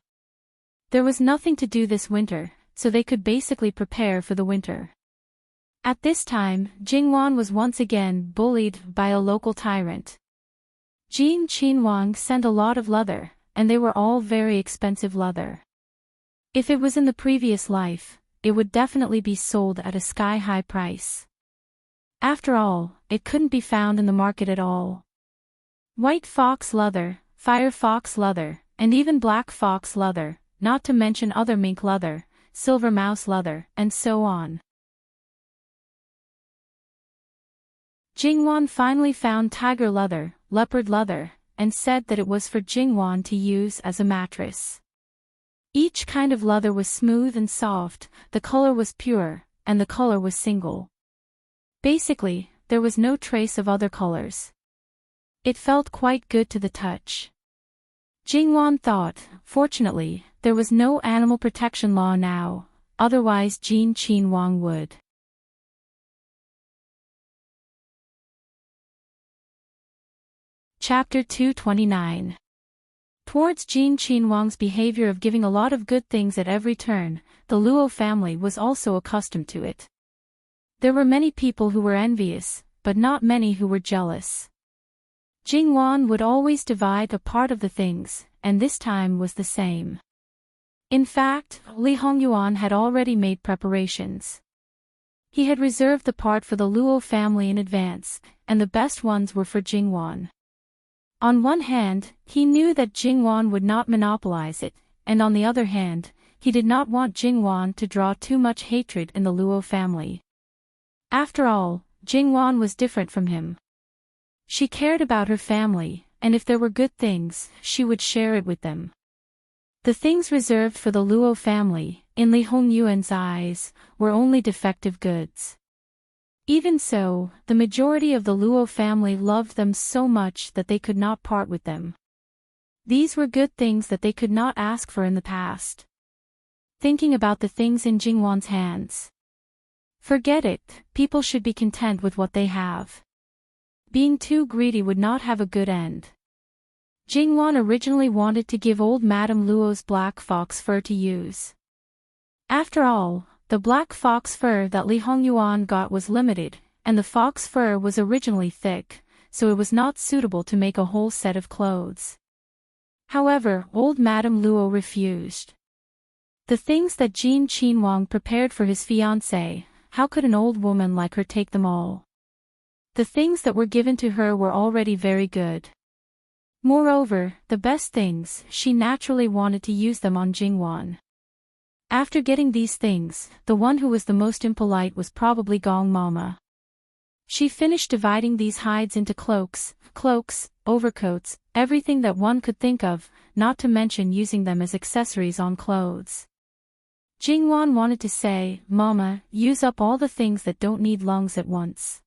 There was nothing to do this winter, so they could basically prepare for the winter. At this time, Jingwan was once again bullied by a local tyrant. Jin Qinwang sent a lot of leather, and they were all very expensive leather. If it was in the previous life, it would definitely be sold at a sky-high price. After all, it couldn't be found in the market at all. White fox leather, fire fox leather, and even black fox leather, not to mention other mink leather, silver mouse leather, and so on. Jingwan finally found tiger leather, leopard leather, and said that it was for Jingwan to use as a mattress. Each kind of leather was smooth and soft, the color was pure, and the color was single. Basically, there was no trace of other colors. It felt quite good to the touch. Jingwan thought, fortunately, there was no animal protection law now, otherwise Jin Qinwang would. Chapter 229. Towards Jin Qinwang's behavior of giving a lot of good things at every turn, the Luo family was also accustomed to it. There were many people who were envious, but not many who were jealous. Jingwan would always divide a part of the things, and this time was the same. In fact, Li Hongyuan had already made preparations. He had reserved the part for the Luo family in advance, and the best ones were for Jingwan. On one hand, he knew that Jingwan would not monopolize it, and on the other hand, he did not want Jingwan to draw too much hatred in the Luo family. After all, Jingwan was different from him. She cared about her family, and if there were good things, she would share it with them. The things reserved for the Luo family, in Li Hongyuan's eyes, were only defective goods. Even so, the majority of the Luo family loved them so much that they could not part with them. These were good things that they could not ask for in the past. Thinking about the things in Jingwan's hands. Forget it, people should be content with what they have. Being too greedy would not have a good end. Jingwan originally wanted to give old Madame Luo's black fox fur to use. After all, the black fox fur that Li Hongyuan got was limited, and the fox fur was originally thick, so it was not suitable to make a whole set of clothes. However, old Madame Luo refused. The things that Jin Qinwang prepared for his fiancée, how could an old woman like her take them all? The things that were given to her were already very good. Moreover, the best things, she naturally wanted to use them on Jingwan. After getting these things, the one who was the most impolite was probably Gong Mama. She finished dividing these hides into cloaks, overcoats, everything that one could think of, not to mention using them as accessories on clothes. Jingwan wanted to say, "Mama, use up all the things that don't need lungs at once."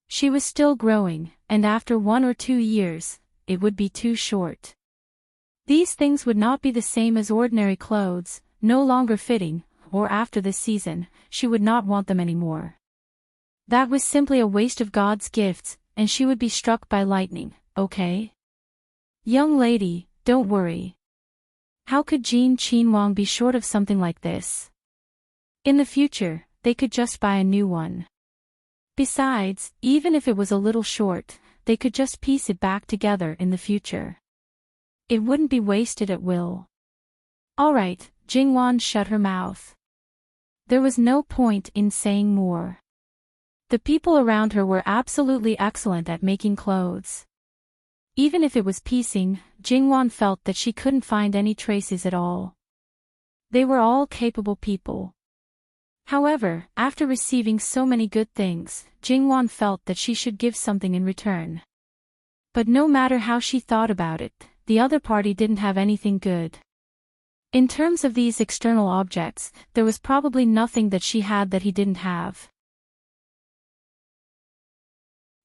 She was still growing, and after 1 or 2 years, it would be too short. These things would not be the same as ordinary clothes, no longer fitting, or after this season, she would not want them anymore. That was simply a waste of God's gifts, and she would be struck by lightning, okay? Young lady, don't worry. How could Jin Qinwang be short of something like this? In the future, they could just buy a new one. Besides, even if it was a little short, they could just piece it back together in the future. It wouldn't be wasted at will. Alright, Jingwan shut her mouth. There was no point in saying more. The people around her were absolutely excellent at making clothes. Even if it was piecing, Jingwan felt that she couldn't find any traces at all. They were all capable people. However, after receiving so many good things, Jingwan felt that she should give something in return. But no matter how she thought about it, the other party didn't have anything good. In terms of these external objects, there was probably nothing that she had that he didn't have.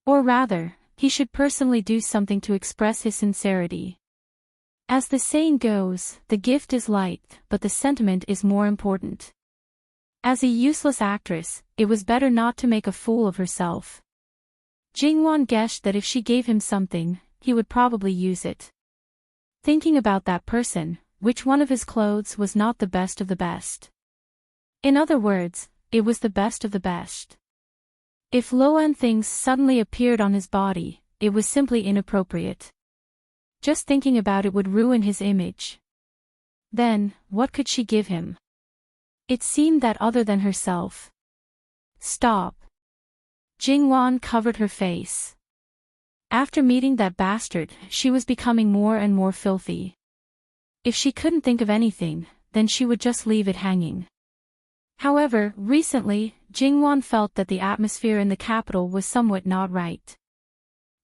Or rather, he should personally do something to express his sincerity. As the saying goes, the gift is light, but the sentiment is more important. As a useless actress, it was better not to make a fool of herself. Jingwan guessed that if she gave him something, he would probably use it. Thinking about that person, which one of his clothes was not the best of the best? In other words, it was the best of the best. If low-end things suddenly appeared on his body, it was simply inappropriate. Just thinking about it would ruin his image. Then, what could she give him? It seemed that other than herself. Stop. Jingwan covered her face. After meeting that bastard, she was becoming more and more filthy. If she couldn't think of anything, then she would just leave it hanging. However, recently, Jingwan felt that the atmosphere in the capital was somewhat not right.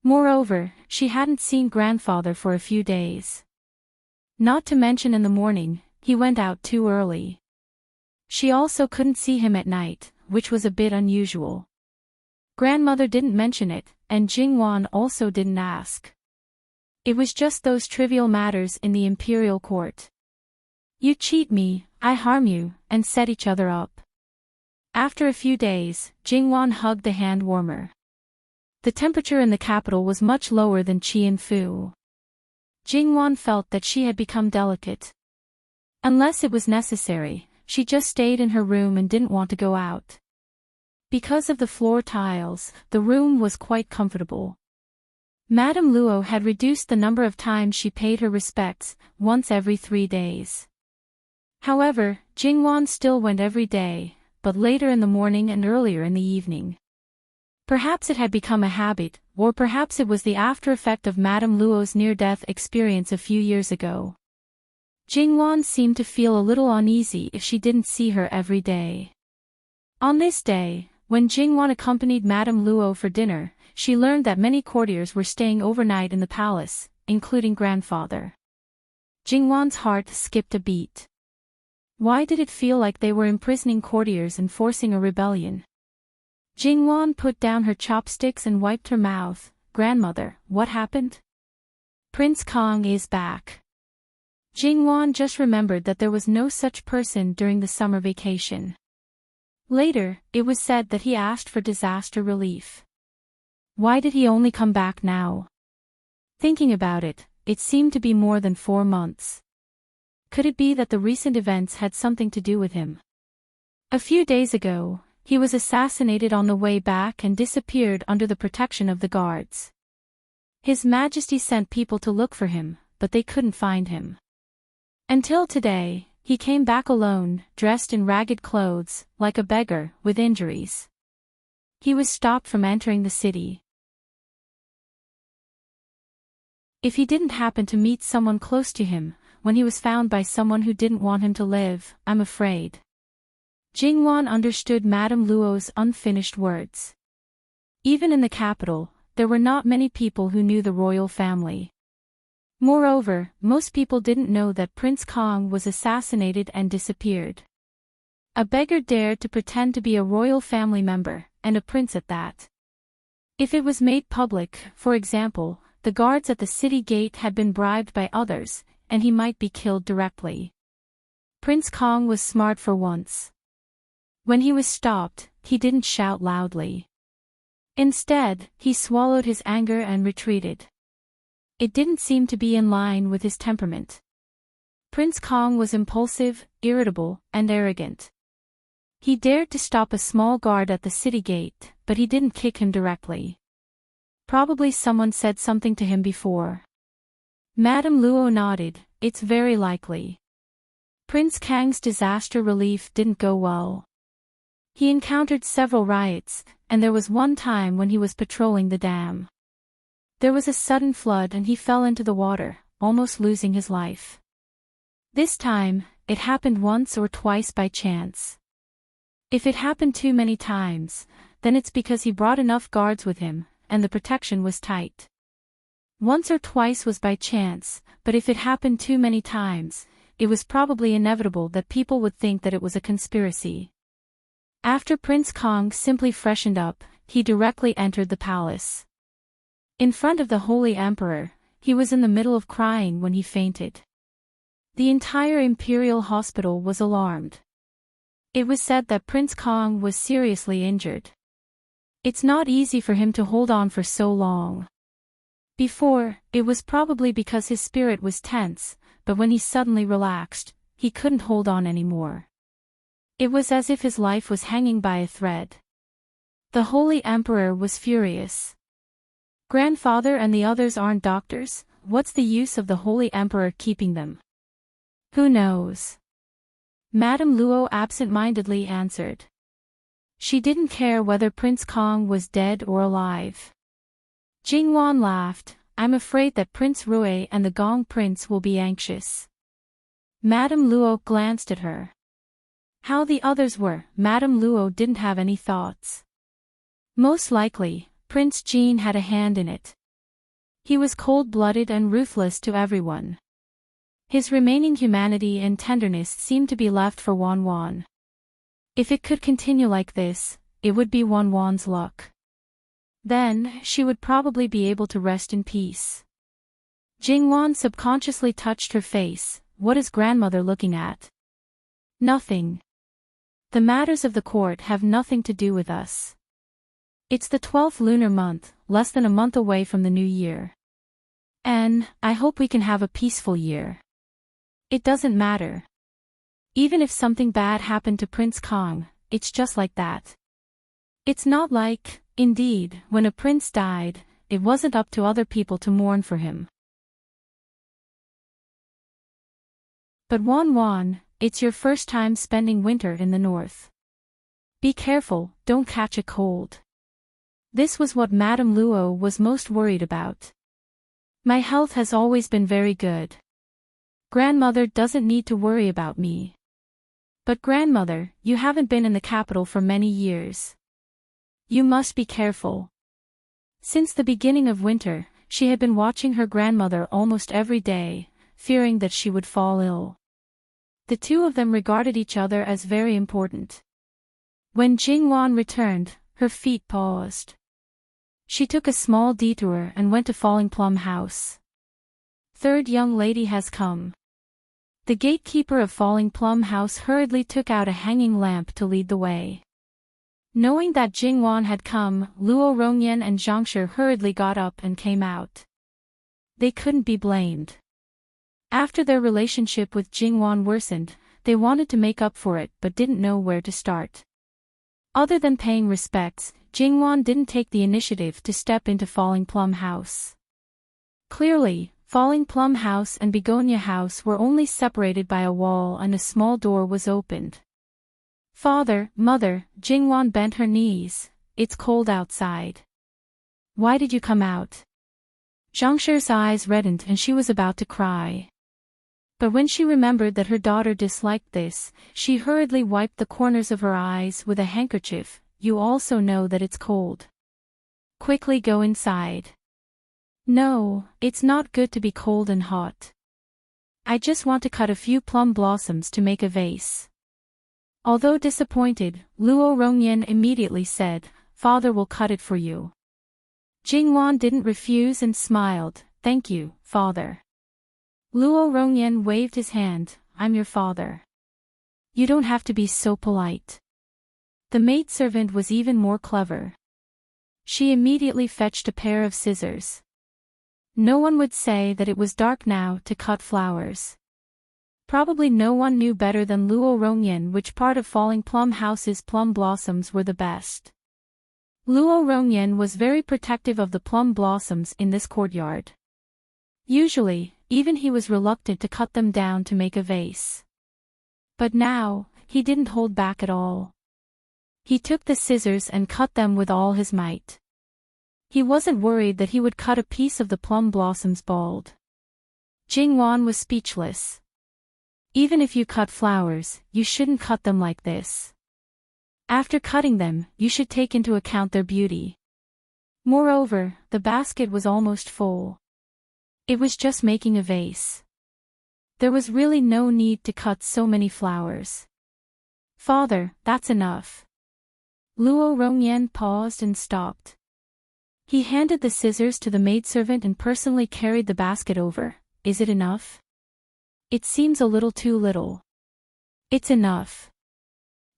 Moreover, she hadn't seen grandfather for a few days. Not to mention in the morning, he went out too early. She also couldn't see him at night, which was a bit unusual. Grandmother didn't mention it, and Jingwan also didn't ask. It was just those trivial matters in the imperial court. You cheat me, I harm you, and set each other up. After a few days, Jingwan hugged the hand warmer. The temperature in the capital was much lower than Qianfu. Jingwan felt that she had become delicate. Unless it was necessary, she just stayed in her room and didn't want to go out. Because of the floor tiles, the room was quite comfortable. Madame Luo had reduced the number of times she paid her respects, once every 3 days. However, Jingwan still went every day, but later in the morning and earlier in the evening. Perhaps it had become a habit, or perhaps it was the after-effect of Madame Luo's near-death experience a few years ago. Jingwan seemed to feel a little uneasy if she didn't see her every day. On this day, when Jingwan accompanied Madame Luo for dinner, she learned that many courtiers were staying overnight in the palace, including grandfather. Jingwan's heart skipped a beat. Why did it feel like they were imprisoning courtiers and forcing a rebellion? Jingwan put down her chopsticks and wiped her mouth. Grandmother, what happened? Prince Kong is back. Jingwan just remembered that there was no such person during the summer vacation. Later, it was said that he asked for disaster relief. Why did he only come back now? Thinking about it, it seemed to be more than 4 months. Could it be that the recent events had something to do with him? A few days ago, he was assassinated on the way back and disappeared under the protection of the guards. His Majesty sent people to look for him, but they couldn't find him. Until today, he came back alone, dressed in ragged clothes, like a beggar, with injuries. He was stopped from entering the city. If he didn't happen to meet someone close to him, when he was found by someone who didn't want him to live, I'm afraid. Jingwan understood Madame Luo's unfinished words. Even in the capital, there were not many people who knew the royal family. Moreover, most people didn't know that Prince Kong was assassinated and disappeared. A beggar dared to pretend to be a royal family member, and a prince at that. If it was made public, for example, the guards at the city gate had been bribed by others, and he might be killed directly. Prince Kong was smart for once. When he was stopped, he didn't shout loudly. Instead, he swallowed his anger and retreated. It didn't seem to be in line with his temperament. Prince Kong was impulsive, irritable, and arrogant. He dared to stop a small guard at the city gate, but he didn't kick him directly. Probably someone said something to him before. Madame Luo nodded, it's very likely. Prince Kang's disaster relief didn't go well. He encountered several riots, and there was one time when he was patrolling the dam. There was a sudden flood and he fell into the water, almost losing his life. This time, it happened once or twice by chance. If it happened too many times, then it's because he brought enough guards with him, and the protection was tight. Once or twice was by chance, but if it happened too many times, it was probably inevitable that people would think that it was a conspiracy. After Prince Kong simply freshened up, he directly entered the palace. In front of the Holy Emperor, he was in the middle of crying when he fainted. The entire imperial hospital was alarmed. It was said that Prince Kong was seriously injured. It's not easy for him to hold on for so long. Before, it was probably because his spirit was tense, but when he suddenly relaxed, he couldn't hold on anymore. It was as if his life was hanging by a thread. The Holy Emperor was furious. Grandfather and the others aren't doctors, what's the use of the Holy Emperor keeping them? Who knows? Madame Luo absent-mindedly answered. She didn't care whether Prince Kong was dead or alive. Jingwan laughed. I'm afraid that Prince Rui and the Gong Prince will be anxious. Madame Luo glanced at her. How the others were, Madame Luo didn't have any thoughts. Most likely, Prince Jean had a hand in it. He was cold-blooded and ruthless to everyone. His remaining humanity and tenderness seemed to be left for Wan Wan. If it could continue like this, it would be Wan Wan's luck. Then, she would probably be able to rest in peace. Jingwan subconsciously touched her face. What is grandmother looking at? Nothing. The matters of the court have nothing to do with us. It's the 12th lunar month, less than a month away from the new year. And, I hope we can have a peaceful year. It doesn't matter. Even if something bad happened to Prince Kong, it's just like that. It's not like, indeed, when a prince died, it wasn't up to other people to mourn for him. But Wan Wan, it's your first time spending winter in the north. Be careful, don't catch a cold. This was what Madame Luo was most worried about. My health has always been very good. Grandmother doesn't need to worry about me. But grandmother, you haven't been in the capital for many years. You must be careful. Since the beginning of winter, she had been watching her grandmother almost every day, fearing that she would fall ill. The two of them regarded each other as very important. When Jingwan returned, her feet paused. She took a small detour and went to Falling Plum House. Third young lady has come. The gatekeeper of Falling Plum House hurriedly took out a hanging lamp to lead the way. Knowing that Jingwan had come, Luo Rongyan and Zhangshi hurriedly got up and came out. They couldn't be blamed. After their relationship with Jingwan worsened, they wanted to make up for it but didn't know where to start. Other than paying respects, Jingwan didn't take the initiative to step into Falling Plum House. Clearly, Falling Plum House and Begonia House were only separated by a wall and a small door was opened. Father, mother, Jingwan bent her knees. It's cold outside. Why did you come out? Zhangshi's eyes reddened and she was about to cry. But when she remembered that her daughter disliked this, she hurriedly wiped the corners of her eyes with a handkerchief. You also know that it's cold. Quickly go inside. No, it's not good to be cold and hot. I just want to cut a few plum blossoms to make a vase. Although disappointed, Luo Rongyan immediately said, Father will cut it for you. Jingwan didn't refuse and smiled, Thank you, Father. Luo Rongyan waved his hand, I'm your father. You don't have to be so polite. The maidservant was even more clever. She immediately fetched a pair of scissors. No one would say that it was dark now to cut flowers. Probably no one knew better than Luo Rongyan which part of Falling Plum House's plum blossoms were the best. Luo Rongyan was very protective of the plum blossoms in this courtyard. Usually, even he was reluctant to cut them down to make a vase. But now, he didn't hold back at all. He took the scissors and cut them with all his might. He wasn't worried that he would cut a piece of the plum blossoms bald. Jingwan was speechless. Even if you cut flowers, you shouldn't cut them like this. After cutting them, you should take into account their beauty. Moreover, the basket was almost full. It was just making a vase. There was really no need to cut so many flowers. Father, that's enough. Luo Rongyan paused and stopped. He handed the scissors to the maidservant and personally carried the basket over. Is it enough? It seems a little too little. It's enough.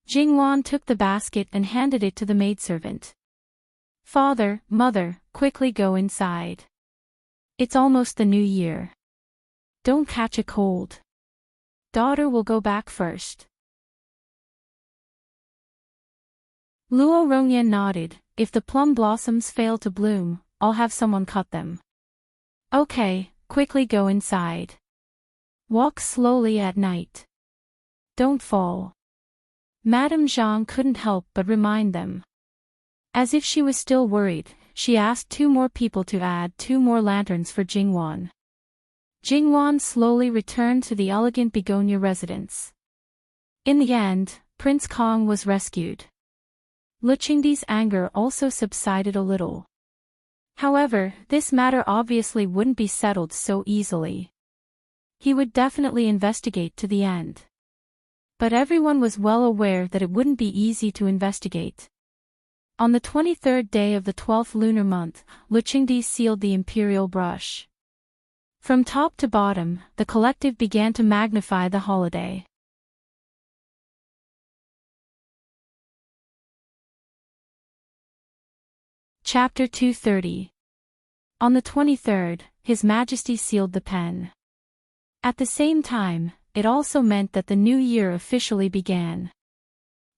Jingwan took the basket and handed it to the maidservant. Father, mother, quickly go inside. It's almost the new year. Don't catch a cold. Daughter will go back first. Luo Rongyan nodded. If the plum blossoms fail to bloom, I'll have someone cut them. Okay, quickly go inside. Walk slowly at night. Don't fall. Madame Zhang couldn't help but remind them. As if she was still worried, she asked 2 more people to add 2 more lanterns for Jingwan. Jingwan slowly returned to the elegant begonia residence. In the end, Prince Kong was rescued. Luqingdi's anger also subsided a little. However, this matter obviously wouldn't be settled so easily. He would definitely investigate to the end. But everyone was well aware that it wouldn't be easy to investigate. On the 23rd day of the 12th lunar month, Luqingdi sealed the imperial brush. From top to bottom, the collective began to magnify the holiday. Chapter 230. On the 23rd, His Majesty sealed the pen. At the same time, it also meant that the new year officially began.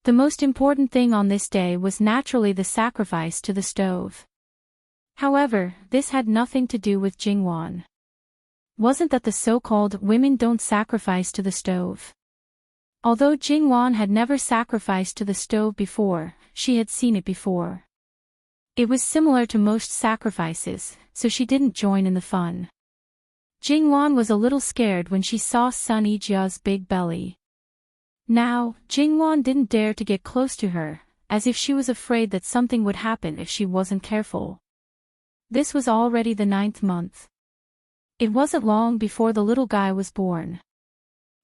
The most important thing on this day was naturally the sacrifice to the stove. However, this had nothing to do with Jingwan. Wasn't that the so-called women don't sacrifice to the stove? Although Jingwan had never sacrificed to the stove before, she had seen it before. It was similar to most sacrifices, so she didn't join in the fun. Jingwan was a little scared when she saw Sun Yijia's big belly. Now, Jingwan didn't dare to get close to her, as if she was afraid that something would happen if she wasn't careful. This was already the 9th month. It wasn't long before the little guy was born.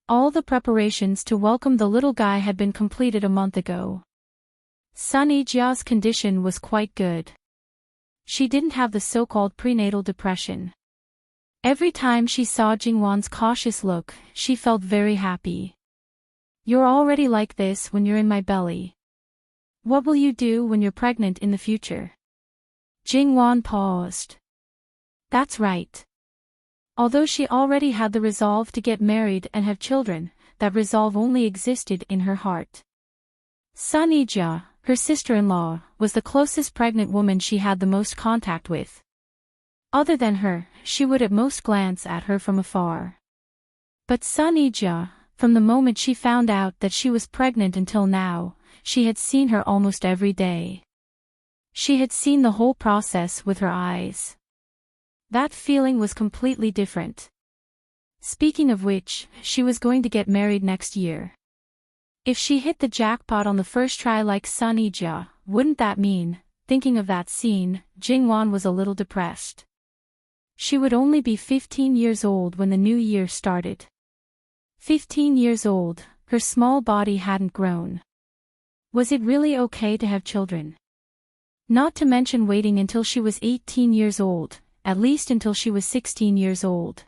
All the preparations to welcome the little guy had been completed a month ago. Sun Yijia's condition was quite good. She didn't have the so-called prenatal depression. Every time she saw Jingwan's cautious look, she felt very happy. You're already like this when you're in my belly. What will you do when you're pregnant in the future? Jingwan paused. That's right. Although she already had the resolve to get married and have children, that resolve only existed in her heart. Sun Yijia, her sister-in-law, was the closest pregnant woman she had the most contact with. Other than her, she would at most glance at her from afar. But Sun Yijia, from the moment she found out that she was pregnant until now, she had seen her almost every day. She had seen the whole process with her eyes. That feeling was completely different. Speaking of which, she was going to get married next year. If she hit the jackpot on the first try like Sun Yijia, wouldn't that mean, thinking of that scene, Jingwan was a little depressed. She would only be 15 years old when the new year started. 15 years old, her small body hadn't grown. Was it really okay to have children? Not to mention waiting until she was 18 years old, at least until she was 16 years old.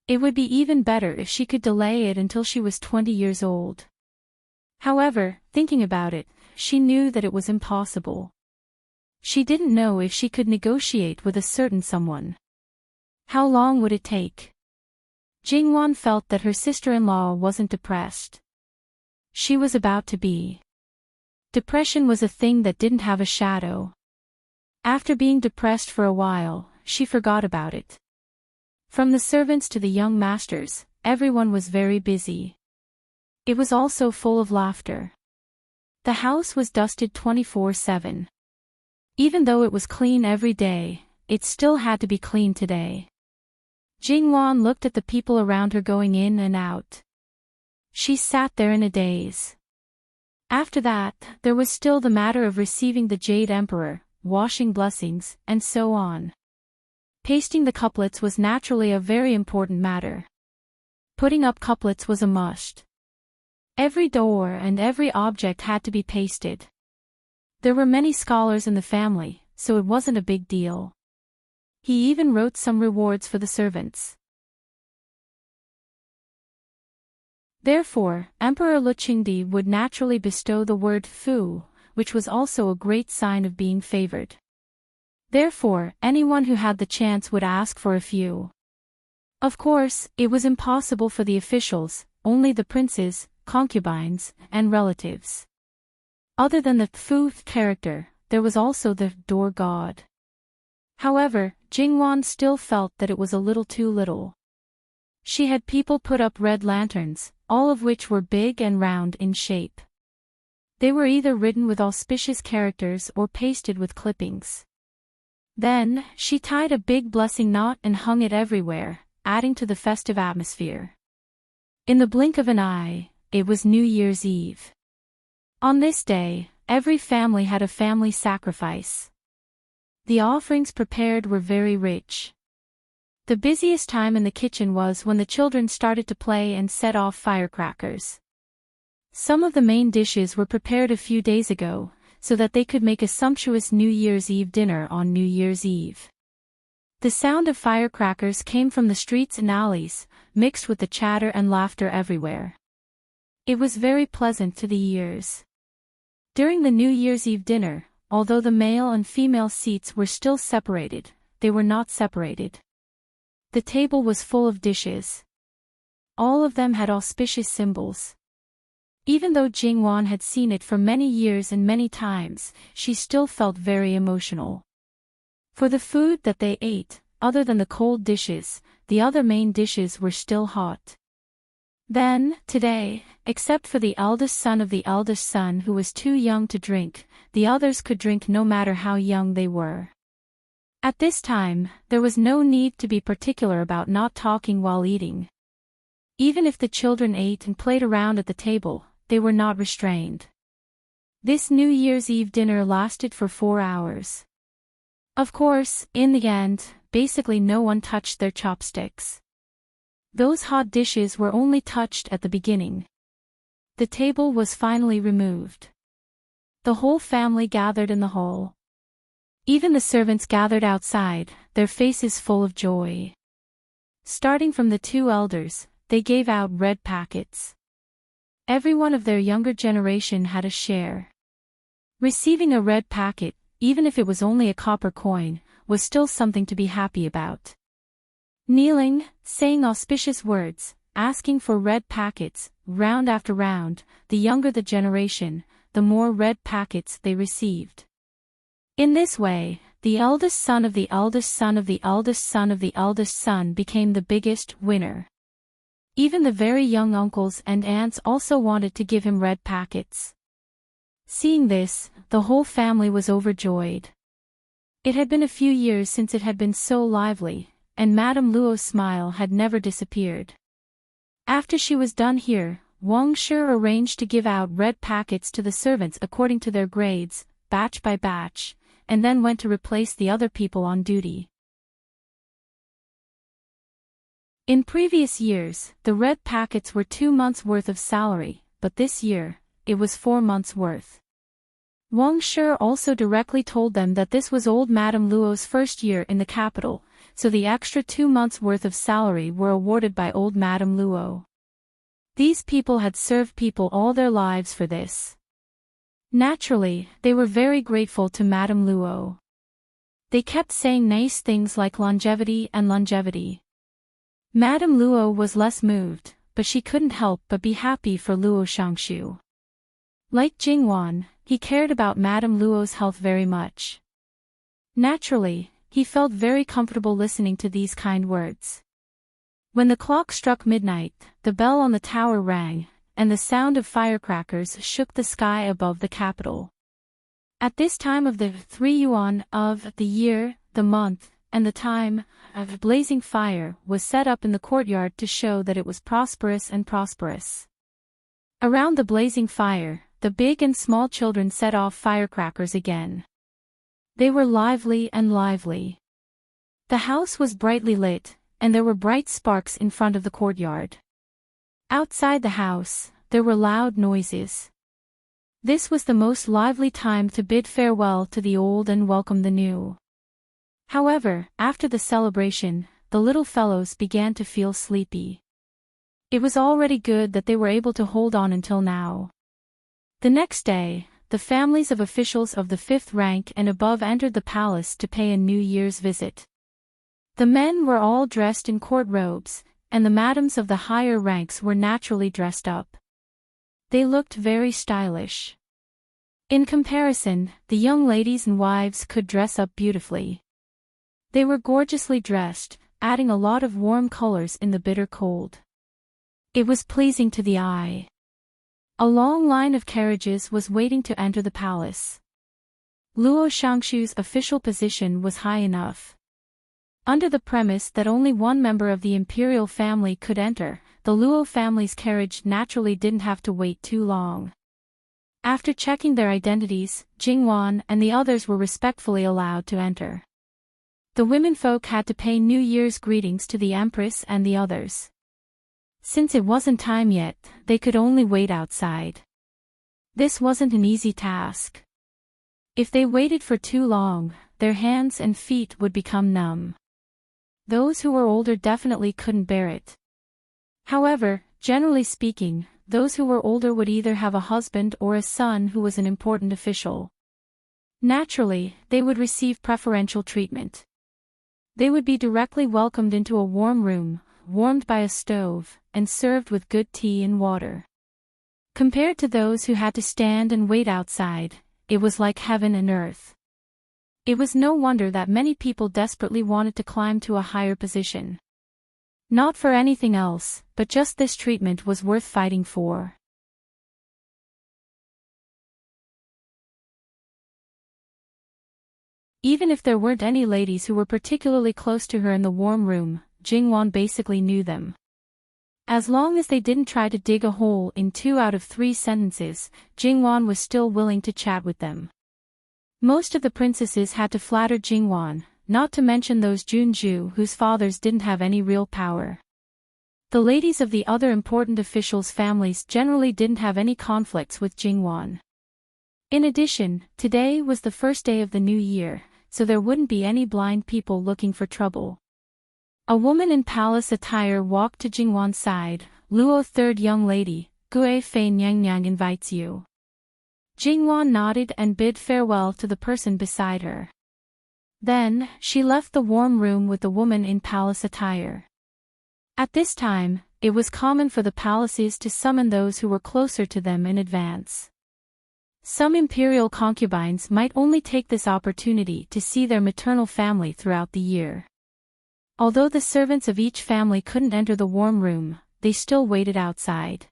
It would be even better if she could delay it until she was 20 years old. However, thinking about it, she knew that it was impossible. She didn't know if she could negotiate with a certain someone. How long would it take? Jingwan felt that her sister-in-law wasn't depressed. She was about to be. Depression was a thing that didn't have a shadow. After being depressed for a while, she forgot about it. From the servants to the young masters, everyone was very busy. It was also full of laughter. The house was dusted 24/7. Even though it was clean every day, it still had to be clean today. Jingwan looked at the people around her going in and out. She sat there in a daze. After that, there was still the matter of receiving the Jade Emperor, washing blessings, and so on. Pasting the couplets was naturally a very important matter. Putting up couplets was a must. Every door and every object had to be pasted. There were many scholars in the family, so it wasn't a big deal. He even wrote some rewards for the servants. Therefore, Emperor Luqingdi would naturally bestow the word fu, which was also a great sign of being favored. Therefore, anyone who had the chance would ask for a few. Of course, it was impossible for the officials, only the princes, concubines, and relatives. Other than the fu character, there was also the door god. However, Jingwan still felt that it was a little too little. She had people put up red lanterns, all of which were big and round in shape. They were either written with auspicious characters or pasted with clippings. Then, she tied a big blessing knot and hung it everywhere, adding to the festive atmosphere. In the blink of an eye, it was New Year's Eve. On this day, every family had a family sacrifice. The offerings prepared were very rich. The busiest time in the kitchen was when the children started to play and set off firecrackers. Some of the main dishes were prepared a few days ago, so that they could make a sumptuous New Year's Eve dinner on New Year's Eve. The sound of firecrackers came from the streets and alleys, mixed with the chatter and laughter everywhere. It was very pleasant to the ears. During the New Year's Eve dinner, although the male and female seats were still separated, they were not separated. The table was full of dishes. All of them had auspicious symbols. Even though Jingwan had seen it for many years and many times, she still felt very emotional. For the food that they ate, other than the cold dishes, the other main dishes were still hot. Then, today, except for the eldest son of the eldest son who was too young to drink, the others could drink no matter how young they were. At this time, there was no need to be particular about not talking while eating. Even if the children ate and played around at the table, they were not restrained. This New Year's Eve dinner lasted for 4 hours. Of course, in the end, basically no one touched their chopsticks. Those hot dishes were only touched at the beginning. The table was finally removed. The whole family gathered in the hall. Even the servants gathered outside, their faces full of joy. Starting from the 2 elders, they gave out red packets. Everyone of their younger generation had a share. Receiving a red packet, even if it was only a copper coin, was still something to be happy about. Kneeling, saying auspicious words, asking for red packets, round after round, the younger the generation, the more red packets they received. In this way, the eldest son of the eldest son of the eldest son of the eldest son became the biggest winner. Even the very young uncles and aunts also wanted to give him red packets. Seeing this, the whole family was overjoyed. It had been a few years since it had been so lively, and Madame Luo's smile had never disappeared. After she was done here, Wang Shi arranged to give out red packets to the servants according to their grades, batch by batch, and then went to replace the other people on duty. In previous years, the red packets were 2 months' worth of salary, but this year, it was 4 months' worth. Wang Shi also directly told them that this was old Madame Luo's first year in the capital, so the extra 2 months' worth of salary were awarded by old Madame Luo. These people had served people all their lives for this. Naturally, they were very grateful to Madame Luo. They kept saying nice things like longevity and longevity. Madame Luo was less moved, but she couldn't help but be happy for Luo Shangshu. Like Jingwan, he cared about Madame Luo's health very much. Naturally, he felt very comfortable listening to these kind words. When the clock struck midnight, the bell on the tower rang, and the sound of firecrackers shook the sky above the capital. At this time of the 3 yuan of the year, the month, and the time of blazing fire was set up in the courtyard to show that it was prosperous and prosperous. Around the blazing fire, the big and small children set off firecrackers again. They were lively and lively. The house was brightly lit, and there were bright sparks in front of the courtyard. Outside the house, there were loud noises. This was the most lively time to bid farewell to the old and welcome the new. However, after the celebration, the little fellows began to feel sleepy. It was already good that they were able to hold on until now. The next day, the families of officials of the 5th rank and above entered the palace to pay a New Year's visit. The men were all dressed in court robes, and the madams of the higher ranks were naturally dressed up. They looked very stylish. In comparison, the young ladies and wives could dress up beautifully. They were gorgeously dressed, adding a lot of warm colors in the bitter cold. It was pleasing to the eye. A long line of carriages was waiting to enter the palace. Luo Shangshu's official position was high enough. Under the premise that only one member of the imperial family could enter, the Luo family's carriage naturally didn't have to wait too long. After checking their identities, Jingwan and the others were respectfully allowed to enter. The womenfolk had to pay New Year's greetings to the Empress and the others. Since it wasn't time yet, they could only wait outside. This wasn't an easy task. If they waited for too long, their hands and feet would become numb. Those who were older definitely couldn't bear it. However, generally speaking, those who were older would either have a husband or a son who was an important official. Naturally, they would receive preferential treatment. They would be directly welcomed into a warm room, warmed by a stove, and served with good tea and water. Compared to those who had to stand and wait outside, it was like heaven and earth. It was no wonder that many people desperately wanted to climb to a higher position. Not for anything else, but just this treatment was worth fighting for. Even if there weren't any ladies who were particularly close to her in the warm room, Jingwan basically knew them. As long as they didn't try to dig a hole in 2 out of 3 sentences, Jingwan was still willing to chat with them. Most of the princesses had to flatter Jingwan, not to mention those Junju whose fathers didn't have any real power. The ladies of the other important officials' families generally didn't have any conflicts with Jingwan. In addition, today was the first day of the new year, so there wouldn't be any blind people looking for trouble. A woman in palace attire walked to Jingwan's side. "Luo, third young lady, Gue Fei Nyang invites you." Jingwan nodded and bid farewell to the person beside her. Then, she left the warm room with the woman in palace attire. At this time, it was common for the palaces to summon those who were closer to them in advance. Some imperial concubines might only take this opportunity to see their maternal family throughout the year. Although the servants of each family couldn't enter the warm room, they still waited outside.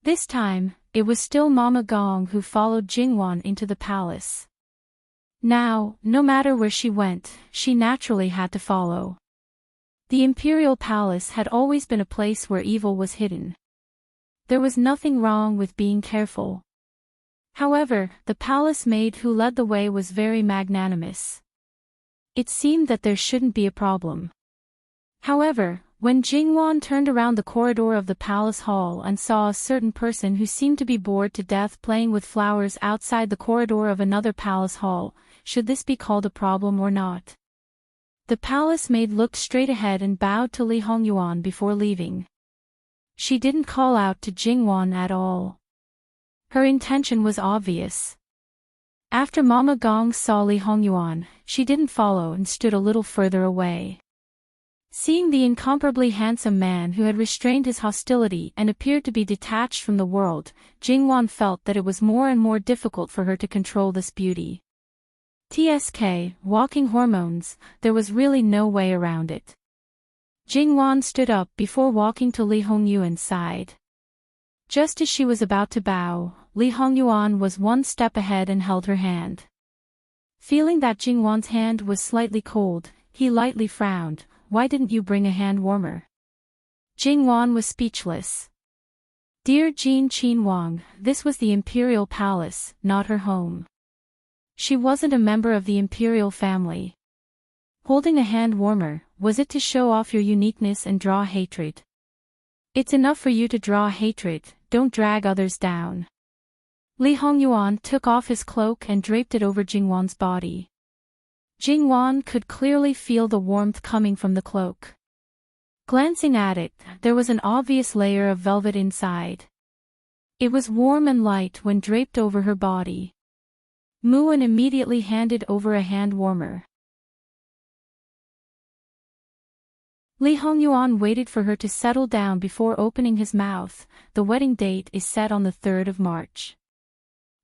This time, it was still Mama Gong who followed Jingwan into the palace. Now, no matter where she went, she naturally had to follow. The imperial palace had always been a place where evil was hidden. There was nothing wrong with being careful. However, the palace maid who led the way was very magnanimous. It seemed that there shouldn't be a problem. However, when Jingwan turned around the corridor of the palace hall and saw a certain person who seemed to be bored to death playing with flowers outside the corridor of another palace hall, should this be called a problem or not? The palace maid looked straight ahead and bowed to Li Hongyuan before leaving. She didn't call out to Jingwan at all. Her intention was obvious. After Mama Gong saw Li Hongyuan, she didn't follow and stood a little further away. Seeing the incomparably handsome man who had restrained his hostility and appeared to be detached from the world, Jingwan felt that it was more and more difficult for her to control this beauty. TSK, walking hormones, there was really no way around it. Jingwan stood up before walking to Li Hongyuan's side. Just as she was about to bow, Li Hongyuan was one step ahead and held her hand. Feeling that Jingwan's hand was slightly cold, he lightly frowned. "Why didn't you bring a hand warmer?" Jingwan was speechless. Dear Jean Qin Wang, this was the imperial palace, not her home. She wasn't a member of the imperial family. Holding a hand warmer, was it to show off your uniqueness and draw hatred? It's enough for you to draw hatred, don't drag others down. Li Hongyuan took off his cloak and draped it over Jingwan's body. Jingwan could clearly feel the warmth coming from the cloak. Glancing at it, there was an obvious layer of velvet inside. It was warm and light when draped over her body. Muan immediately handed over a hand warmer. Li Hongyuan waited for her to settle down before opening his mouth. The wedding date is set on the 3rd of March.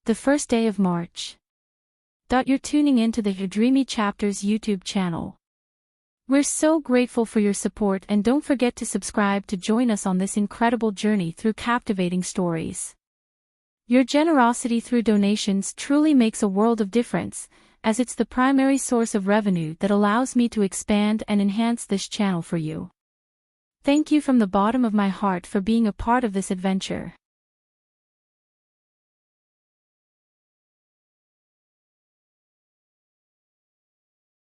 The first day of March. You're tuning into the Dreamy Chapters YouTube channel. We're so grateful for your support, and don't forget to subscribe to join us on this incredible journey through captivating stories. Your generosity through donations truly makes a world of difference, as it's the primary source of revenue that allows me to expand and enhance this channel for you. Thank you from the bottom of my heart for being a part of this adventure.